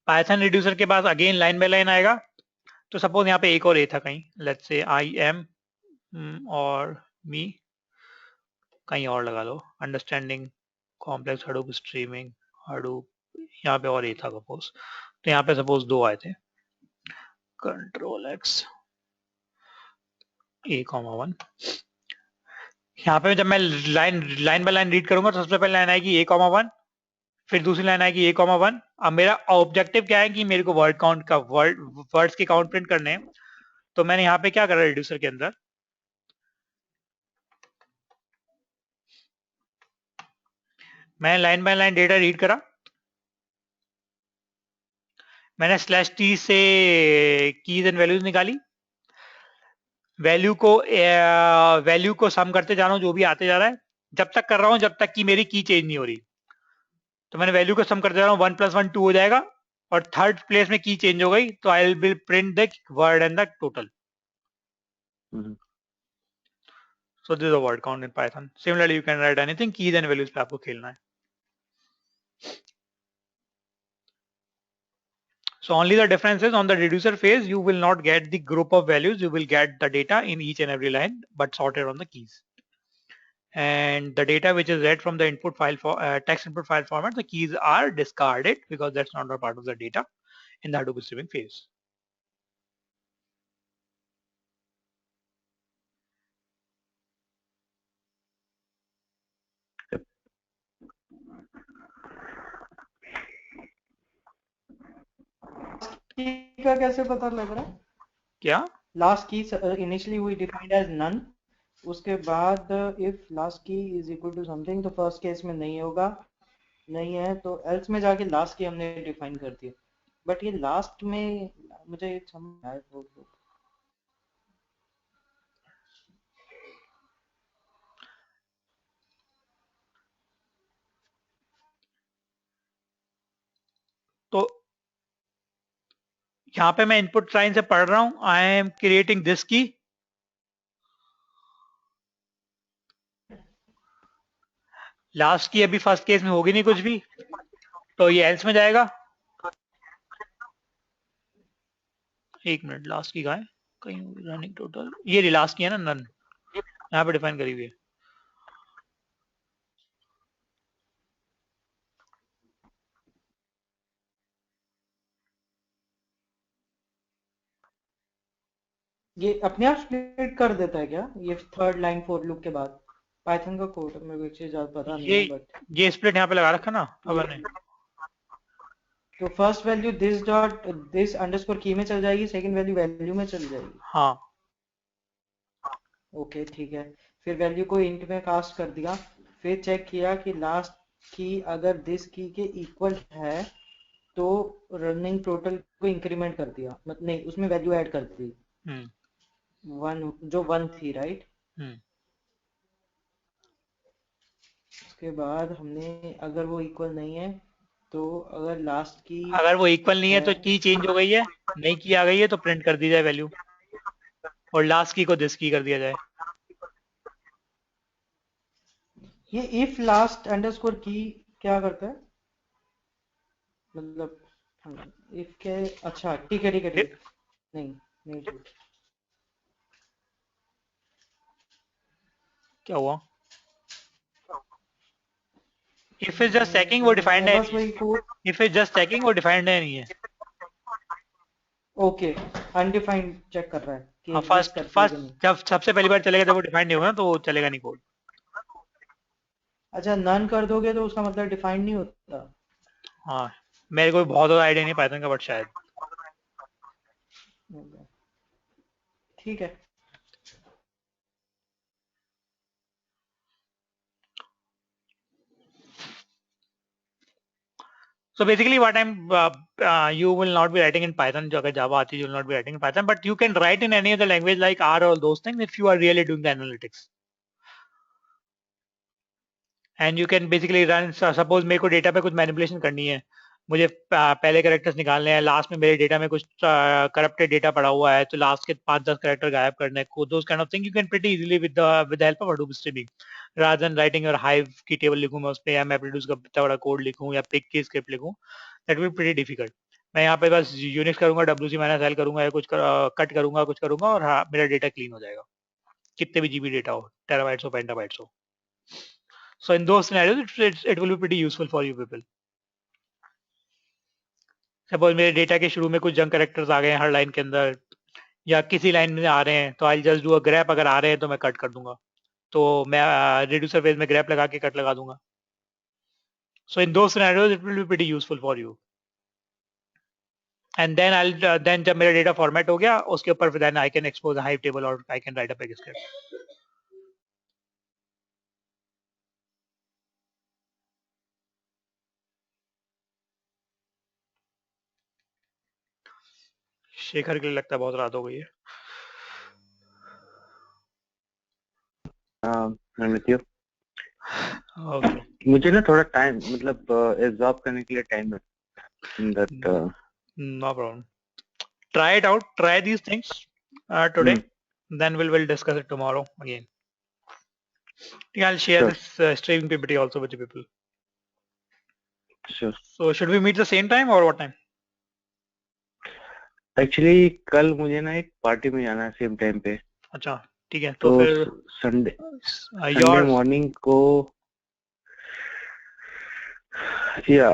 पाइथन रिड्यूसर के पास अगेन लाइन बाय लाइन आएगा. तो सपोज यहाँ पे एक और ए था कहीं, लेट्स से आई एम और मी, कहीं और लगा लो, understanding complex Hadoop streaming Hadoop, यहाँ पे और ए था सपोज, तो यहाँ पे सपोज दो आए थे, कंट्रोल एक्स ए कॉमा वन. यहाँ पे जब मैं लाइन बाय लाइन रीड करूंगा तो सबसे पहले लाइन आएगी ए कॉमा वन, फिर दूसरी लाइन आएगी ए कॉमा वन. अब मेरा ऑब्जेक्टिव क्या है कि मेरे को वर्ड काउंट का वर्ड्स के काउंट प्रिंट करने हैं. तो मैंने यहाँ पे क्या करा रिड्यूसर के अंदर, मैंने line by line data read करा, मैंने स्लैश टी से कीज एंड वैल्यूज निकाली, वैल्यू को सम करते जा रहा हूँ जो भी आते जा रहा है, जब तक कर रहा हूँ जब तक कि मेरी की चेंज नहीं हो रही. तो मैंने वैल्यू को सम करते जा रहा हूँ, 1 + 1 2 हो जाएगा और थर्ड प्लेस में की चेंज हो गई तो I will print the word and the total. So this is a word count in Python. Similarly, you can write anything, keys and values पे आपको खेलना है. So only the difference is on the reducer phase, you will not get the group of values, you will get the data in each and every line, but sorted on the keys. And the data which is read from the input file for text input file format, the keys are discarded because that's not a part of the data in the Hadoop streaming phase. की का कैसे पता लग रहा है? क्या? Last key initially we defined as none. उसके बाद if last key is equal to something तो first case में नहीं होगा, नहीं है तो else में जाके last key हमने define कर दिया. But ये last में मुझे एक समझ आया तो यहाँ पे मैं इनपुट लाइन से पढ़ रहा हूँ, आई एम क्रिएटिंग दिस की, लास्ट की अभी फर्स्ट केस में होगी नहीं कुछ भी, तो ये एल्स में जाएगा. एक मिनट, लास्ट की कहाँ है? कहीं रनिंग टोटल, ये लास्ट की है ना, नन यहाँ पे डिफाइन करी हुई है. ये अपने आप स्प्लिट कर देता है क्या ये थर्ड लाइन फोर लूप के बाद? पाइथन का कोड मेरे को एक चीज ज्यादा पता नहीं है बट ये स्प्लिट यहाँ पे लगा रखा ना अपन ने. तो first value this dot this underscore की में चल जाएगी, सेकंड वैल्यू वैल्यू में चल जाएगी. हाँ. ओके ठीक है. फिर वैल्यू को इंट में कास्ट कर दिया, फिर चेक किया कि लास्ट की अगर दिस की के इक्वल है तो रनिंग टोटल को इंक्रीमेंट कर दिया, मतलब नहीं उसमें वैल्यू ऐड कर दी. वन जो वन थी राइट. उसके बाद हमने अगर वो इक्वल नहीं है तो अगर लास्ट की अगर वो इक्वल नहीं है तो की चेंज हो गई है, नई की आ गई है तो प्रिंट कर दी जाए वैल्यू, और लास्ट की को दिस की कर दिया जाए. ये इफ लास्ट अंडरस्कोर की क्या करता है मतलब इफ के अच्छा ठीक है ठीक है ठीक है. नहीं नहीं ठीक. क्या हुआ? इफ इज जस्ट चेकिंग, वो डिफाइंड है. बस वही code. If is just checking, वो डिफाइंड है नहीं है. ओके अनडिफाइंड चेक कर रहा है कि हाँ, एग्जिस्ट करती है कि फर्स्ट नहीं. जब सबसे पहली बार चलेगा, जब वो डिफाइंड नहीं होगा तो चलेगा नहीं कोड. अच्छा नन कर दोगे तो उसका मतलब डिफाइंड नहीं होता. हाँ, मेरे को बहुत ज़्यादा आइडिया नहीं पाइथन का, बट शायद. ठीक है. So basically what you will not be writing in Python, जो अगर Java आती है, you will not be writing in Python, but you can write in any other language like R or those things if you are really doing the analytics. And you can basically run, suppose मेरे को data पे कुछ manipulation करनी है, मुझे पहले characters निकालने हैं, लास्ट में मेरे डेटा में कुछ करप्टेड डेटा पड़ा हुआ है, तो लास्ट के 5-10 कैरेक्टर गायब करने को, those kind of thing you can pretty easily with the help of Hadoop streaming, rather than writing your hive की टेबल लिखूं मैं उस पे, या मैं MapReduce का इतना बड़ा कोड लिखूं, या पिक की स्क्रिप्ट लिखूं, that will be pretty difficult. मैं यहाँ पे बस यूनिक्स करूंगा, wc-l करूंगा, या कुछ कट करूंगा, कुछ करूंगा, और हाँ, मेरा डेटा क्लीन हो जाएगा, कितने भी जीबी डेटा हो, टेराबाइट्स हो, पेंटाबाइट्स हो. So in those scenarios, it will be pretty useful for you people. Suppose मेरे डेटा के शुरू में कुछ जंक कैरेक्टर्स आ गए हैं हर लाइन के अंदर, या किसी लाइन में आ रहे हैं, तो I just do a grab, अगर आ रहे हैं तो मैं कट कर दूंगा, तो मैं रिड्यूसर फेज में ग्रैप लगा के कट लगा दूंगा. So in those scenarios, it will be pretty useful for you. And then then जब मेरा डेटा फॉर्मेट हो गया, उसके ऊपर फिर then I can expose a hive table or I can write a peg script. Shekhar के लिए लगता है बहुत रात हो गई है. I'm with you. Okay. मुझे ना थोड़ा टाइम मतलब एब्जॉर्ब करने के लिए टाइम है. That No problem. Try it out. Try these things today. Then we'll discuss it tomorrow again. Yeah, I'll share Sure. this streaming PPT also with the people. Sure. So should we meet the same time or what time? Actually कल मुझे ना एक party में जाना है same time पे, अच्छा ठीक है, तो तो फिर संडे योर मॉर्निंग को या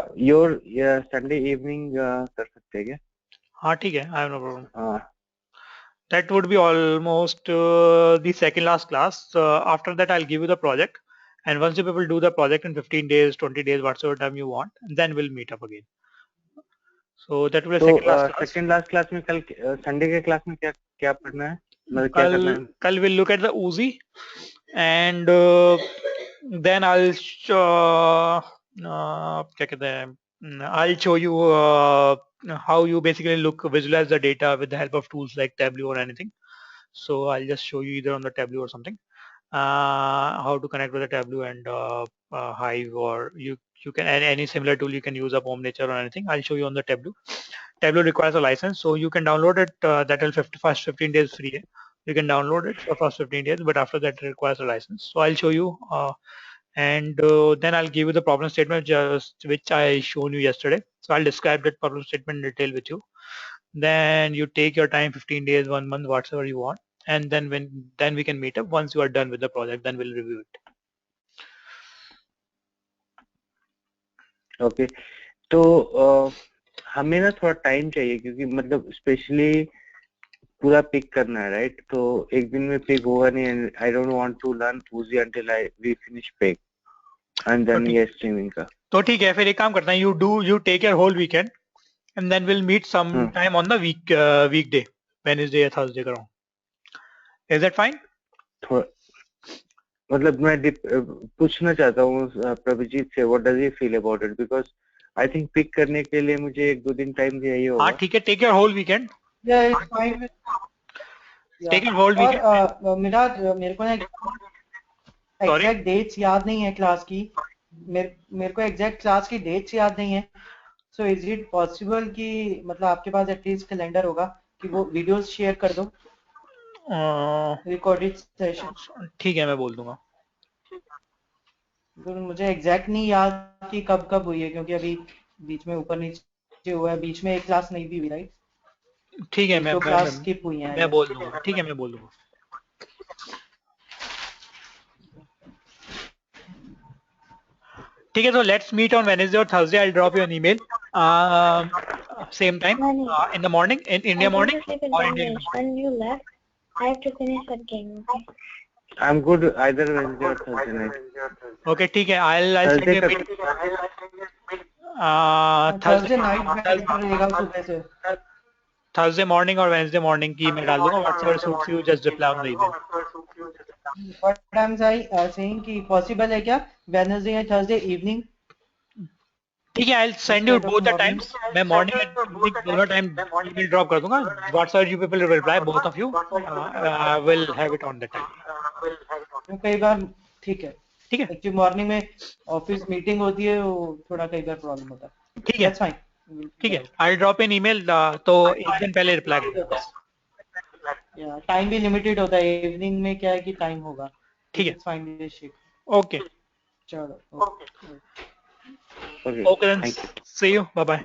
संडे इवनिंग कर सकते हैं क्या? हाँ ठीक है, आई हैव नो प्रॉब्लम. हाँ. That would be almost the second last class. After that, I'll give you the project, and once you people do the project in 15 days, 20 days, whatsoever time you want, then we'll meet up again. So that will be तो second last class. Second last class में कल Sunday के class में क्या क्या पढ़ना है, मतलब क्या करना है? Kal we'll look at the Uzi, and then क्या कहते हैं, I'll show you how you basically visualize the data with the help of tools like Tableau or anything. So I'll just show you either on the Tableau or something. How to connect with the Tableau and Hive, or you can any similar tool you can use up Home Nature or anything. I'll show you on the Tableau. Tableau requires a license, so you can download it. That will first 15 days free. You can download it for first 15 days, but after that it requires a license. So I'll show you, and then I'll give you the problem statement just which I shown you yesterday. So I'll describe that problem statement in detail with you. Then you take your time, 15 days, 1 month, whatever you want, and then we can meet up once you are done with the project. Then we'll review it. Okay, तो हमें ना थोड़ा time चाहिए क्योंकि मतलब specially पूरा pick करना है, राइट? तो एक दिन में पिक होगा नहीं, and I don't want to learn Uzi until we finish Pig and then ये स्ट्रीमिंग का. तो ठीक है, फिर एक काम करते हैं, you take your whole weekend and then we'll meet some time on the weekday, Wednesday or Thursday करो. Is that fine? मतलब मैं पूछना चाहता हूँ प्रभुजीत से, what does he feel about it, because I think Pig करने के लिए मुझे 1-2 दिन टाइम चाहिए होगा. हाँ ठीक है, take your whole weekend. Yeah, it's fine with Take your whole weekend. और मिराज, मेरे को ना एग्जैक्ट डेट्स याद नहीं है क्लास की, मेरे को एग्जैक्ट क्लास की डेट्स याद नहीं है. सो इज इट पॉसिबल कि मतलब आपके पास एटलीस्ट कैलेंडर होगा कि वो वीडियोस शेयर कर दो रिकॉर्डेड सेशन? ठीक है, मैं बोल दूंगा. मुझे एग्जैक्ट नहीं याद कि कब कब हुई है, क्योंकि अभी बीच में ऊपर नीचे हुआ है, बीच में एक क्लास नहीं भी हुई, राइट? ठीक है, मैं क्लास स्किप हुई है. मैं बोल दूंगा. ठीक है, मैं बोल दूंगा. ठीक है, so let's meet on Wednesday or Thursday. I'll drop you an email. Same time in the morning, in India morning or Indian morning. When you left, I have to finish that game. Okay. I'm good either Wednesday or Thursday night. Okay, ठीक है. I'll send you a mail. Thursday night रहेगा सुबह से. Thursday morning or Wednesday morning की मैं डाल दूंगा. Whatever suits you, just reply on the email. What I'm saying कि possible है क्या Wednesday या Thursday evening? ठीक है, I'll send you both the times. मैं morning and evening दोनों time email drop कर दूंगा. Whatever you people reply, both of you will have it on the time. कई बार ठीक है. ठीक है. एक्चुअली मॉर्निंग में ऑफिस मीटिंग होती है, वो थोड़ा कई बार प्रॉब्लम होता है. ठीक है. That's fine. ठीक है, I'll drop an email. तो एक दिन पहले रिप्लाई करें. टाइम भी लिमिटेड होता है, इवनिंग में क्या है कि टाइम होगा. ठीक है. फाइन. ओके, चलो. okay then, see you, bye bye.